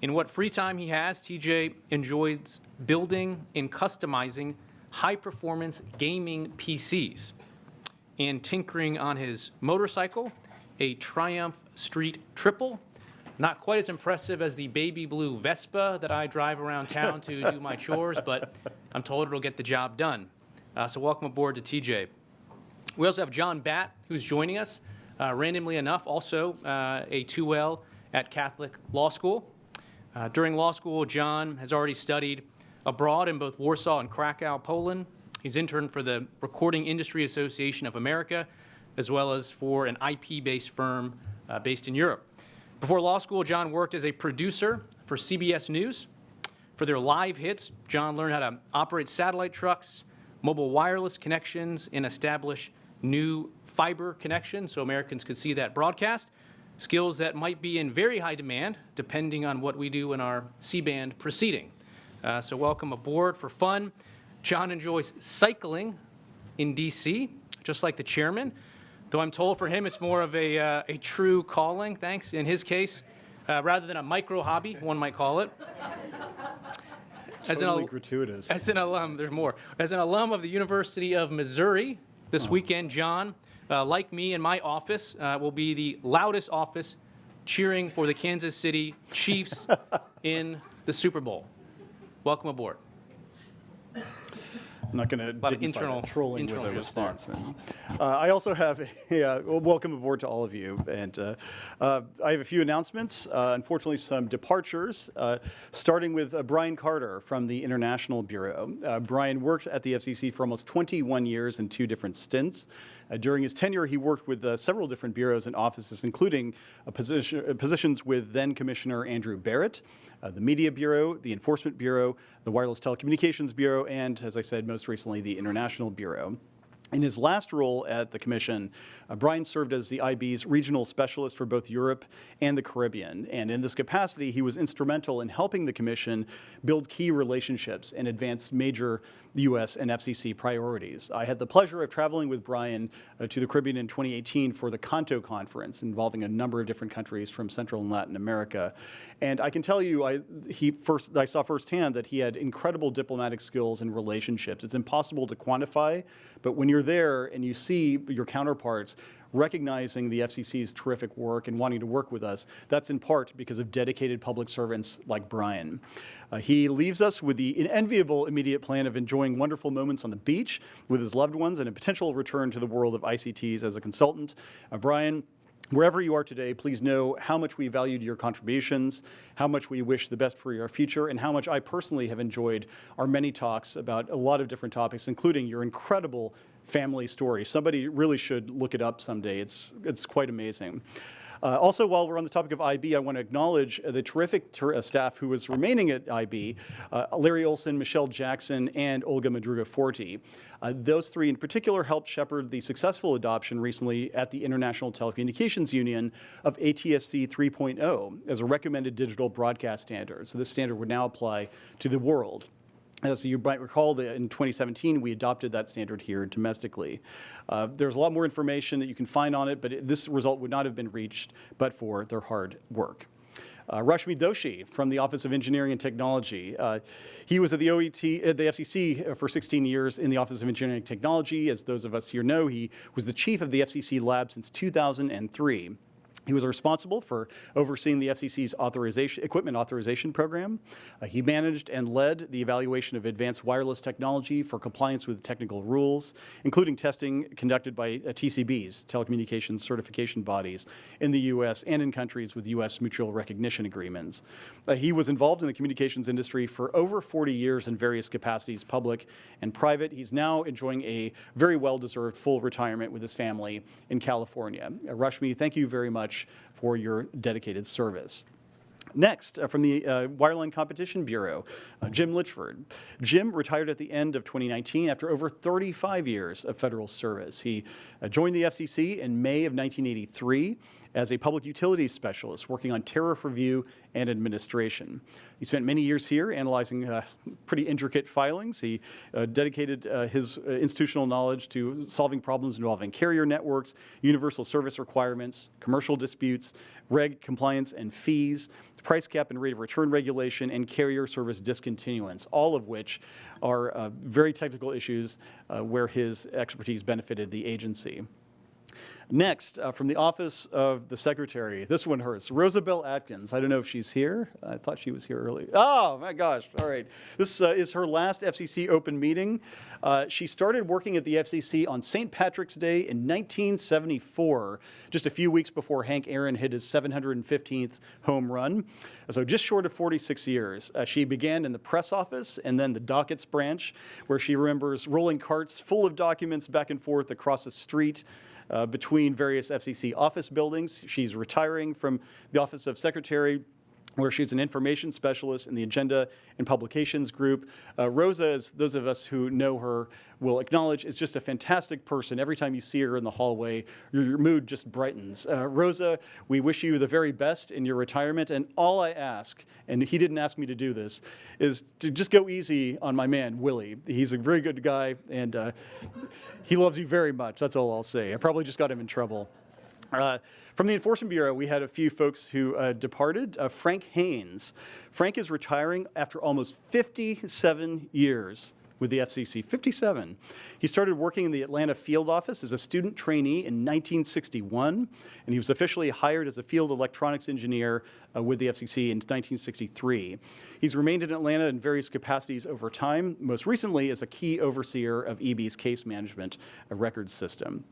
In what free time he has, TJ enjoys building and customizing high-performance gaming PCs and tinkering on his motorcycle, a Triumph Street Triple. Not quite as impressive as the baby blue Vespa that I drive around town to do my chores, but I'm told it'll get the job done. So welcome aboard to TJ. We also have John Batt, who's joining us, randomly enough, also a 2L at Catholic Law School. During law school, John has already studied abroad in both Warsaw and Krakow, Poland. He's interned for the Recording Industry Association of America, as well as for an IP-based firm based in Europe. Before law school, John worked as a producer for CBS News. For their live hits, John learned how to operate satellite trucks, mobile wireless connections, and establish new fiber connections so Americans could see that broadcast. Skills that might be in very high demand, depending on what we do in our C-band proceeding. So welcome aboard for fun. John enjoys cycling in D.C., just like the chairman, though I'm told for him it's more of a true calling, thanks, in his case, rather than a micro hobby, one might call it. Totally gratuitous. As an alum, there's more. As an alum of the University of Missouri, this weekend, John, like me in my office, will be the loudest office cheering for the Kansas City Chiefs in the Super Bowl. Welcome aboard. I'm not going to internal trolling with a jokes response. I also have welcome aboard to all of you. And I have a few announcements. Unfortunately, some departures, starting with Brian Carter from the International Bureau. Brian worked at the FCC for almost 21 years in 2 different stints. During his tenure, he worked with several different bureaus and offices, including positions with then Commissioner Andrew Barrett, the Media Bureau, the Enforcement Bureau, the Wireless Telecommunications Bureau, and, as I said, most recently, the International Bureau. In his last role at the Commission, Brian served as the IB's regional specialist for both Europe and the Caribbean. And in this capacity, he was instrumental in helping the Commission build key relationships and advance major U.S. and FCC priorities. I had the pleasure of traveling with Brian to the Caribbean in 2018 for the Canto Conference, involving a number of different countries from Central and Latin America. And I can tell you, I saw firsthand that he had incredible diplomatic skills and relationships. It's impossible to quantify, but when you're there and you see your counterparts recognizing the FCC's terrific work and wanting to work with us, that's in part because of dedicated public servants like Brian. He leaves us with the enviable immediate plan of enjoying wonderful moments on the beach with his loved ones and a potential return to the world of ICTs as a consultant. Brian, wherever you are today, please know how much we valued your contributions, how much we wish the best for your future, and how much I personally have enjoyed our many talks about a lot of different topics, including your incredible family story. Somebody really should look it up someday. It's quite amazing. Also, while we're on the topic of IB, I want to acknowledge the terrific staff who is remaining at IB, Larry Olson, Michelle Jackson, and Olga Madruga-Forti. Those 3 in particular helped shepherd the successful adoption recently at the International Telecommunications Union of ATSC 3.0 as a recommended digital broadcast standard. So this standard would now apply to the world. So you might recall that in 2017, we adopted that standard here domestically. There's a lot more information that you can find on it, but this result would not have been reached but for their hard work. Rashmi Doshi from the Office of Engineering and Technology. He was at the FCC for 16 years in the Office of Engineering and Technology. As those of us here know, he was the chief of the FCC lab since 2003. He was responsible for overseeing the FCC's equipment authorization program. He managed and led the evaluation of advanced wireless technology for compliance with technical rules, including testing conducted by TCBs, telecommunications certification bodies, in the U.S. and in countries with U.S. mutual recognition agreements. He was involved in the communications industry for over 40 years in various capacities, public and private. He's now enjoying a very well-deserved full retirement with his family in California. Rashmi, thank you very much for your dedicated service. Next, from the Wireline Competition Bureau, Jim Littleford. Jim retired at the end of 2019 after over 35 years of federal service. He joined the FCC in May of 1983 as a public utilities specialist working on tariff review and administration. He spent many years here analyzing pretty intricate filings. He dedicated his institutional knowledge to solving problems involving carrier networks, universal service requirements, commercial disputes, reg compliance and fees, price cap and rate of return regulation, and carrier service discontinuance, all of which are very technical issues where his expertise benefited the agency. Next, from the Office of the Secretary, this one hurts. Rosabelle Atkins. I don't know if she's here. I thought she was here early. Oh, my gosh. All right. This is her last FCC open meeting. She started working at the FCC on St. Patrick's Day in 1974, just a few weeks before Hank Aaron hit his 715th home run. So just short of 46 years. She began in the press office and then the dockets branch, where she remembers rolling carts full of documents back and forth across the street between various FCC office buildings. She's retiring from the Office of Secretary, where she's an information specialist in the Agenda and Publications Group. Rosa, as those of us who know her will acknowledge, is just a fantastic person. Every time you see her in the hallway, your mood just brightens. Rosa, we wish you the very best in your retirement, and all I ask, and he didn't ask me to do this, is to just go easy on my man, Willie. He's a very good guy, and he loves you very much. That's all I'll say. I probably just got him in trouble. From the Enforcement Bureau, we had a few folks who departed. Frank Haynes. Frank is retiring after almost 57 years with the FCC, 57. He started working in the Atlanta field office as a student trainee in 1961, and he was officially hired as a field electronics engineer with the FCC in 1963. He's remained in Atlanta in various capacities over time, most recently as a key overseer of EB's case management records system.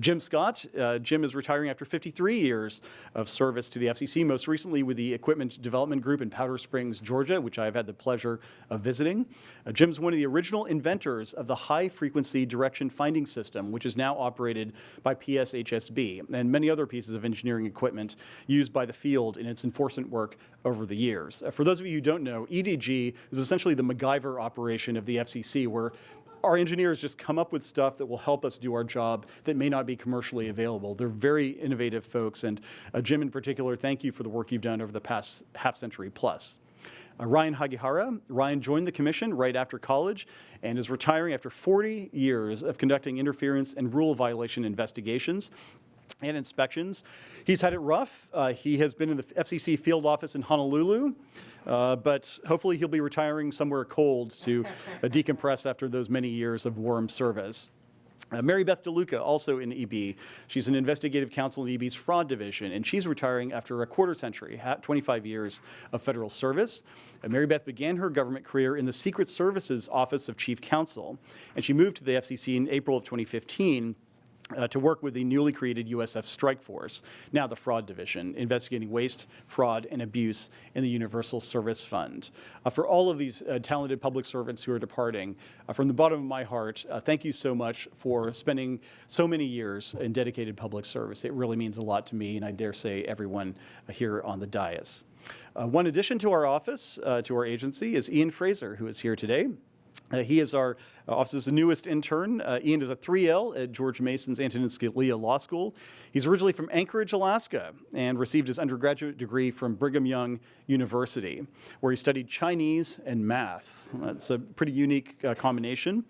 Jim Scott. Jim is retiring after 53 years of service to the FCC, most recently with the Equipment Development Group in Powder Springs, Georgia, which I've had the pleasure of visiting. Jim's one of the original inventors of the high-frequency direction finding system, which is now operated by PSHSB, and many other pieces of engineering equipment used by the field in its enforcement work over the years. For those of you who don't know, EDG is essentially the MacGyver operation of the FCC, where our engineers just come up with stuff that will help us do our job that may not be commercially available. They're very innovative folks, and Jim in particular, thank you for the work you've done over the past half century plus. Ryan Hagihara. Ryan joined the commission right after college and is retiring after 40 years of conducting interference and rule violation investigations and inspections. He's had it rough. He has been in the FCC field office in Honolulu, but hopefully he'll be retiring somewhere cold to decompress after those many years of warm service. Mary Beth DeLuca, also in EB. She's an investigative counsel in EB's fraud division, and she's retiring after a quarter century, 25 years of federal service. Mary Beth began her government career in the Secret Service's Office of Chief Counsel, and she moved to the FCC in April of 2015 to work with the newly created USF Strike Force, now the Fraud Division, investigating waste, fraud, and abuse in the Universal Service Fund. For all of these talented public servants who are departing, from the bottom of my heart, thank you so much for spending so many years in dedicated public service. It really means a lot to me, and I dare say everyone here on the dais. One addition to our office, to our agency, is Ian Fraser, who is here today. He is our office's newest intern. Ian is a 3L at George Mason's Antonin Scalia Law School. He's originally from Anchorage, Alaska, and received his undergraduate degree from Brigham Young University, where he studied Chinese and math. That's a pretty unique combination.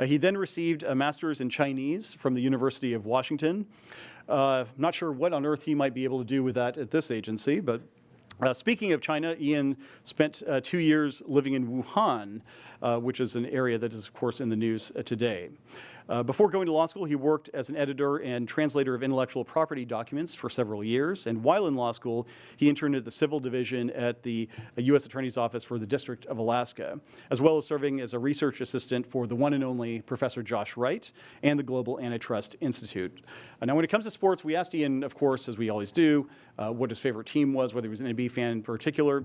He then received a master's in Chinese from the University of Washington. Not sure what on earth he might be able to do with that at this agency, but speaking of China, Ian spent 2 years living in Wuhan, which is an area that is, of course, in the news today. Before going to law school, he worked as an editor and translator of intellectual property documents for several years. And while in law school, he interned at the Civil Division at the U.S. Attorney's Office for the District of Alaska, as well as serving as a research assistant for the one and only Professor Josh Wright and the Global Antitrust Institute. Now, when it comes to sports, we asked Ian, of course, as we always do, what his favorite team was, whether he was an NBA fan in particular.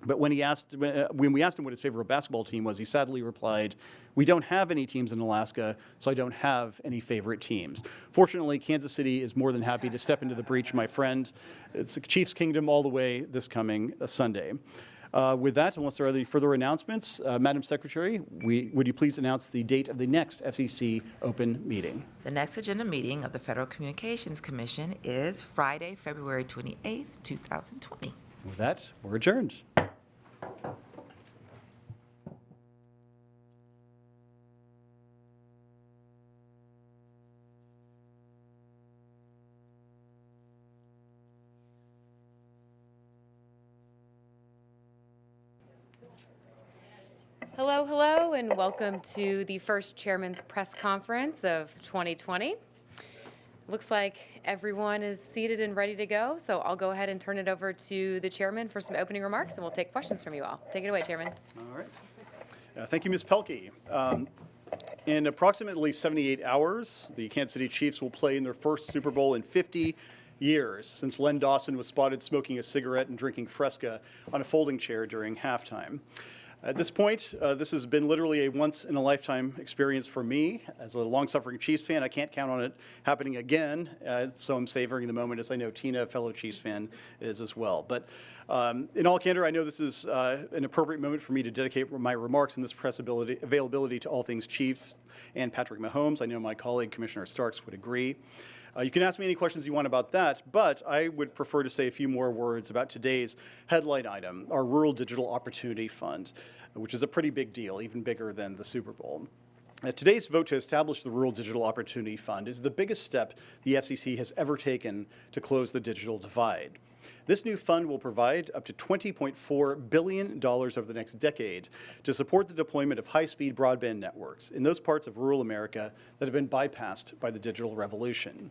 But when we asked him what his favorite basketball team was, he sadly replied, "We don't have any teams in Alaska, so I don't have any favorite teams." Fortunately, Kansas City is more than happy to step into the breach, my friend. It's Chiefs Kingdom all the way this coming Sunday. With that, unless there are any further announcements, Madam Secretary, would you please announce the date of the next FCC open meeting? The next agenda meeting of the Federal Communications Commission is Friday, February 28th, 2020. With that, we're adjourned. Hello, hello, and welcome to the first Chairman's Press Conference of 2020. Looks like everyone is seated and ready to go, so I'll go ahead and turn it over to the Chairman for some opening remarks, and we'll take questions from you all. Take it away, Chairman. All right. Thank you, Ms. Pelkey. In approximately 78 hours, the Kansas City Chiefs will play in their first Super Bowl in 50 years, since Len Dawson was spotted smoking a cigarette and drinking Fresca on a folding chair during halftime. At this point, this has been literally a once-in-a-lifetime experience for me. As a long-suffering Chiefs fan, I can't count on it happening again, so I'm savoring the moment, as I know Tina, a fellow Chiefs fan, is as well. But in all candor, I know this is an appropriate moment for me to dedicate my remarks in this press availability to all things Chiefs and Patrick Mahomes. I know my colleague, Commissioner Starks, would agree. You can ask me any questions you want about that, but I would prefer to say a few more words about today's headline item, our Rural Digital Opportunity Fund, which is a pretty big deal, even bigger than the Super Bowl. Today's vote to establish the Rural Digital Opportunity Fund is the biggest step the FCC has ever taken to close the digital divide. This new fund will provide up to $20.4 billion over the next decade to support the deployment of high-speed broadband networks in those parts of rural America that have been bypassed by the digital revolution.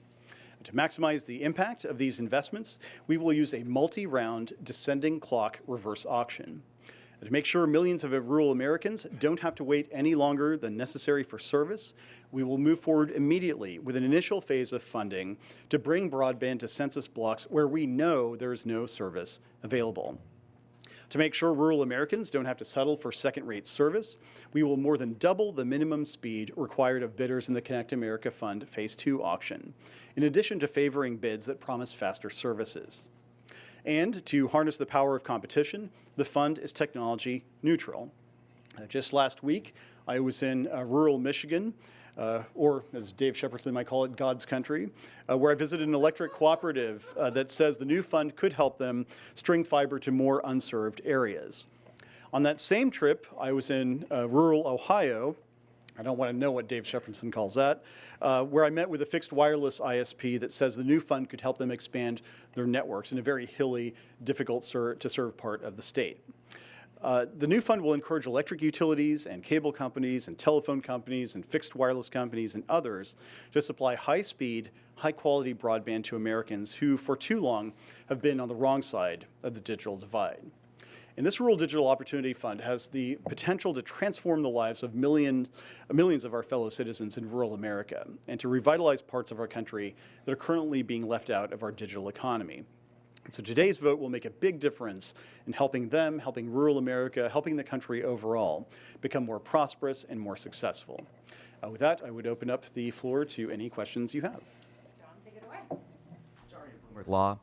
To maximize the impact of these investments, we will use a multi-round descending clock reverse auction. To make sure millions of rural Americans don't have to wait any longer than necessary for service, we will move forward immediately with an initial phase of funding to bring broadband to census blocks where we know there is no service available. To make sure rural Americans don't have to settle for second-rate service, we will more than double the minimum speed required of bidders in the Connect America Fund Phase 2 auction, in addition to favoring bids that promise faster services. And to harness the power of competition, the fund is technology neutral. Just last week, I was in rural Michigan, or as Dave Shepardson might call it, God's country, where I visited an electric cooperative that says the new fund could help them string fiber to more unserved areas. On that same trip, I was in rural Ohio. I don't want to know what Dave Shepardson calls that, where I met with a fixed wireless ISP that says the new fund could help them expand their networks in a very hilly, difficult to serve part of the state. The new fund will encourage electric utilities and cable companies and telephone companies and fixed wireless companies and others to supply high-speed, high-quality broadband to Americans who, for too long, have been on the wrong side of the digital divide. And this Rural Digital Opportunity Fund has the potential to transform the lives of millions of our fellow citizens in rural America and to revitalize parts of our country that are currently being left out of our digital economy. And so today's vote will make a big difference in helping them, helping rural America, helping the country overall become more prosperous and more successful. With that, I would open up the floor to any questions you have. Law.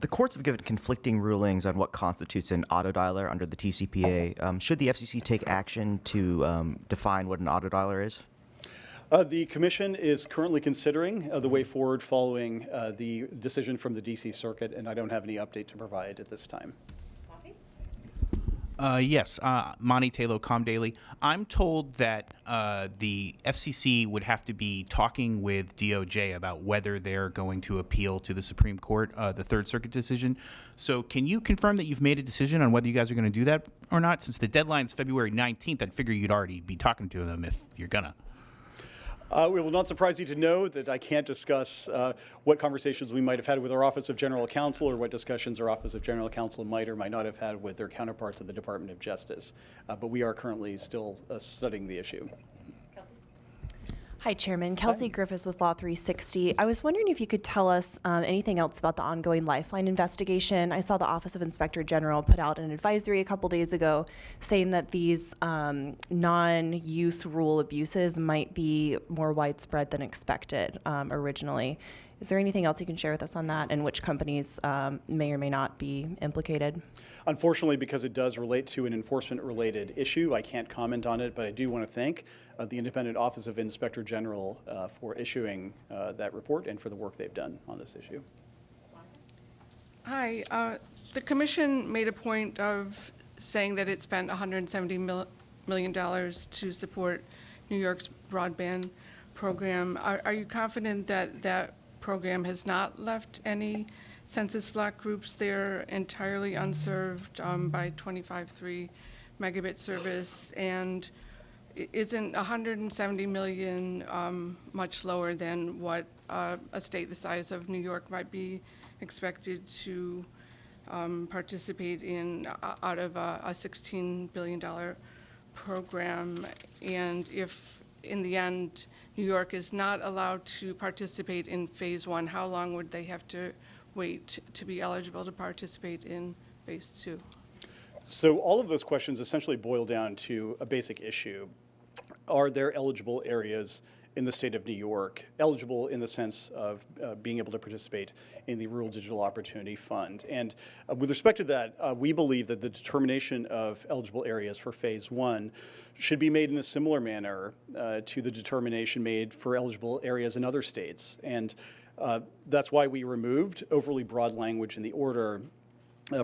The courts have given conflicting rulings on what constitutes an autodialer under the TCPA. Should the FCC take action to define what an autodialer is? The Commission is currently considering the way forward following the decision from the D.C. Circuit, and I don't have any update to provide at this time. Yes, Monty Taylor, ComDaily. I'm told that the FCC would have to be talking with DOJ about whether they're going to appeal to the Supreme Court, the Third Circuit decision. So can you confirm that you've made a decision on whether you guys are going to do that or not? Since the deadline is February 19th, I'd figure you'd already be talking to them if you're gonna. It will not surprise you to know that I can't discuss what conversations we might have had with our Office of General Counsel or what discussions our Office of General Counsel might or might not have had with their counterparts at the Department of Justice. But we are currently still studying the issue. Hi, Chairman. Kelsey Griffiths with Law 360. I was wondering if you could tell us anything else about the ongoing Lifeline investigation. I saw the Office of Inspector General put out an advisory a couple days ago saying that these non-use rule abuses might be more widespread than expected originally. Is there anything else you can share with us on that and which companies may or may not be implicated? Unfortunately, because it does relate to an enforcement-related issue, I can't comment on it, but I do want to thank the Independent Office of Inspector General for issuing that report and for the work they've done on this issue. Hi. The Commission made a point of saying that it spent $170 million to support New York's broadband program. Are you confident that that program has not left any census block groups there entirely unserved by 25.3 megabit service? And isn't 170 million much lower than what a state the size of New York might be expected to participate in out of a $16 billion program? And if in the end New York is not allowed to participate in phase one, how long would they have to wait to be eligible to participate in phase two? So all of those questions essentially boil down to a basic issue. Are there eligible areas in the state of New York, eligible in the sense of being able to participate in the Rural Digital Opportunity Fund? And with respect to that, we believe that the determination of eligible areas for phase one should be made in a similar manner to the determination made for eligible areas in other states. And that's why we removed overly broad language in the order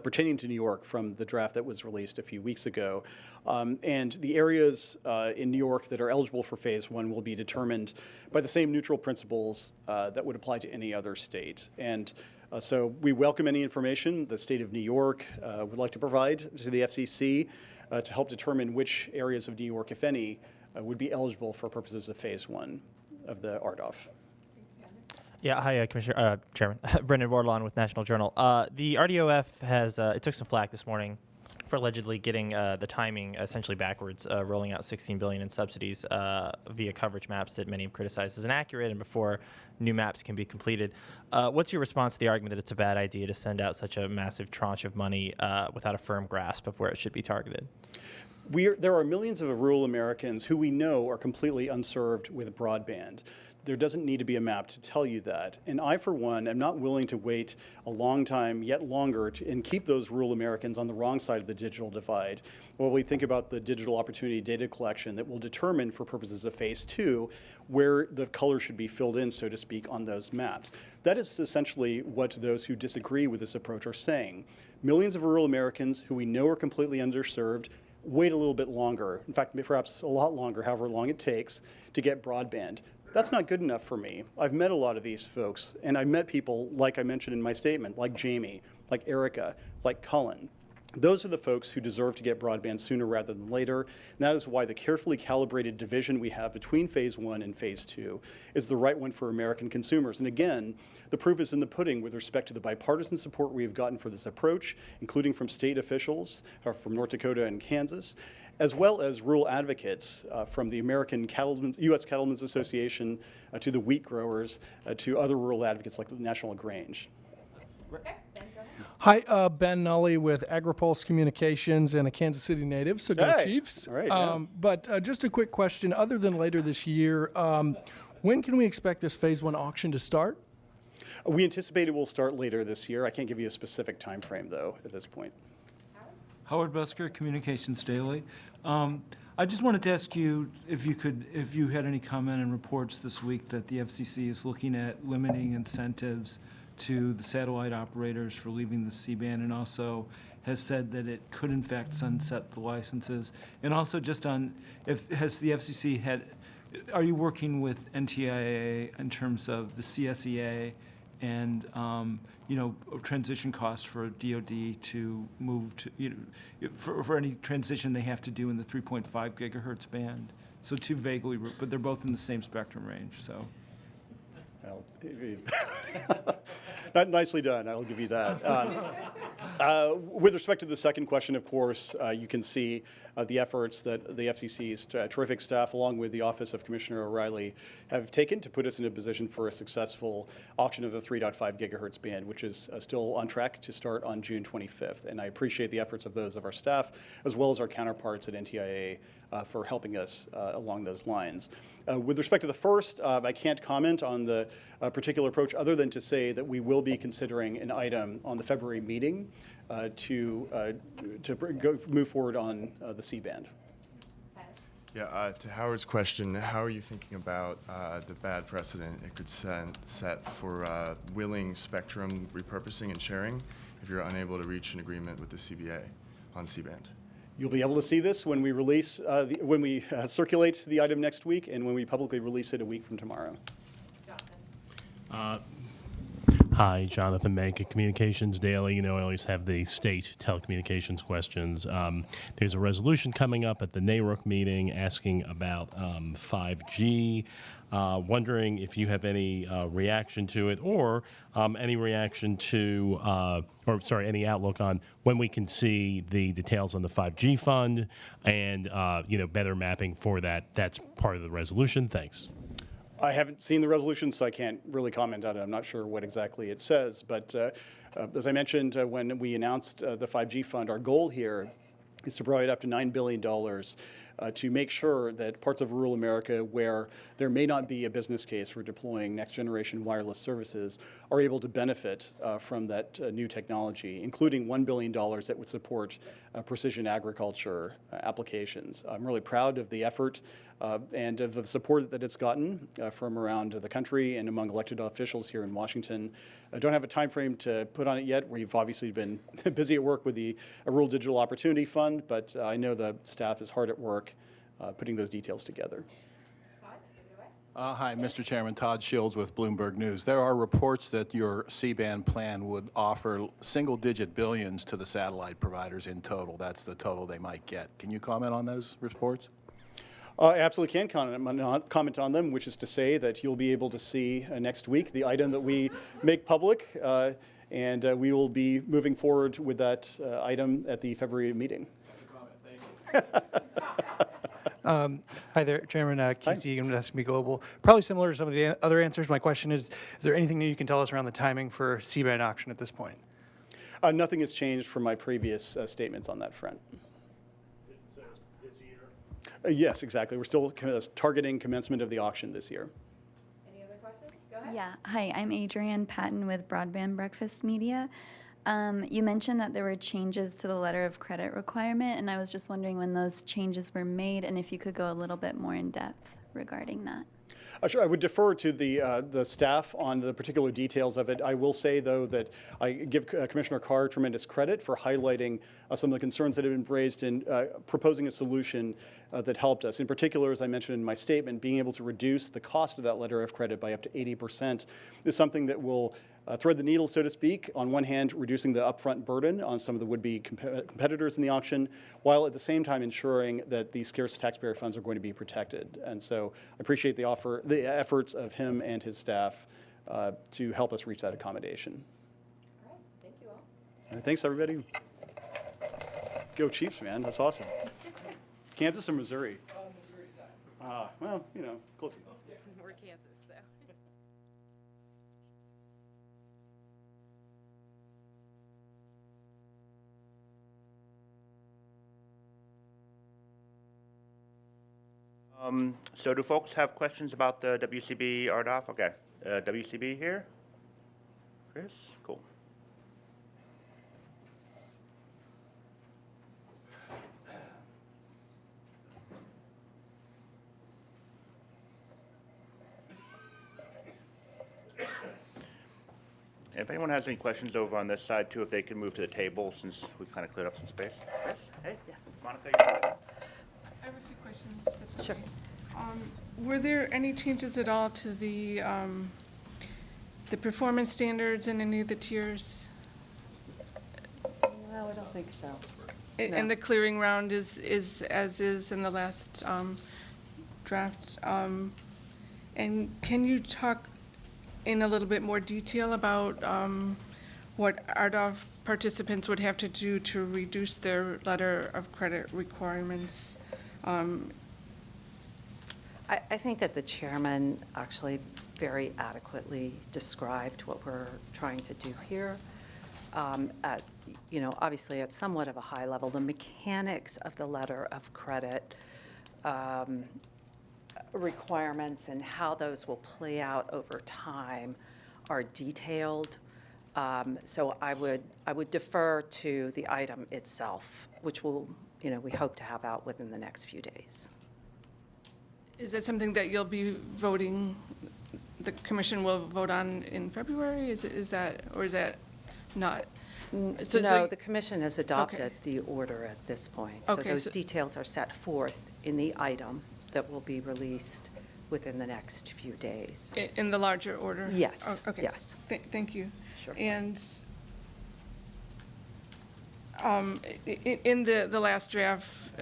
pertaining to New York from the draft that was released a few weeks ago. And the areas in New York that are eligible for phase one will be determined by the same neutral principles that would apply to any other state. And so we welcome any information the state of New York would like to provide to the FCC to help determine which areas of New York, if any, would be eligible for purposes of phase one of the RDOF. Yeah, hi, Commissioner, Chairman. Brendan Bordelon with National Journal. The RDOF has, it took some flack this morning for allegedly getting the timing essentially backwards, rolling out $16 billion in subsidies via coverage maps that many have criticized as inaccurate and before new maps can be completed. What's your response to the argument that it's a bad idea to send out such a massive tranche of money without a firm grasp of where it should be targeted? There are millions of rural Americans who we know are completely unserved with broadband. There doesn't need to be a map to tell you that. And I, for one, am not willing to wait a long time, yet longer, and keep those rural Americans on the wrong side of the digital divide while we think about the digital opportunity data collection that will determine, for purposes of phase two, where the color should be filled in, so to speak, on those maps. That is essentially what those who disagree with this approach are saying. Millions of rural Americans who we know are completely underserved wait a little bit longer, in fact, perhaps a lot longer, however long it takes, to get broadband. That's not good enough for me. I've met a lot of these folks, and I've met people, like I mentioned in my statement, like Jamie, like Erica, like Cullen. Those are the folks who deserve to get broadband sooner rather than later, and that is why the carefully calibrated division we have between phase one and phase two is the right one for American consumers. And again, the proof is in the pudding with respect to the bipartisan support we have gotten for this approach, including from state officials, from North Dakota and Kansas, as well as rural advocates from the American U.S. Cattlemen's Association to the wheat growers to other rural advocates like the National Grange. Hi, Ben Nully with AgriPulse Communications and a Kansas City native, so go Hey. Chiefs. All right, yeah. But just a quick question, other than later this year, when can we expect this phase one auction to start? We anticipate it will start later this year. I can't give you a specific time frame, though, at this point. Howard Busker, Communications Daily. I just wanted to ask you if you had any comment and reports this week that the FCC is looking at limiting incentives to the satellite operators for leaving the C-band, and also has said that it could in fact sunset the licenses. And also just on, has the FCC are you working with NTIA in terms of the CSEA and transition costs for DoD to move to, for any transition they have to do in the 3.5 gigahertz band? So two vaguely, but they're both in the same spectrum range, so. Well, not nicely done, I'll give you that. With respect to the second question, of course, you can see the efforts that the FCC's terrific staff, along with the Office of Commissioner O'Reilly, have taken to put us in a position for a successful auction of the 3.5 gigahertz band, which is still on track to start on June 25th. And I appreciate the efforts of those of our staff, as well as our counterparts at NTIA, for helping us along those lines. With respect to the first, I can't comment on the particular approach other than to say that we will be considering an item on the February meeting to move forward on the C-band. Yeah, to Howard's question, how are you thinking about the bad precedent it could set for willing spectrum repurposing and sharing if you're unable to reach an agreement with the CBA on C-band? You'll be able to see this when we release, when we circulate the item next week and when we publicly release it a week from tomorrow. Hi, Jonathan Mankin, Communications Daily. I always have the state telecommunications questions. There's a resolution coming up at the NARUC meeting asking about 5G. Wondering if you have any reaction to it, or any reaction to, any outlook on when we can see the details on the 5G fund and, better mapping for that. That's part of the resolution. Thanks. I haven't seen the resolution, so I can't really comment on it. I'm not sure what exactly it says. But as I mentioned when we announced the 5G fund, our goal here is to provide up to $9 billion to make sure that parts of rural America where there may not be a business case for deploying next-generation wireless services are able to benefit from that new technology, including $1 billion that would support precision agriculture applications. I'm really proud of the effort and of the support that it's gotten from around the country and among elected officials here in Washington. I don't have a time frame to put on it yet. We've obviously been busy at work with the Rural Digital Opportunity Fund, but I know the staff is hard at work putting those details together. Hi, Mr. Chairman. Todd Shields with Bloomberg News. There are reports that your C-band plan would offer single-digit billions to the satellite providers in total. That's the total they might get. Can you comment on those reports? I absolutely can comment on them, which is to say that you'll be able to see next week the item that we make public, and we will be moving forward with that item at the February meeting. Hi there, Chairman Keith Egan with S&P Global. Probably similar to some of the other answers. My question is there anything that you can tell us around the timing for C-band auction at this point? Nothing has changed from my previous statements on that front. Yes, exactly. We're still targeting commencement of the auction this year. Any other questions? Go ahead. Yeah. Hi, I'm Adrienne Patton with Broadband Breakfast Media. You mentioned that there were changes to the letter of credit requirement, and I was just wondering when those changes were made and if you could go a little bit more in depth regarding that. Sure, I would defer to the staff on the particular details of it. I will say, though, that I give Commissioner Carr tremendous credit for highlighting some of the concerns that have been raised in proposing a solution that helped us. In particular, as I mentioned in my statement, being able to reduce the cost of that letter of credit by up to 80% is something that will thread the needle, so to speak, on one hand, reducing the upfront burden on some of the would-be competitors in the auction, while at the same time ensuring that these scarce taxpayer funds are going to be protected. And so I appreciate the efforts of him and his staff to help us reach that accommodation. All right, thank you all. And thanks, everybody. Go Chiefs, man. That's awesome. Kansas or Missouri? Missouri side. Well, close enough. We're Kansas, though. So do folks have questions about the WCB RDOF? Okay. WCB here? Chris, cool. If anyone has any questions over on this side too, if they can move to the table since we've kind of cleared up some space. Chris, hey, Monica, you have a question? I have a few questions, if that's okay. Were there any changes at all to the performance standards in any of the tiers? No, I don't think so. And the clearing round is as is in the last draft. And can you talk in a little bit more detail about what RDOF participants would have to do to reduce their letter of credit requirements? I think that the chairman actually very adequately described what we're trying to do here. Obviously at somewhat of a high level, the mechanics of the letter of credit requirements and how those will play out over time are detailed. So I would defer to the item itself, which will, we hope to have out within the next few days. Is that something that you'll be voting, the commission will vote on in February? Is that, or is that not? No, the commission has adopted the order at this point. So Okay, those details are set forth in the item that will be released within the next few days. In the larger order? Yes, Okay. yes. Thank you. Sure. And in the last draft,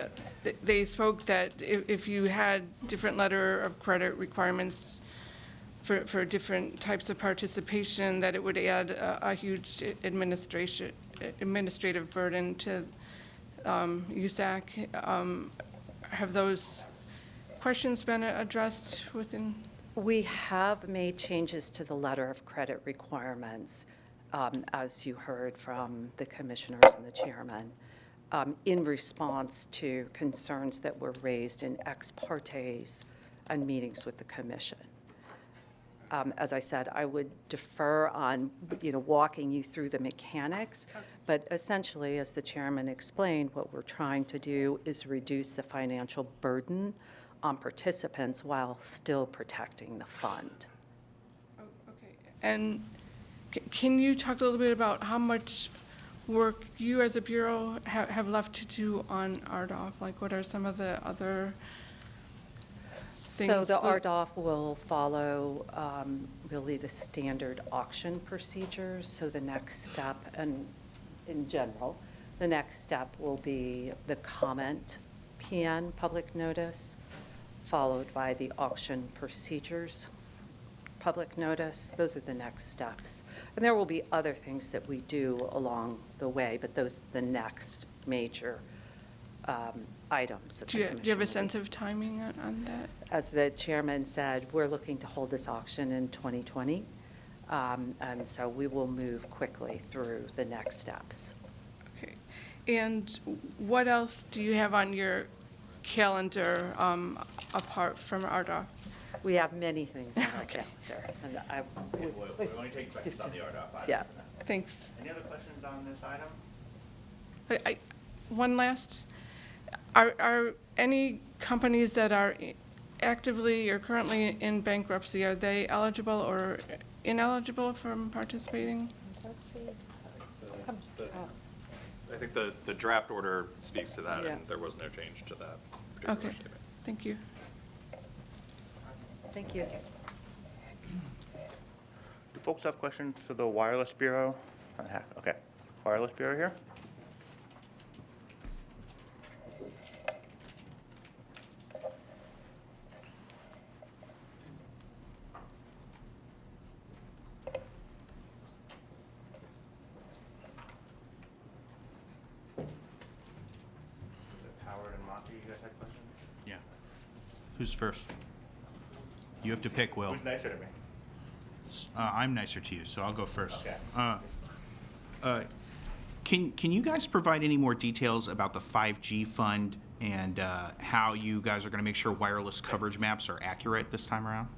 they spoke that if you had different letter of credit requirements for different types of participation, that it would add a huge administrative burden to USAC. Have those questions been addressed within? We have made changes to the letter of credit requirements, as you heard from the commissioners and the chairman, in response to concerns that were raised in ex partes and meetings with the commission. As I said, I would defer on, walking you through the mechanics, but essentially, as the chairman explained, what we're trying to do is reduce the financial burden on participants while still protecting the fund. Okay. And can you talk a little bit about how much work you as a bureau have left to do on RDOF? Like, what are some of the other things? So the RDOF will follow really the standard auction procedures. So the next step, and in general, the next step will be the comment PN, public notice, followed by the auction procedures public notice. Those are the next steps. And there will be other things that we do along the way, but those are the next major items. That do you have a sense of timing on that? As the chairman said, we're looking to hold this auction in 2020. And so we will move quickly through the next steps. Okay. And what else do you have on your calendar apart from RDOF? We have many things on our calendar. And We'll only take questions on the RDOF item. Yeah. Thanks. Any other questions on this item? One last, are any companies that are actively or currently in bankruptcy, are they eligible or ineligible from participating? I think the draft order speaks to that, Yeah. and there was no change to that particular Okay, statement. thank you. Thank you. Do folks have questions for the Wireless Bureau? Okay, Wireless Bureau here? Howard and Monty, you guys had questions? Yeah. Who's first? You have to pick, Will. Who's nicer to me? I'm nicer to you, so I'll go first. Okay. Can you guys provide any more details about the 5G fund and how you guys are going to make sure wireless coverage maps are accurate this time around?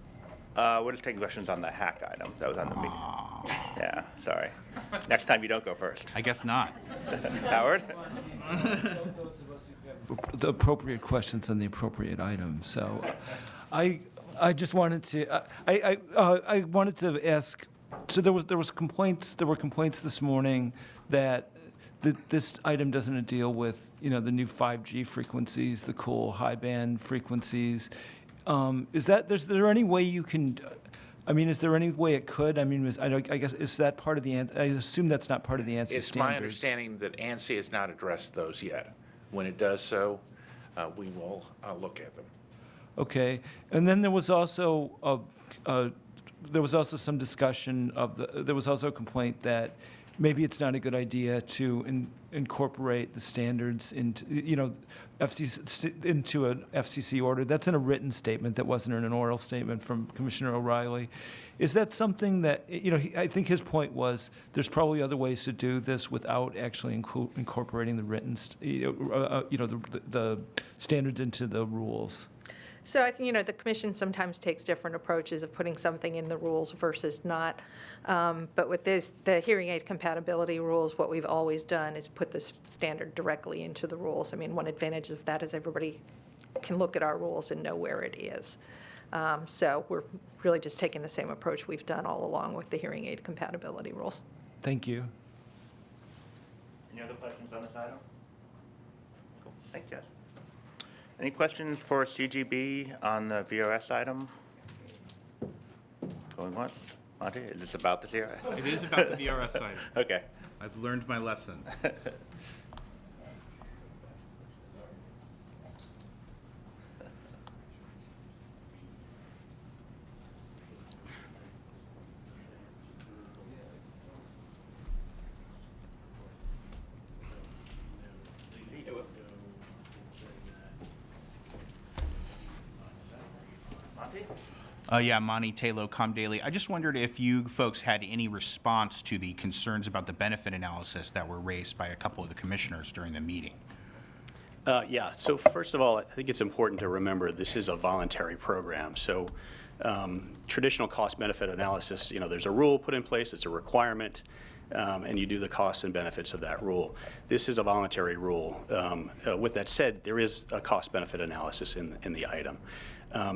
We're just taking questions on the hack item that was on the meeting. Yeah, sorry. Next time you don't go first. I guess not. Howard? The appropriate questions on the appropriate item. So I just wanted to, I wanted to ask, so there were complaints this morning that this item doesn't deal with, the new 5G frequencies, the cool high band frequencies. Is there any way you can, is there any way it could? I guess, is that part of the, I assume that's not part of the ANSI standards. It's my understanding that ANSI has not addressed those yet. When it does so, we will look at them. Okay, and then there was also some discussion there was also a complaint that maybe it's not a good idea to incorporate the standards into, into an FCC order. That's in a written statement. That wasn't in an oral statement from Commissioner O'Reilly. Is that something that, I think his point was there's probably other ways to do this without actually incorporating the written, the standards into the rules. So I think, the commission sometimes takes different approaches of putting something in the rules versus not. But with the hearing aid compatibility rules, what we've always done is put this standard directly into the rules. One advantage of that is everybody can look at our rules and know where it is. So we're really just taking the same approach we've done all along with the hearing aid compatibility rules. Thank you. Any other questions on this item? Cool. Thanks, Jess. Any questions for CGB on the VRS item? Going once? Monty, is this about the VRS? It is about the VRS item. Okay. I've learned my lesson. Yeah, Monty Taylor, ComDaily. I just wondered if you folks had any response to the concerns about the benefit analysis that were raised by a couple of the commissioners during the meeting. Yeah, so first of all, I think it's important to remember this is a voluntary program. So traditional cost-benefit analysis, there's a rule put in place, it's a requirement, and you do the costs and benefits of that rule. This is a voluntary rule. With that said, there is a cost-benefit analysis in the item.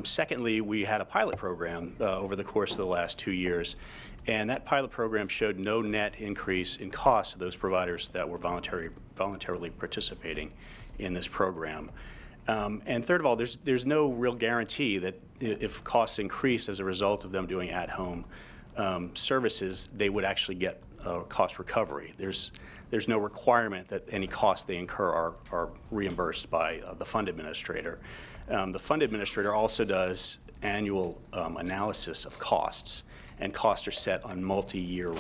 Secondly, we had a pilot program over the course of the last 2 years, and that pilot program showed no net increase in costs of those providers that were voluntarily participating in this program. And third of all, there's no real guarantee that if costs increase as a result of them doing at-home services, they would actually get cost recovery. There's no requirement that any costs they incur are reimbursed by the fund administrator. The fund administrator also does annual analysis of costs, and costs are set on multi-year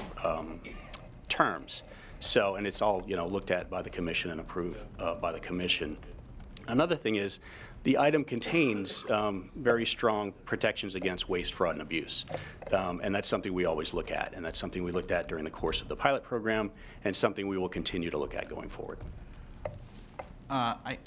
terms. So, and it's all looked at by the commission and approved by the commission. Another thing is the item contains very strong protections against waste, fraud, and abuse. And that's something we always look at, and that's something we looked at during the course of the pilot program, and something we will continue to look at going forward. I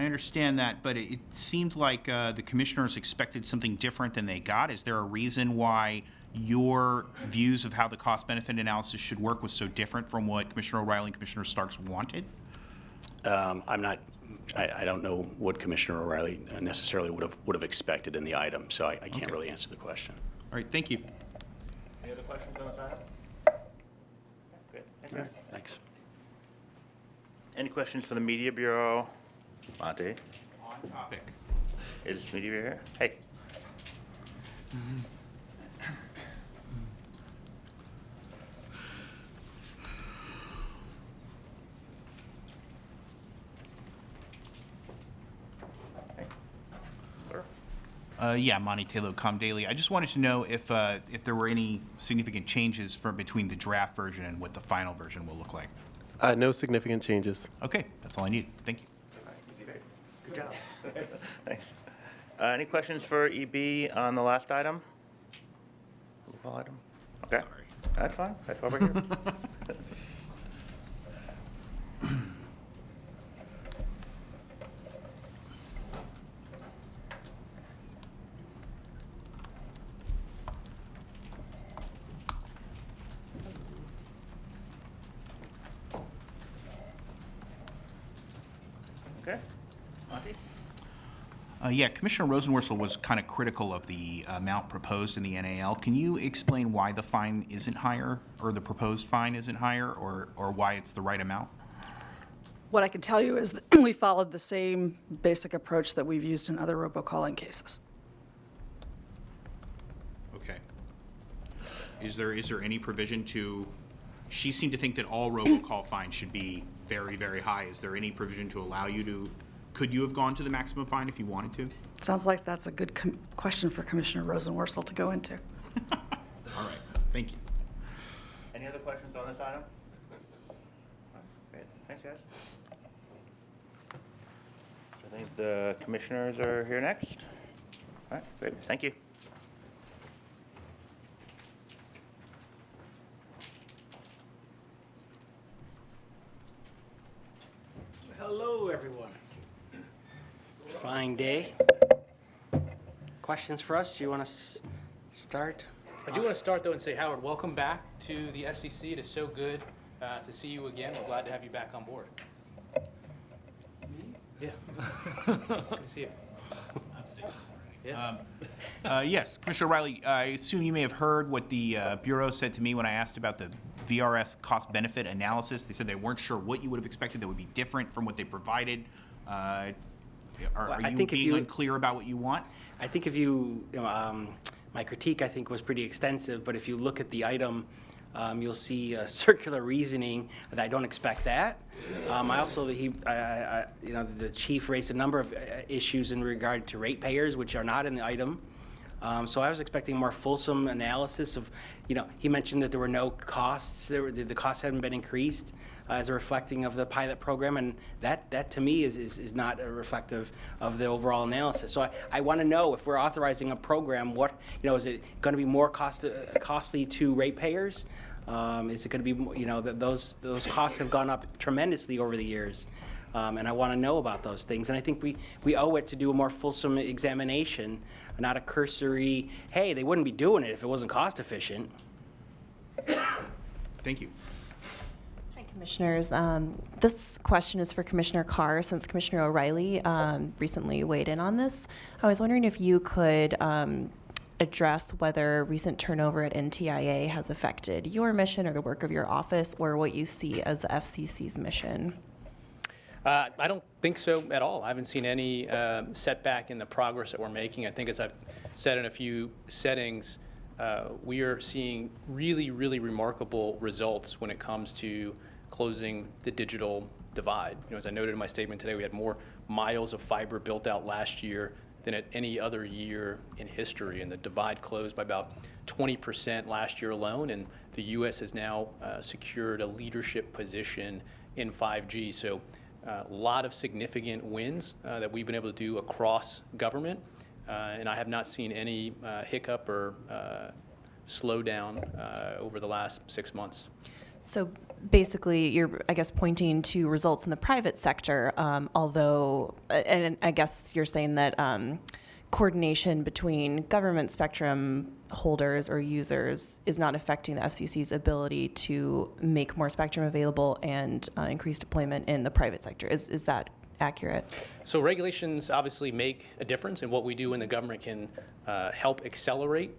understand that, but it seemed like the commissioners expected something different than they got. Is there a reason why your views of how the cost-benefit analysis should work was so different from what Commissioner O'Reilly and Commissioner Starks wanted? I don't know what Commissioner O'Reilly necessarily would have expected in the item, so I can't really answer the question. All right, thank you. Any other questions on this item? Good. Thank you. Thanks. Any questions for the Media Bureau? Monty? On topic. Is Media Bureau here? Hey. Yeah, Monty Taylor, ComDaily. I just wanted to know if there were any significant changes between the draft version and what the final version will look like. No significant changes. Okay, that's all I need. Thank you. Good job. Thanks. Any questions for EB on the last item? Item? Okay. Sorry. That's fine. That's why we're here. Yeah, Commissioner Rosenworcel was kind of critical of the amount proposed in the NAL. Can you explain why the fine isn't higher, or the proposed fine isn't higher, or why it's the right amount? What I can tell you is that we followed the same basic approach that we've used in other robocalling cases. Okay. Is there any provision to, she seemed to think that all robocall fines should be very, very high. Is there any provision to allow you to, could you have gone to the maximum fine if you wanted to? Sounds like that's a good question for Commissioner Rosenworcel to go into. All right, thank you. Any other questions on this item? Great, thanks, guys. So I think the commissioners are here next. All right, great, thank you. Hello, everyone. Fine day. Questions for us? Do you want to start? I do want to start, though, and say, Howard, welcome back to the FCC. It is so good to see you again. We're glad to have you back on board. Yeah. Good to see you. Yeah. Yes, Commissioner O'Reilly, I assume you may have heard what the Bureau said to me when I asked about the VRS cost-benefit analysis. They said they weren't sure what you would have expected that would be different from what they provided. Are you being unclear about what you want? I think if you, my critique, I think, was pretty extensive, but if you look at the item, you'll see circular reasoning that I don't expect that. I also, the chief raised a number of issues in regard to ratepayers, which are not in the item. So I was expecting more fulsome analysis of, he mentioned that there were no costs, the costs hadn't been increased as a reflecting of the pilot program, and that to me is not a reflective of the overall analysis. So I want to know, if we're authorizing a program, what, is it going to be more costly to ratepayers? Is it going to be, those costs have gone up tremendously over the years. And I want to know about those things. And I think we owe it to do a more fulsome examination, not a cursory, hey, they wouldn't be doing it if it wasn't cost efficient. Thank you. Hi, Commissioners. This question is for Commissioner Carr, since Commissioner O'Reilly recently weighed in on this. I was wondering if you could address whether recent turnover at NTIA has affected your mission or the work of your office, or what you see as the FCC's mission. I don't think so at all. I haven't seen any setback in the progress that we're making. I think, as I've said in a few settings, we are seeing really, really remarkable results when it comes to closing the digital divide. As I noted in my statement today, we had more miles of fiber built out last year than at any other year in history, and the divide closed by about 20% last year alone, and the U.S. has now secured a leadership position in 5G. So a lot of significant wins that we've been able to do across government, and I have not seen any hiccup or slowdown over the last 6 months. So basically, you're, I guess, pointing to results in the private sector, although, and I guess you're saying that coordination between government spectrum holders or users is not affecting the FCC's ability to make more spectrum available and increase deployment in the private sector. Is that accurate? So regulations obviously make a difference, and what we do in the government can help accelerate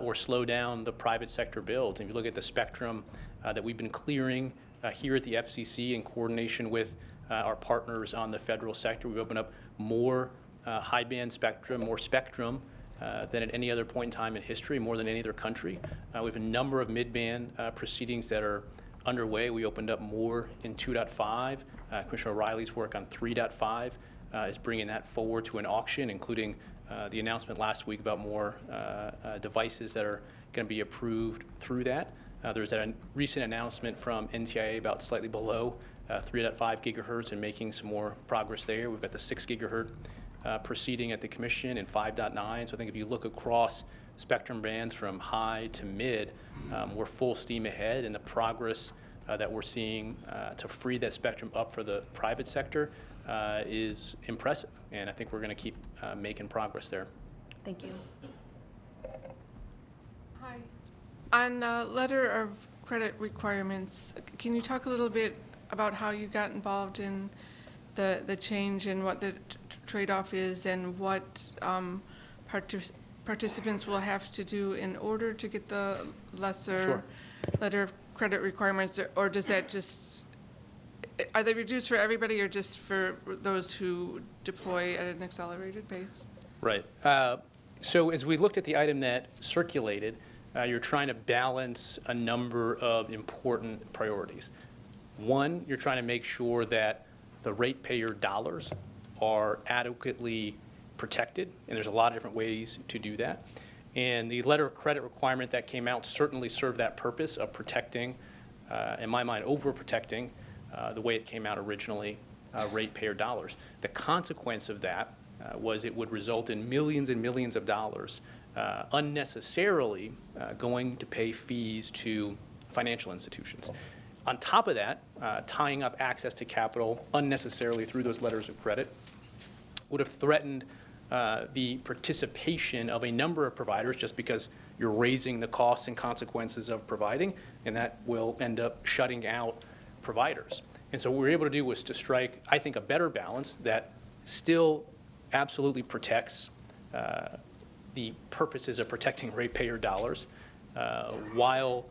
or slow down the private sector builds. If you look at the spectrum that we've been clearing here at the FCC in coordination with our partners on the federal sector, we've opened up more high-band spectrum, more spectrum than at any other point in time in history, more than any other country. We have a number of mid-band proceedings that are underway. We opened up more in 2.5. Commissioner O'Reilly's work on 3.5 is bringing that forward to an auction, including the announcement last week about more devices that are going to be approved through that. There's a recent announcement from NTIA about slightly below 3.5 gigahertz and making some more progress there. We've got the 6 gigahertz proceeding at the Commission and 5.9. So I think if you look across spectrum bands from high to mid, we're full steam ahead, and the progress that we're seeing to free that spectrum up for the private sector is impressive. And I think we're going to keep making progress there. Thank you. Hi. On letter of credit requirements, can you talk a little bit about how you got involved in the change and what the trade-off is and what participants will have to do in order to get the lesser Sure. letter of credit requirements, or does that just, are they reduced for everybody or just for those who deploy at an accelerated pace? Right. So as we looked at the item that circulated, you're trying to balance a number of important priorities. One, you're trying to make sure that the ratepayer dollars are adequately protected, and there's a lot of different ways to do that. And the letter of credit requirement that came out certainly served that purpose of protecting, in my mind, overprotecting the way it came out originally, ratepayer dollars. The consequence of that was it would result in millions and millions of dollars unnecessarily going to pay fees to financial institutions. On top of that, tying up access to capital unnecessarily through those letters of credit would have threatened the participation of a number of providers just because you're raising the costs and consequences of providing, and that will end up shutting out providers. And so what we were able to do was to strike, I think, a better balance that still absolutely protects the purposes of protecting ratepayer dollars while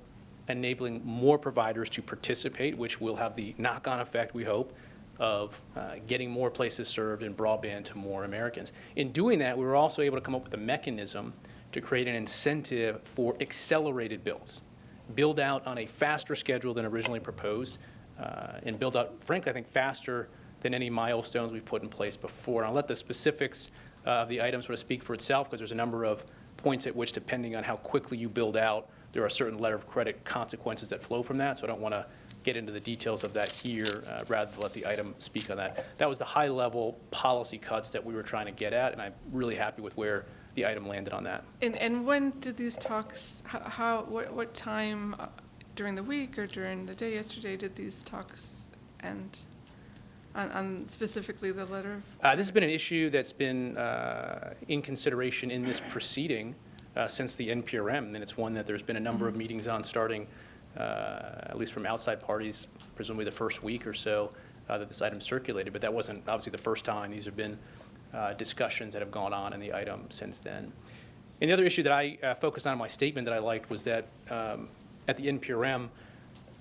enabling more providers to participate, which will have the knock-on effect, we hope, of getting more places served in broadband to more Americans. In doing that, we were also able to come up with a mechanism to create an incentive for accelerated builds. Build out on a faster schedule than originally proposed, and build out, frankly, I think, faster than any milestones we've put in place before. And I'll let the specifics of the item sort of speak for itself, because there's a number of points at which, depending on how quickly you build out, there are certain letter of credit consequences that flow from that. So I don't want to get into the details of that here, rather than let the item speak on that. That was the high-level policy cuts that we were trying to get at, and I'm really happy with where the item landed on that. And when did these talks, what time during the week or during the day yesterday did these talks end? On specifically the letter? This has been an issue that's been in consideration in this proceeding since the NPRM, and it's one that there's been a number of meetings on starting, at least from outside parties, presumably the first week or so that this item circulated, but that wasn't obviously the first time. These have been discussions that have gone on in the item since then. And the other issue that I focused on in my statement that I liked was that at the NPRM,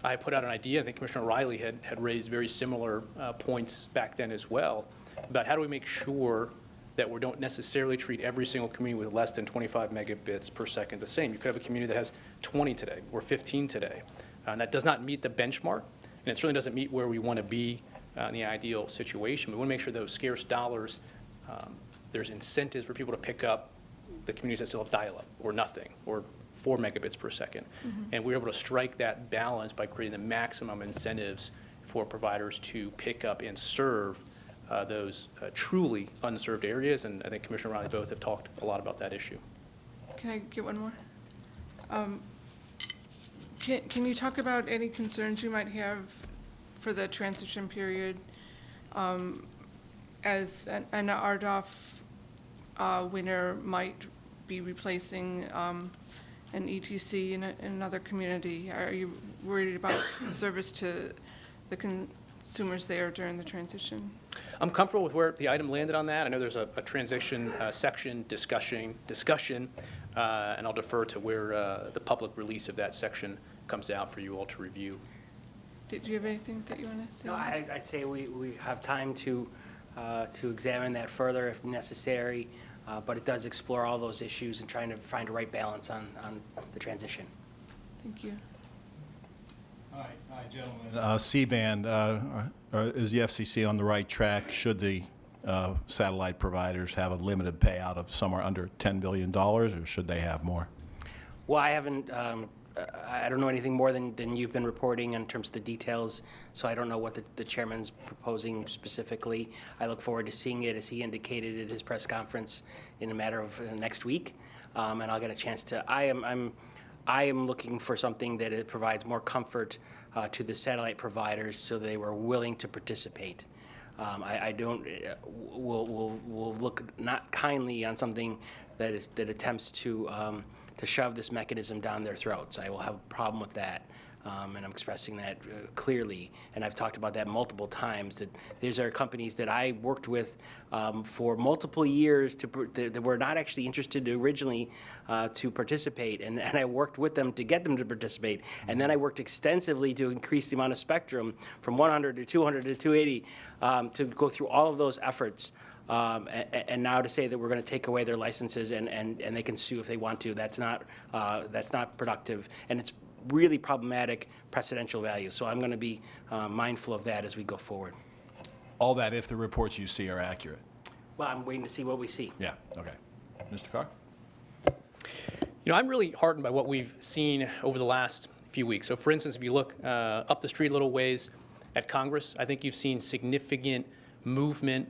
I put out an idea. I think Commissioner Riley had raised very similar points back then as well, about how do we make sure that we don't necessarily treat every single community with less than 25 megabits per second the same. You could have a community that has 20 today or 15 today, and that does not meet the benchmark, and it certainly doesn't meet where we want to be in the ideal situation. We want to make sure those scarce dollars, there's incentives for people to pick up the communities that still have dial-up or nothing, or 4 megabits per second. And we were able to strike that balance by creating the maximum incentives for providers to pick up and serve those truly unserved areas. And I think Commissioner Riley both have talked a lot about that issue. Can I get one more? Can you talk about any concerns you might have for the transition period as an RDOF winner might be replacing an ETC in another community? Are you worried about service to the consumers there during the transition? I'm comfortable with where the item landed on that. I know there's a transition section discussion, and I'll defer to where the public release of that section comes out for you all to review. Did you have anything that you want to say? No, I'd say we have time to examine that further if necessary, but it does explore all those issues and trying to find a right balance on the transition. Thank you. Hi, gentlemen. C-band, is the FCC on the right track? Should the satellite providers have a limited payout of somewhere under $10 billion, or should they have more? Well, I haven't, I don't know anything more than you've been reporting in terms of the details, so I don't know what the chairman's proposing specifically. I look forward to seeing it, as he indicated at his press conference, in a matter of next week, and I'll get a chance to. I am looking for something that it provides more comfort to the satellite providers, so they were willing to participate. I don't. We'll look not kindly on something that attempts to shove this mechanism down their throats. I will have a problem with that. and I'm expressing that clearly, and I've talked about that multiple times, that these are companies that I worked with for multiple years that were not actually interested originally to participate, and I worked with them to get them to participate, and then I worked extensively to increase the amount of spectrum from 100 to 200 to 280 to go through all of those efforts. And now to say that we're going to take away their licenses and they can sue if they want to, that's not productive, and it's really problematic precedential value. So I'm going to be mindful of that as we go forward. All that if the reports you see are accurate. Well, I'm waiting to see what we see. Yeah, okay. Mr. Carr? You know, I'm really heartened by what we've seen over the last few weeks. So for instance, if you look up the street a little ways at Congress, I think you've seen significant movement,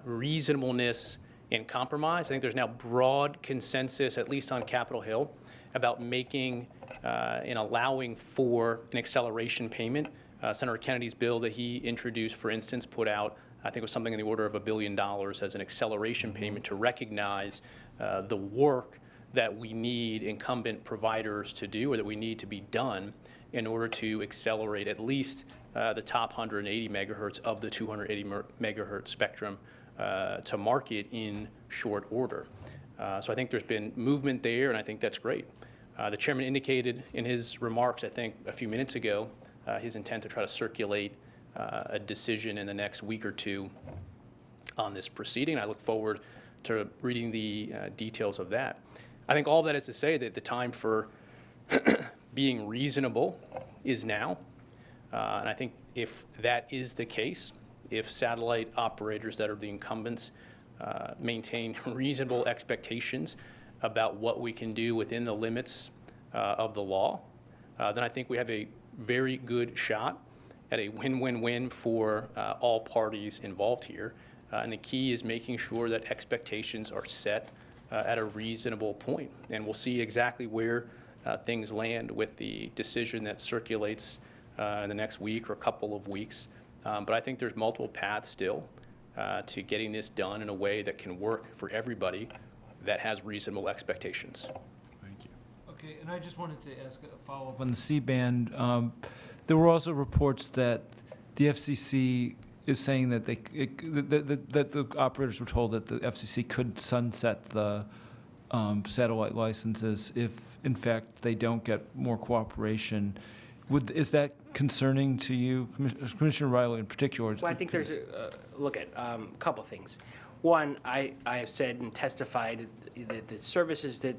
reasonableness, and compromise. I think there's now broad consensus, at least on Capitol Hill, about making and allowing for an acceleration payment. Senator Kennedy's bill that he introduced, for instance, put out, I think it was something in the order of $1 billion as an acceleration payment to recognize the work that we need incumbent providers to do, or that we need to be done in order to accelerate at least the top 180 megahertz of the 280 megahertz spectrum to market in short order. So I think there's been movement there, and I think that's great. The chairman indicated in his remarks, I think a few minutes ago, his intent to try to circulate a decision in the next week or two on this proceeding. I look forward to reading the details of that. I think all that is to say that the time for being reasonable is now. And I think if that is the case, if satellite operators that are the incumbents maintain reasonable expectations about what we can do within the limits of the law, then I think we have a very good shot at a win-win-win for all parties involved here. And the key is making sure that expectations are set at a reasonable point. And we'll see exactly where things land with the decision that circulates in the next week or a couple of weeks. But I think there's multiple paths still to getting this done in a way that can work for everybody that has reasonable expectations. Thank you. Okay, and I just wanted to ask a follow-up on the C-band. There were also reports that the FCC is saying that that the operators were told that the FCC could sunset the satellite licenses if, in fact, they don't get more cooperation. Is that concerning to you, Commissioner Riley in particular? Well, I think there's a couple things. One, I have said and testified that the services that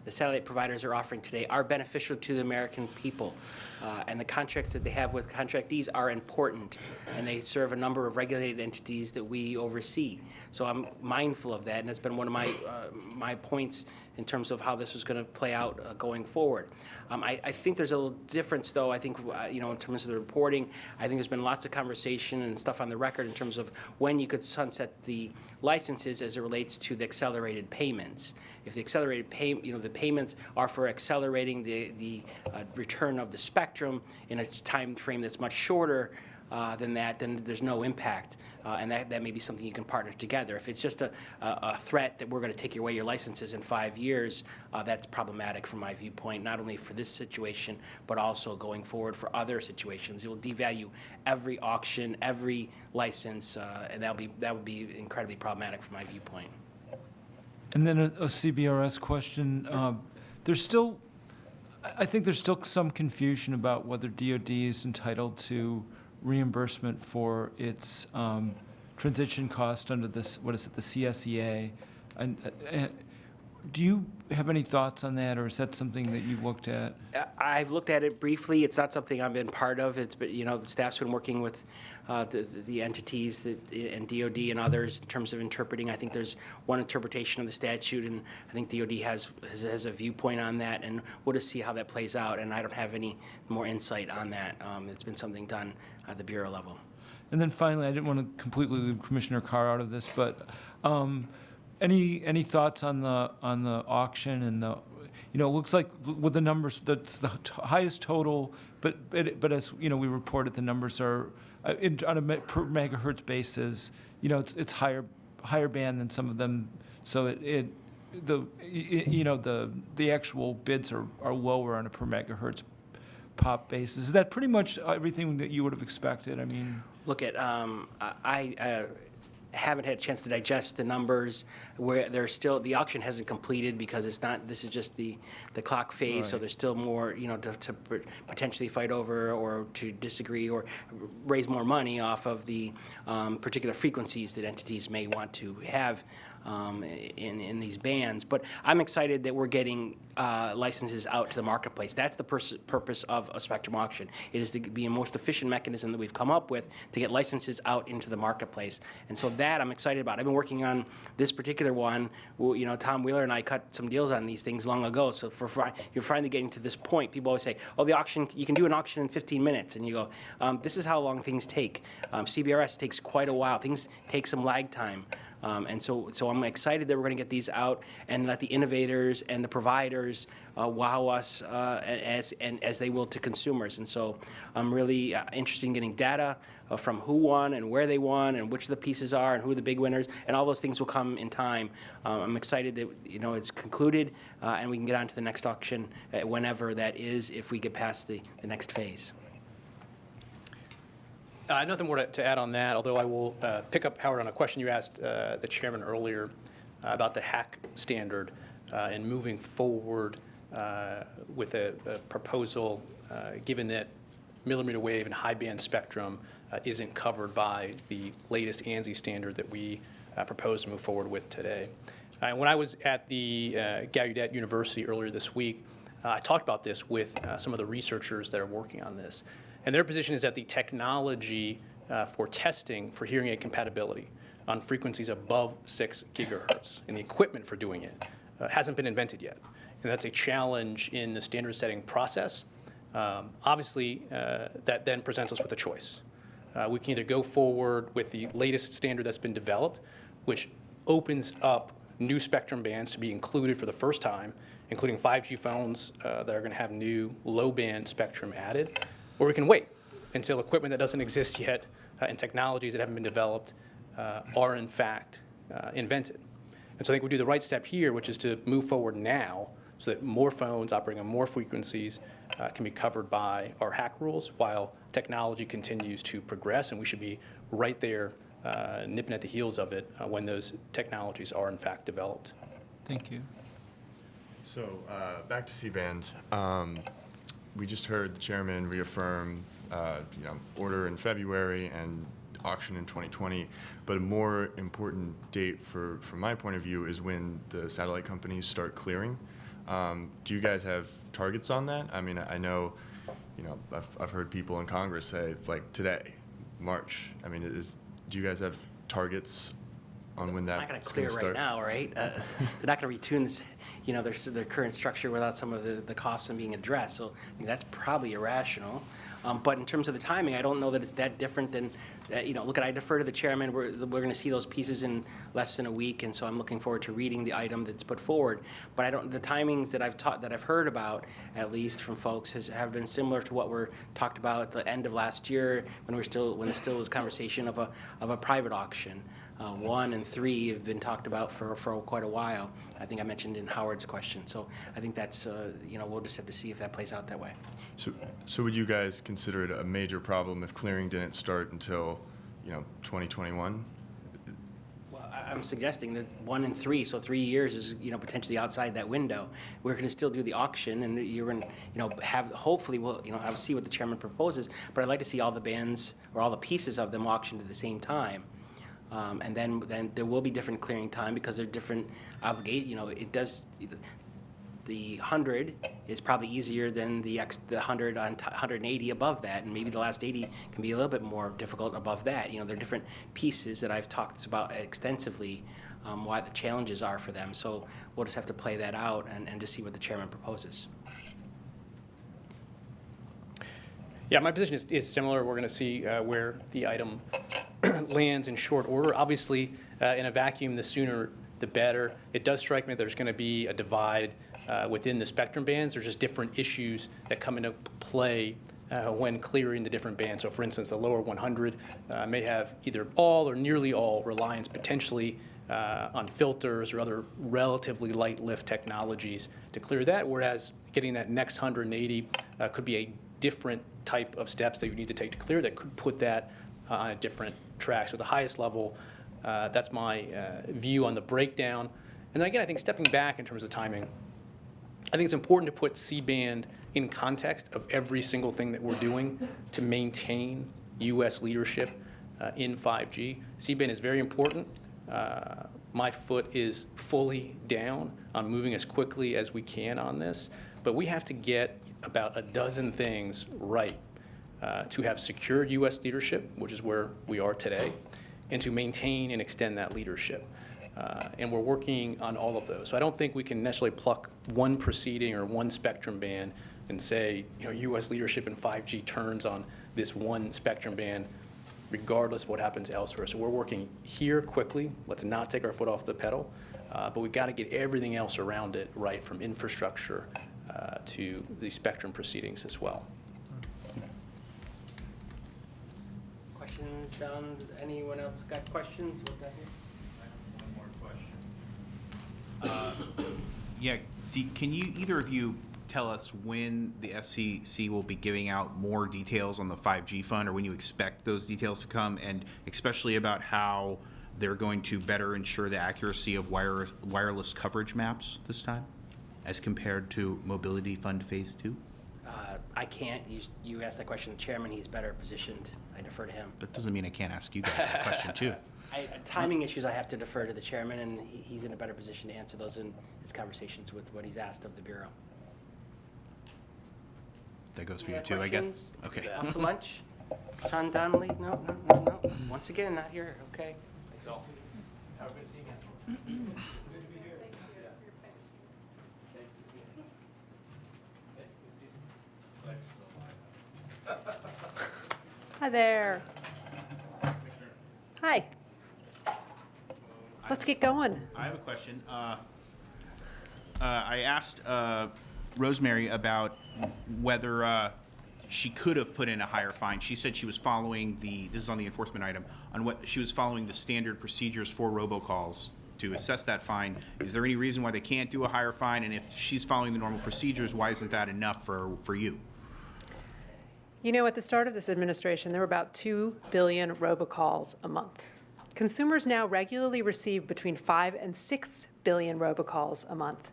the satellite providers are offering today are beneficial to the American people. And the contracts that they have with contractees are important, and they serve a number of regulated entities that we oversee. So I'm mindful of that, and that's been one of my points in terms of how this was going to play out going forward. I think there's a little difference, though. I think, in terms of the reporting, I think there's been lots of conversation and stuff on the record in terms of when you could sunset the licenses as it relates to the accelerated payments. If the accelerated the payments are for accelerating the return of the spectrum in a time frame that's much shorter than that, then there's no impact. And that may be something you can partner together. If it's just a threat that we're going to take away your licenses in 5 years, that's problematic from my viewpoint, not only for this situation, but also going forward for other situations. It will devalue every auction, every license, and that would be incredibly problematic from my viewpoint. And then a CBRS question. I think there's still some confusion about whether DoD is entitled to reimbursement for its transition cost under this, the CSEA. And do you have any thoughts on that, or is that something that you've looked at? I've looked at it briefly. It's not something I've been part of. It's been, the staff's been working with the entities and DOD and others in terms of interpreting. I think there's one interpretation of the statute, and I think DOD has a viewpoint on that, and we'll just see how that plays out. And I don't have any more insight on that. It's been something done at the Bureau level. And then finally, I didn't want to completely leave Commissioner Carr out of this, but any thoughts on the auction and the, it looks like with the numbers, that's the highest total, but as we reported, the numbers are on a per megahertz basis, it's higher band than some of them, so the actual bids are lower on a per megahertz pop basis. Is that pretty much everything that you would have expected? I mean, Look at, I haven't had a chance to digest the numbers where there's still, the auction hasn't completed because it's not, this is just the clock phase, so Right. there's still more, to potentially fight over or to disagree or raise more money off of the particular frequencies that entities may want to have in these bands. But I'm excited that we're getting licenses out to the marketplace. That's the purpose of a spectrum auction. It is to be a most efficient mechanism that we've come up with to get licenses out into the marketplace. And so that I'm excited about. I've been working on this particular one. Well, Tom Wheeler and I cut some deals on these things long ago. So you're finally getting to this point. People always say, oh, the auction, you can do an auction in 15 minutes. And you go, this is how long things take. CBRS takes quite a while. Things take some lag time. And so I'm excited that we're going to get these out and let the innovators and the providers wow us as they will to consumers. And so I'm really interested in getting data from who won and where they won and which the pieces are and who the big winners, and all those things will come in time. I'm excited that it's concluded and we can get on to the next auction whenever that is, if we get past the next phase. Nothing more to add on that, although I will pick up, Howard, on a question you asked the chairman earlier about the hack standard and moving forward with a proposal, given that millimeter wave and high band spectrum isn't covered by the latest ANSI standard that we propose to move forward with today. When I was at the Gallaudet University earlier this week, I talked about this with some of the researchers that are working on this. And their position is that the technology for testing for hearing aid compatibility on frequencies above 6 gigahertz and the equipment for doing it hasn't been invented yet. And that's a challenge in the standard setting process. Obviously, that then presents us with a choice. We can either go forward with the latest standard that's been developed, which opens up new spectrum bands to be included for the first time, including 5G phones that are going to have new low-band spectrum added, or we can wait until equipment that doesn't exist yet and technologies that haven't been developed are in fact invented. And so I think we do the right step here, which is to move forward now so that more phones operating on more frequencies can be covered by our hack rules while technology continues to progress, and we should be right there nipping at the heels of it when those technologies are in fact developed. thank you. So back to C-band. We just heard the chairman reaffirm, order in February and auction in 2020. But a more important date from my point of view is when the satellite companies start clearing. Do you guys have targets on that? I mean, I know, I've heard people in Congress say like today, March. I mean, do you guys have targets on when that? They're not going to clear right now, right? They're not going to retune this, their current structure without some of the costs being addressed. So I think that's probably irrational. But in terms of the timing, I don't know that it's that different than, look, I defer to the chairman. We're going to see those pieces in less than a week, and so I'm looking forward to reading the item that's put forward. But the timings that I've heard about, at least from folks, have been similar to what were talked about at the end of last year when there still was conversation of a private auction. 1 and 3 have been talked about for quite a while. I think I mentioned in Howard's question. So I think that's, we'll just have to see if that plays out that way. So would you guys consider it a major problem if clearing didn't start until, 2021? Well, I'm suggesting that 1 and 3, so 3 years is, potentially outside that window. We're going to still do the auction, and you're going to, hopefully, I'll see what the chairman proposes, but I'd like to see all the bands or all the pieces of them auctioned at the same time. And then there will be different clearing time because there are different obligations. The 100 is probably easier than the 100 on 180 above that, and maybe the last 80 can be a little bit more difficult above that. There are different pieces that I've talked about extensively, why the challenges are for them. So we'll just have to play that out and just see what the chairman proposes. Yeah, my position is similar. We're going to see where the item lands in short order. Obviously, in a vacuum, the sooner the better. It does strike me that there's going to be a divide within the spectrum bands. There's just different issues that come into play when clearing the different bands. So, for instance, the lower 100 may have either all or nearly all reliance potentially on filters or other relatively light lift technologies to clear that, whereas getting that next 180 could be a different type of steps that you need to take to clear that could put that on a different track. So the highest level, that's my view on the breakdown. And then again, I think stepping back in terms of timing, I think it's important to put C-band in context of every single thing that we're doing to maintain U.S. leadership in 5G. C-band is very important. My foot is fully down on moving as quickly as we can on this, but we have to get about a dozen things right to have secured U.S. leadership, which is where we are today, and to maintain and extend that leadership. And we're working on all of those. So I don't think we can necessarily pluck one proceeding or one spectrum band and say, you know, U.S. leadership in 5G turns on this one spectrum band regardless of what happens elsewhere. So we're working here quickly. Let's not take our foot off the pedal. But we've got to get everything else around it right, from infrastructure to the spectrum proceedings as well. Questions done? Anyone else got questions? What's that here? Yeah, can you, either of you, tell us when the FCC will be giving out more details on the 5G fund, or when you expect those details to come, and especially about how they're going to better ensure the accuracy of wireless coverage maps this time, as compared to Mobility Fund Phase 2? I can't. You asked that question to the chairman. He's better positioned. I defer to him. That doesn't mean I can't ask you guys that question too. Timing issues, I have to defer to the chairman, and he's in a better position to answer those in his conversations with what he's asked of the Bureau. That goes for Any you too, I guess. questions? Okay. Off to lunch? John Donnelly? No. Once again, not here. Okay. Thanks all. Have a good seeing you. Hi there. Hi. Let's get going. I have a question. I asked Rosemary about whether she could have put in a higher fine. She said she was following this is on the enforcement item, on what she was following the standard procedures for robocalls to assess that fine. Is there any reason why they can't do a higher fine? And if she's following the normal procedures, why isn't that enough for you? You know, at the start of this administration, there were about 2 billion robocalls a month. Consumers now regularly receive between 5 and 6 billion robocalls a month.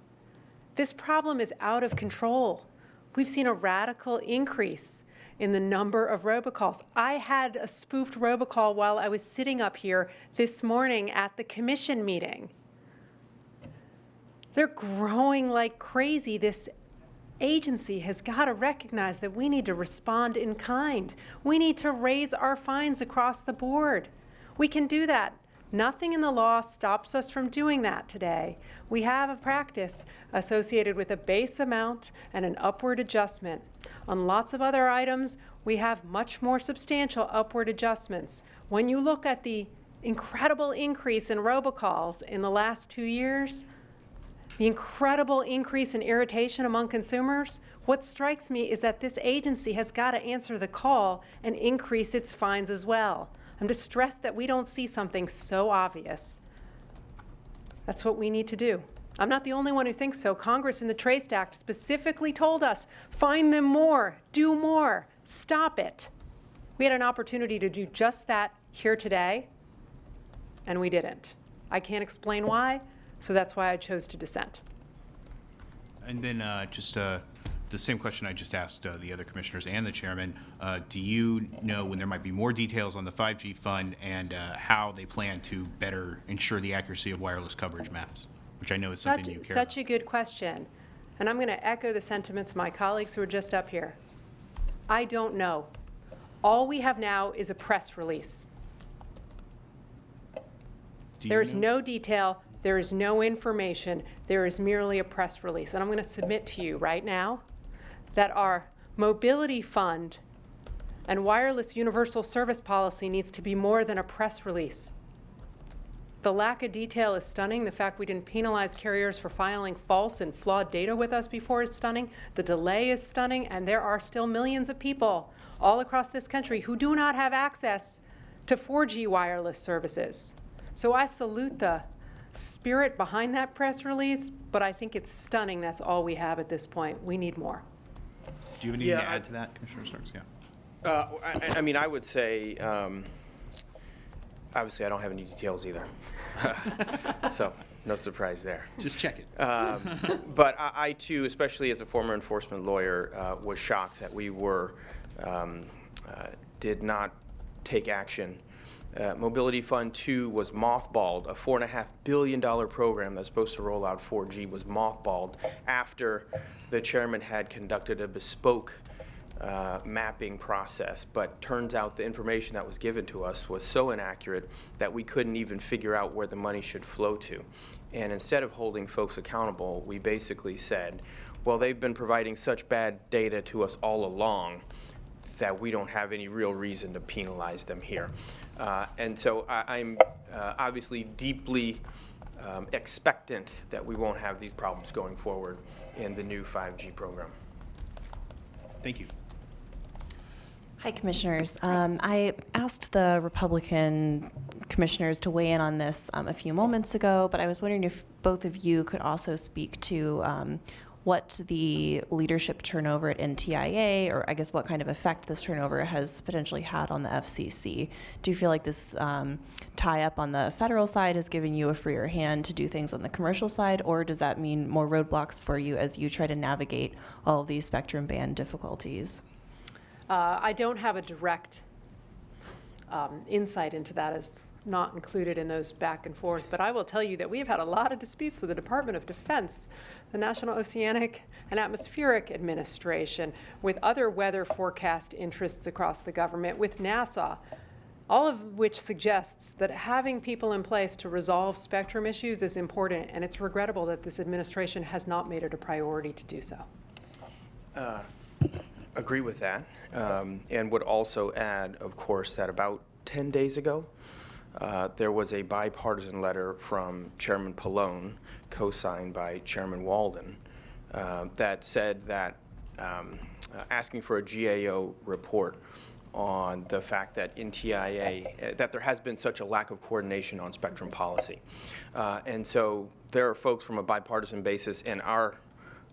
This problem is out of control. We've seen a radical increase in the number of robocalls. I had a spoofed robocall while I was sitting up here this morning at the commission meeting. They're growing like crazy. This agency has got to recognize that we need to respond in kind. We need to raise our fines across the board. We can do that. Nothing in the law stops us from doing that today. We have a practice associated with a base amount and an upward adjustment. On lots of other items, we have much more substantial upward adjustments. When you look at the incredible increase in robocalls in the last 2 years, the incredible increase in irritation among consumers, what strikes me is that this agency has got to answer the call and increase its fines as well. I'm distressed that we don't see something so obvious. That's what we need to do. I'm not the only one who thinks so. Congress in the Trace Act specifically told us, fine them more, do more, stop it. We had an opportunity to do just that here today, and we didn't. I can't explain why. So that's why I chose to dissent. And then just the same question I just asked the other commissioners and the chairman. Do you know when there might be more details on the 5G fund and how they plan to better ensure the accuracy of wireless coverage maps, which I know is something you care Such a good question. And I'm going to echo the sentiments of my colleagues who are just up here. I don't know. All we have now is a press release. There is no detail. There is no information. There is merely a press release. And I'm going to submit to you right now that our mobility fund and wireless universal service policy needs to be more than a press release. The lack of detail is stunning. The fact we didn't penalize carriers for filing false and flawed data with us before is stunning. The delay is stunning. And there are still millions of people all across this country who do not have access to 4G wireless services. So I salute the spirit behind that press release, but I think it's stunning that's all we have at this point. We need more. Do you have anything to add to that, Commissioner Starks? Yeah. I mean, I would say, obviously, I don't have any details either. So, no surprise there. Just check it. But I too, especially as a former enforcement lawyer, was shocked that we did not take action. Mobility Fund 2 was mothballed. A $4.5 billion program that's supposed to roll out 4G was mothballed after the chairman had conducted a bespoke mapping process, but turns out the information that was given to us was so inaccurate that we couldn't even figure out where the money should flow to. And instead of holding folks accountable, we basically said, well, they've been providing such bad data to us all along that we don't have any real reason to penalize them here. And so I'm obviously deeply expectant that we won't have these problems going forward in the new 5G program. Thank you. Hi, Commissioners. I asked the Republican commissioners to weigh in on this a few moments ago, but I was wondering if both of you could also speak to what the leadership turnover at NTIA, or I guess what kind of effect this turnover has potentially had on the FCC. Do you feel like this tie-up on the federal side has given you a freer hand to do things on the commercial side, or does that mean more roadblocks for you as you try to navigate all of these spectrum band difficulties? I don't have a direct insight into that, as not included in those back and forth, but I will tell you that we have had a lot of disputes with the Department of Defense, the National Oceanic and Atmospheric Administration, with other weather forecast interests across the government, with NASA, all of which suggests that having people in place to resolve spectrum issues is important, and it's regrettable that this administration has not made it a priority to do so. Agree with that, and would also add, of course, that about 10 days ago, there was a bipartisan letter from Chairman Pallone, co-signed by Chairman Walden, that said that asking for a GAO report on the fact that NTIA, that there has been such a lack of coordination on spectrum policy. And so there are folks from a bipartisan basis in our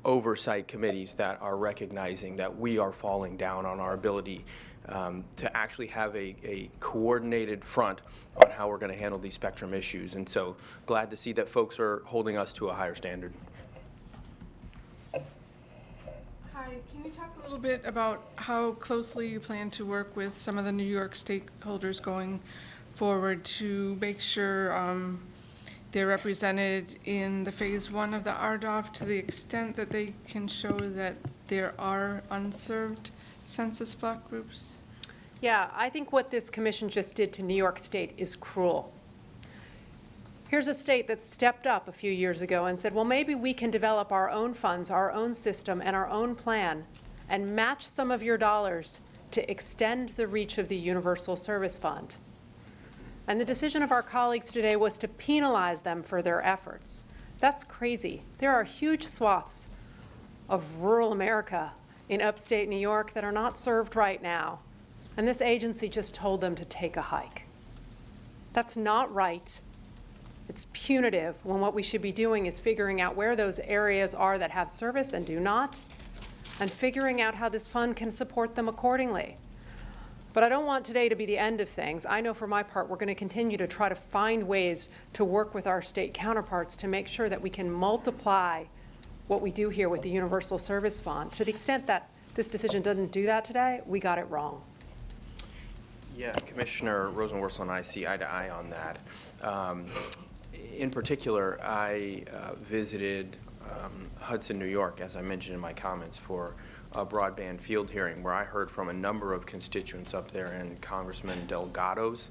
oversight committees that are recognizing that we are falling down on our ability to actually have a coordinated front on how we're going to handle these spectrum issues. And so glad to see that folks are holding us to a higher standard. Hi, can you talk a little bit about how closely you plan to work with some of the New York stakeholders going forward to make sure they're represented in the phase 1 of the RDOF to the extent that they can show that there are unserved census block groups? Yeah, I think what this commission just did to New York State is cruel. Here's a state that stepped up a few years ago and said, well, maybe we can develop our own funds, our own system, and our own plan, and match some of your dollars to extend the reach of the Universal Service Fund. And the decision of our colleagues today was to penalize them for their efforts. That's crazy. There are huge swaths of rural America in upstate New York that are not served right now. And this agency just told them to take a hike. That's not right. It's punitive when what we should be doing is figuring out where those areas are that have service and do not, and figuring out how this fund can support them accordingly. But I don't want today to be the end of things. I know for my part, we're going to continue to try to find ways to work with our state counterparts to make sure that we can multiply what we do here with the Universal Service Fund. To the extent that this decision doesn't do that today, we got it wrong. Yeah, Commissioner Rosenworcel and I see eye to eye on that. In particular, I visited Hudson, New York, as I mentioned in my comments, for a broadband field hearing where I heard from a number of constituents up there in Congressman Delgado's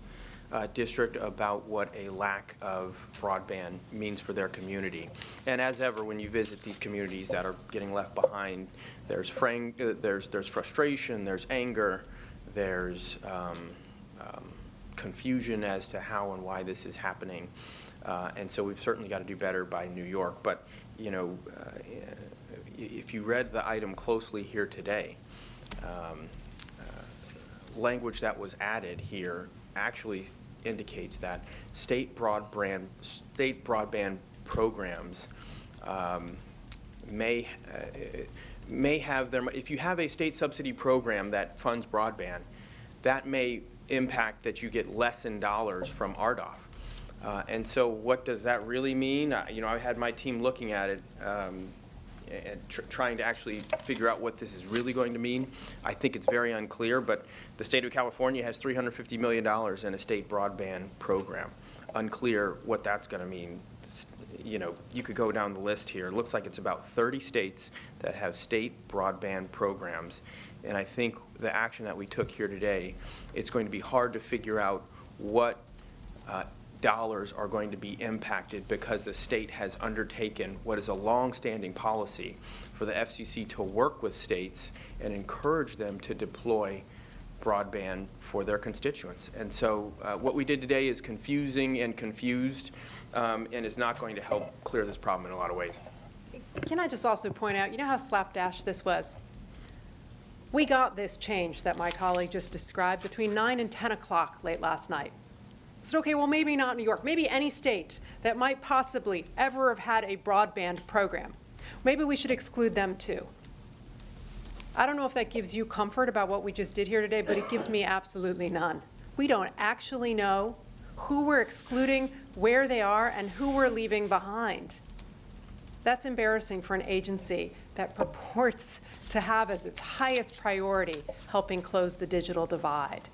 district about what a lack of broadband means for their community. And as ever, when you visit these communities that are getting left behind, there's frustration, there's anger, there's confusion as to how and why this is happening. And so we've certainly got to do better by New York. But, you know, if you read the item closely here today, language that was added here actually indicates that state broadband programs may may have their, if you have a state subsidy program that funds broadband, that may impact that you get less in dollars from RDOF. And so what does that really mean? I had my team looking at it and trying to actually figure out what this is really going to mean. I think it's very unclear, but the state of California has $350 million in a state broadband program. Unclear what that's going to mean. You could go down the list here. It looks like it's about 30 states that have state broadband programs. And I think the action that we took here today, it's going to be hard to figure out what dollars are going to be impacted because the state has undertaken what is a long-standing policy for the FCC to work with states and encourage them to deploy broadband for their constituents. And so what we did today is confusing and confused and is not going to help clear this problem in a lot of ways. Can I just also point out, you know how slapdash this was? We got this change that my colleague just described between 9 and 10 o'clock late last night. So, okay, well, maybe not New York, maybe any state that might possibly ever have had a broadband program. Maybe we should exclude them too. I don't know if that gives you comfort about what we just did here today, but it gives me absolutely none. We don't actually know who we're excluding, where they are, and who we're leaving behind. That's embarrassing for an agency that purports to have as its highest priority helping close the digital divide.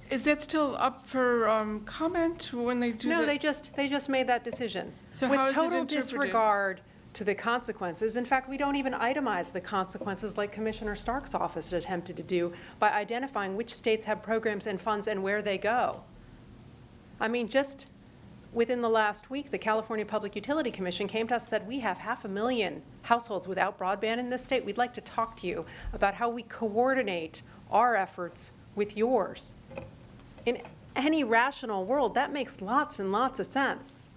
Is that still up for comment when they do that? No, they just made that decision. So with how is it total interpreted? disregard to the consequences. In fact, we don't even itemize the consequences like Commissioner Stark's office had attempted to do by identifying which states have programs and funds and where they go. I mean, just within the last week, the California Public Utility Commission came to us and said, we have 500,000 households without broadband in this state. We'd like to talk to you about how we coordinate our efforts with yours. In any rational world, that makes lots and lots of sense.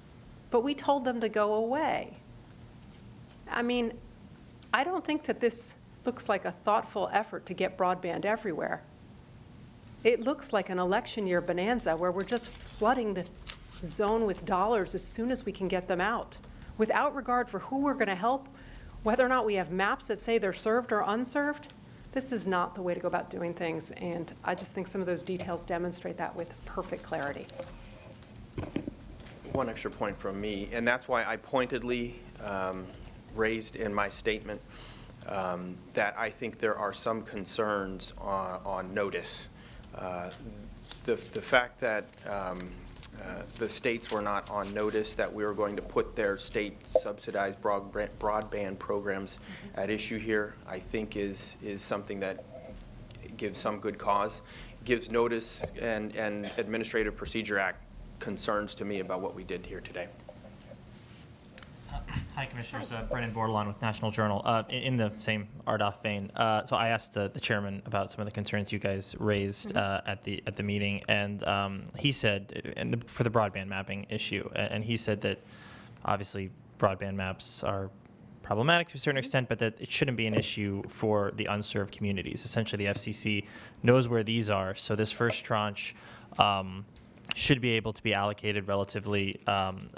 But we told them to go away. I mean, I don't think that this looks like a thoughtful effort to get broadband everywhere. It looks like an election year bonanza where we're just flooding the zone with dollars as soon as we can get them out, without regard for who we're going to help, whether or not we have maps that say they're served or unserved. This is not the way to go about doing things, and I just think some of those details demonstrate that with perfect clarity. One extra point from me, and that's why I pointedly raised in my statement that I think there are some concerns on notice. The fact that the states were not on notice that we were going to put their state subsidized broadband programs at issue here, I think is something that gives some good cause, gives notice and Administrative Procedure Act concerns to me about what we did here today. Hi, Commissioners. Brennan Bordelon with National Journal. In the same RDOF vein, so I asked the chairman about some of the concerns you guys raised at the meeting, and he said, for the broadband mapping issue, and he said that obviously broadband maps are problematic to a certain extent, but that it shouldn't be an issue for the unserved communities. Essentially, the FCC knows where these are, so this first tranche should be able to be allocated relatively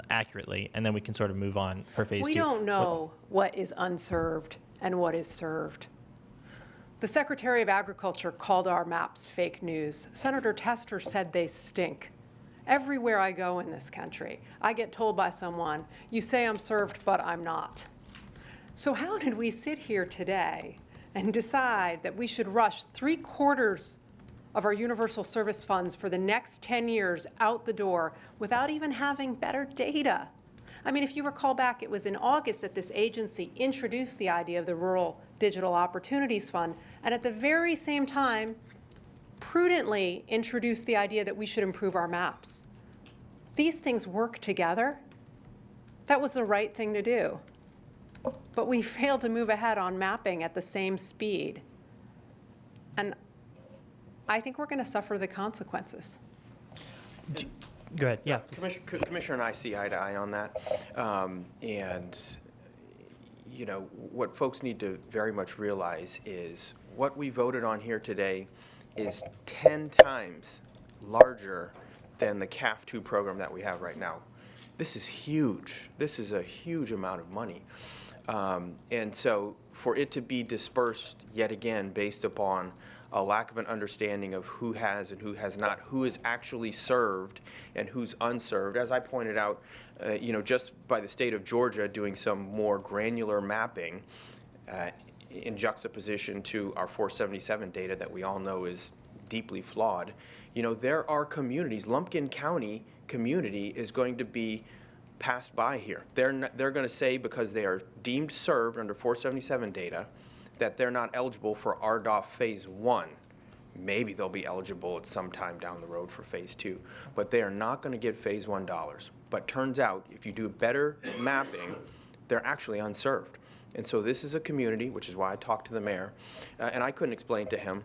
accurately, and then we can sort of move on for phase two. We don't know what is unserved and what is served. The Secretary of Agriculture called our maps fake news. Senator Tester said they stink. Everywhere I go in this country, I get told by someone, you say I'm served, but I'm not. So how did we sit here today and decide that we should rush 3/4 of our universal service funds for the next 10 years out the door without even having better data? I mean, if you recall back, it was in August that this agency introduced the idea of the Rural Digital Opportunities Fund, and at the very same time, prudently introduced the idea that we should improve our maps. These things work together. That was the right thing to do. But we failed to move ahead on mapping at the same speed. And I think we're going to suffer the consequences. Go ahead. Yeah. Commissioner and I see eye to eye on that. And, you know, what folks need to very much realize is what we voted on here today is 10 times larger than the CAF2 program that we have right now. This is huge. This is a huge amount of money. And so for it to be dispersed yet again based upon a lack of an understanding of who has and who has not, who is actually served and who's unserved. As I pointed out, just by the state of Georgia doing some more granular mapping in juxtaposition to our 477 data that we all know is deeply flawed, there are communities, Lumpkin County community is going to be passed by here. They're going to say, because they are deemed served under 477 data, that they're not eligible for RDOF Phase 1. Maybe they'll be eligible at some time down the road for Phase 2, but they are not going to get Phase 1 dollars. But turns out, if you do better mapping, they're actually unserved. And so this is a community, which is why I talked to the mayor, and I couldn't explain to him,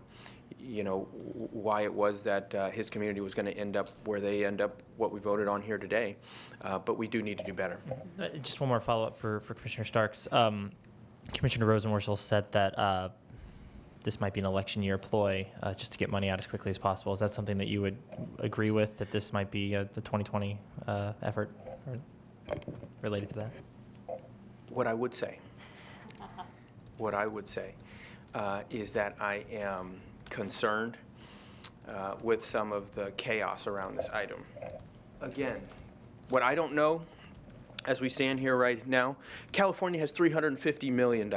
why it was that his community was going to end up where they end up, what we voted on here today. But we do need to do better. Just one more follow-up for Commissioner Starks. Commissioner Rosenworcel said that this might be an election year ploy just to get money out as quickly as possible. Is that something that you would agree with, that this might be the 2020 effort related to that? What I would say is that I am concerned with some of the chaos around this item. Again, what I don't know, as we stand here right now, California has $350 million.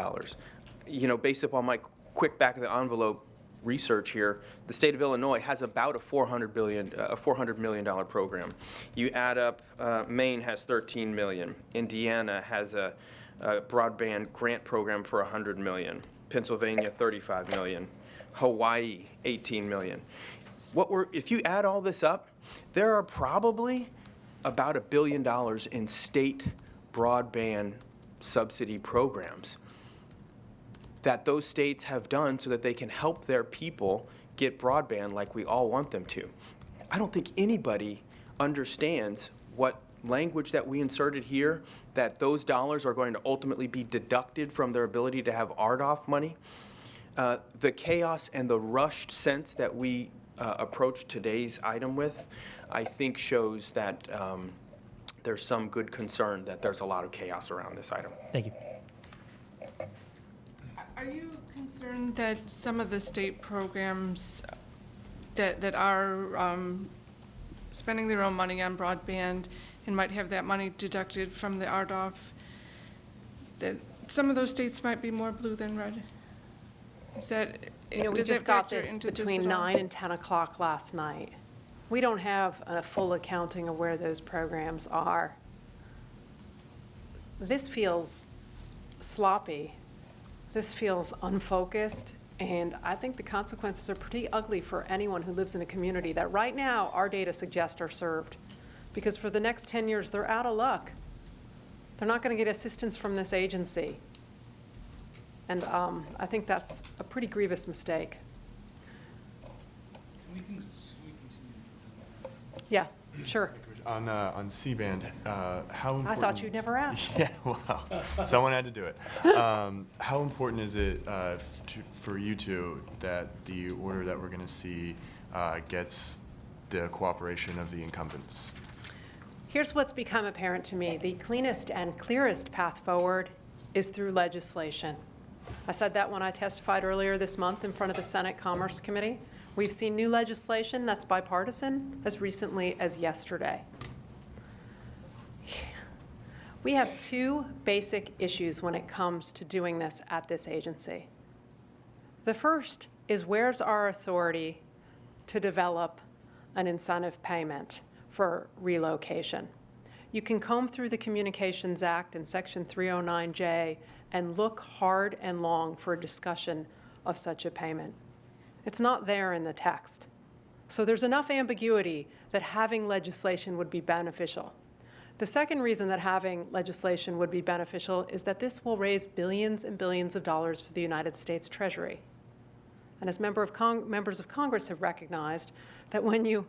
Based upon my quick back of the envelope research here, the state of Illinois has about a $400 million program. You add up, Maine has $13 million. Indiana has a broadband grant program for $100 million. Pennsylvania, $35 million. Hawaii, $18 million. If you add all this up, there are probably about $1 billion in state broadband subsidy programs that those states have done so that they can help their people get broadband like we all want them to. I don't think anybody understands what language that we inserted here, that those dollars are going to ultimately be deducted from their ability to have RDOF money. The chaos and the rushed sense that we approach today's item with, I think shows that there's some good concern that there's a lot of chaos around this item. Thank you. Are you concerned that some of the state programs that are spending their own money on broadband and might have that money deducted from the RDOF, that some of those states might be more blue than red? Is that, We does just that got factor this into this between at all? 9 and 10 o'clock last night. We don't have a full accounting of where those programs are. This feels sloppy. This feels unfocused, and I think the consequences are pretty ugly for anyone who lives in a community that right now our data suggest are served. Because for the next 10 years, they're out of luck. They're not going to get assistance from this agency. And I think that's a pretty grievous mistake. Yeah, sure. On C-band, how important... I thought you'd never ask. Yeah, well, someone had to do it. How important is it for you two that the order that we're going to see gets the cooperation of the incumbents? Here's what's become apparent to me. The cleanest and clearest path forward is through legislation. I said that when I testified earlier this month in front of the Senate Commerce Committee. We've seen new legislation that's bipartisan as recently as yesterday. We have two basic issues when it comes to doing this at this agency. The first is, where's our authority to develop an incentive payment for relocation? You can comb through the Communications Act in Section 309J and look hard and long for a discussion of such a payment. It's not there in the text. So there's enough ambiguity that having legislation would be beneficial. The second reason that having legislation would be beneficial is that this will raise billions and billions of dollars for the United States Treasury. And as members of Congress have recognized, that when you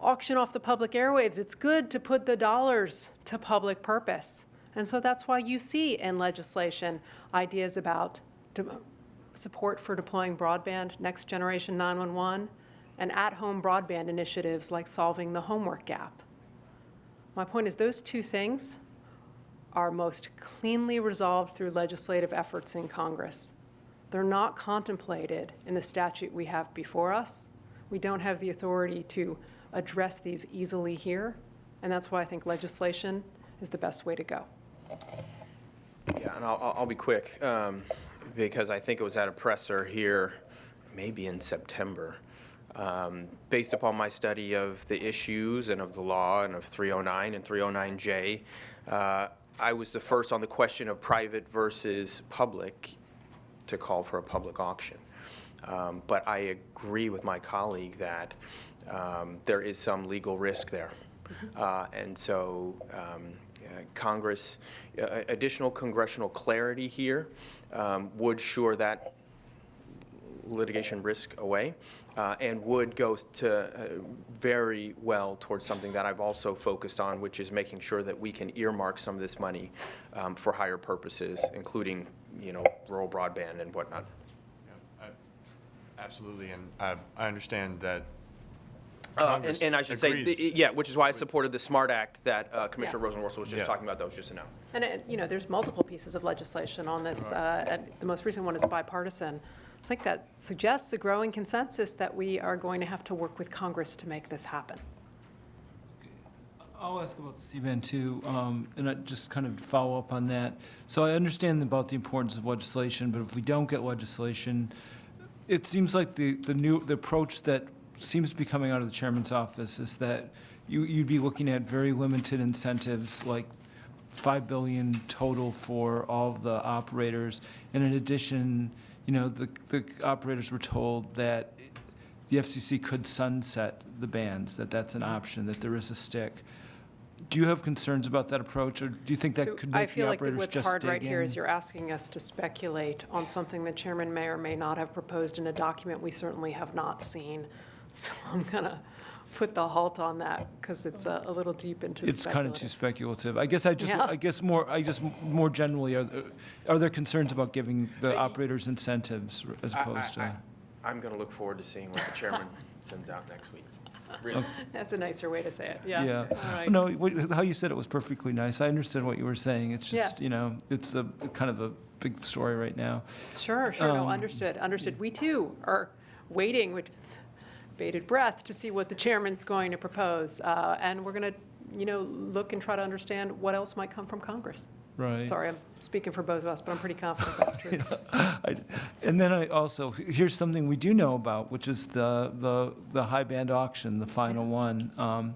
auction off the public airwaves, it's good to put the dollars to public purpose. And so that's why you see in legislation ideas about support for deploying broadband, next generation 911, and at-home broadband initiatives like solving the homework gap. My point is those two things are most cleanly resolved through legislative efforts in Congress. They're not contemplated in the statute we have before us. We don't have the authority to address these easily here, and that's why I think legislation is the best way to go. Yeah, and I'll be quick, because I think it was at a presser here, maybe in September. Based upon my study of the issues and of the law and of 309 and 309J, I was the first on the question of private versus public to call for a public auction. But I agree with my colleague that there is some legal risk there. And so Congress, additional congressional clarity here would shore that litigation risk away and would go to very well towards something that I've also focused on, which is making sure that we can earmark some of this money for higher purposes, including, rural broadband and whatnot. Absolutely, and I understand that. And I should say, which is why I supported the SMART Act that Commissioner Yeah. Rosenworcel was just talking about, that was just announced. And, there's multiple pieces of legislation on this. And the most recent one is bipartisan. I think that suggests a growing consensus that we are going to have to work with Congress to make this happen. I'll ask about the C-band too, and I just kind of follow up on that. So I understand about the importance of legislation, but if we don't get legislation, it seems like the approach that seems to be coming out of the chairman's office is that you'd be looking at very limited incentives, like $5 billion total for all of the operators. And in addition, the operators were told that the FCC could sunset the bands, that's an option, that there is a stick. Do you have concerns about that approach, or do you think that could I make the feel like operators what's just hard right dig here in? is you're asking us to speculate on something the chairman may or may not have proposed in a document we certainly have not seen. So I'm going to put the halt on that because it's a little deep into the It's kind of too speculative. speculative. I guess more generally, are there concerns about giving the operators incentives as opposed to? I'm going to look forward to seeing what the chairman sends out next week. Really. That's a nicer way to say it, yeah. Yeah. All right. No, how you said it was perfectly nice. I understood what you were saying. It's just, Yeah. It's the kind of a big story right now. Sure, no, understood. We too are waiting with bated breath to see what the chairman's going to propose. And we're going to, look and try to understand what else might come from Congress. Right. Sorry, I'm speaking for both of us, but I'm pretty confident that's true. And then here's something we do know about, which is the high band auction, the final one.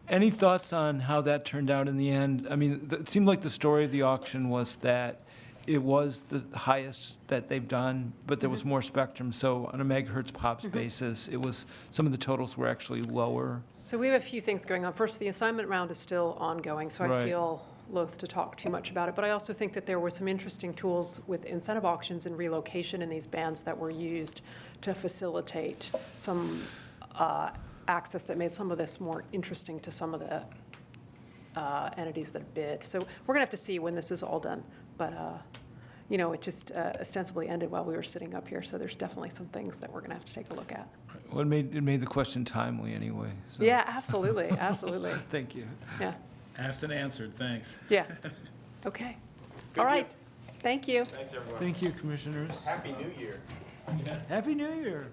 Any thoughts on how that turned out in the end? I mean, it seemed like the story of the auction was that it was the highest that they've done, but there was more spectrum. So on a megahertz pops basis, some of the totals were actually lower. So we have a few things going on. First, the assignment round is still ongoing, so I Right. feel loath to talk too much about it. But I also think that there were some interesting tools with incentive auctions and relocation in these bands that were used to facilitate some access that made some of this more interesting to some of the entities that bid. So we're going to have to see when this is all done. But, it just ostensibly ended while we were sitting up here. So there's definitely some things that we're going to have to take a look at. Well, it made the question timely anyway. So. Yeah, absolutely, absolutely. Thank you. Yeah. Asked and answered, thanks. Yeah. Okay. All right. Thank you. Thanks, everyone. Thank you, commissioners. Happy New Year. Happy New Year.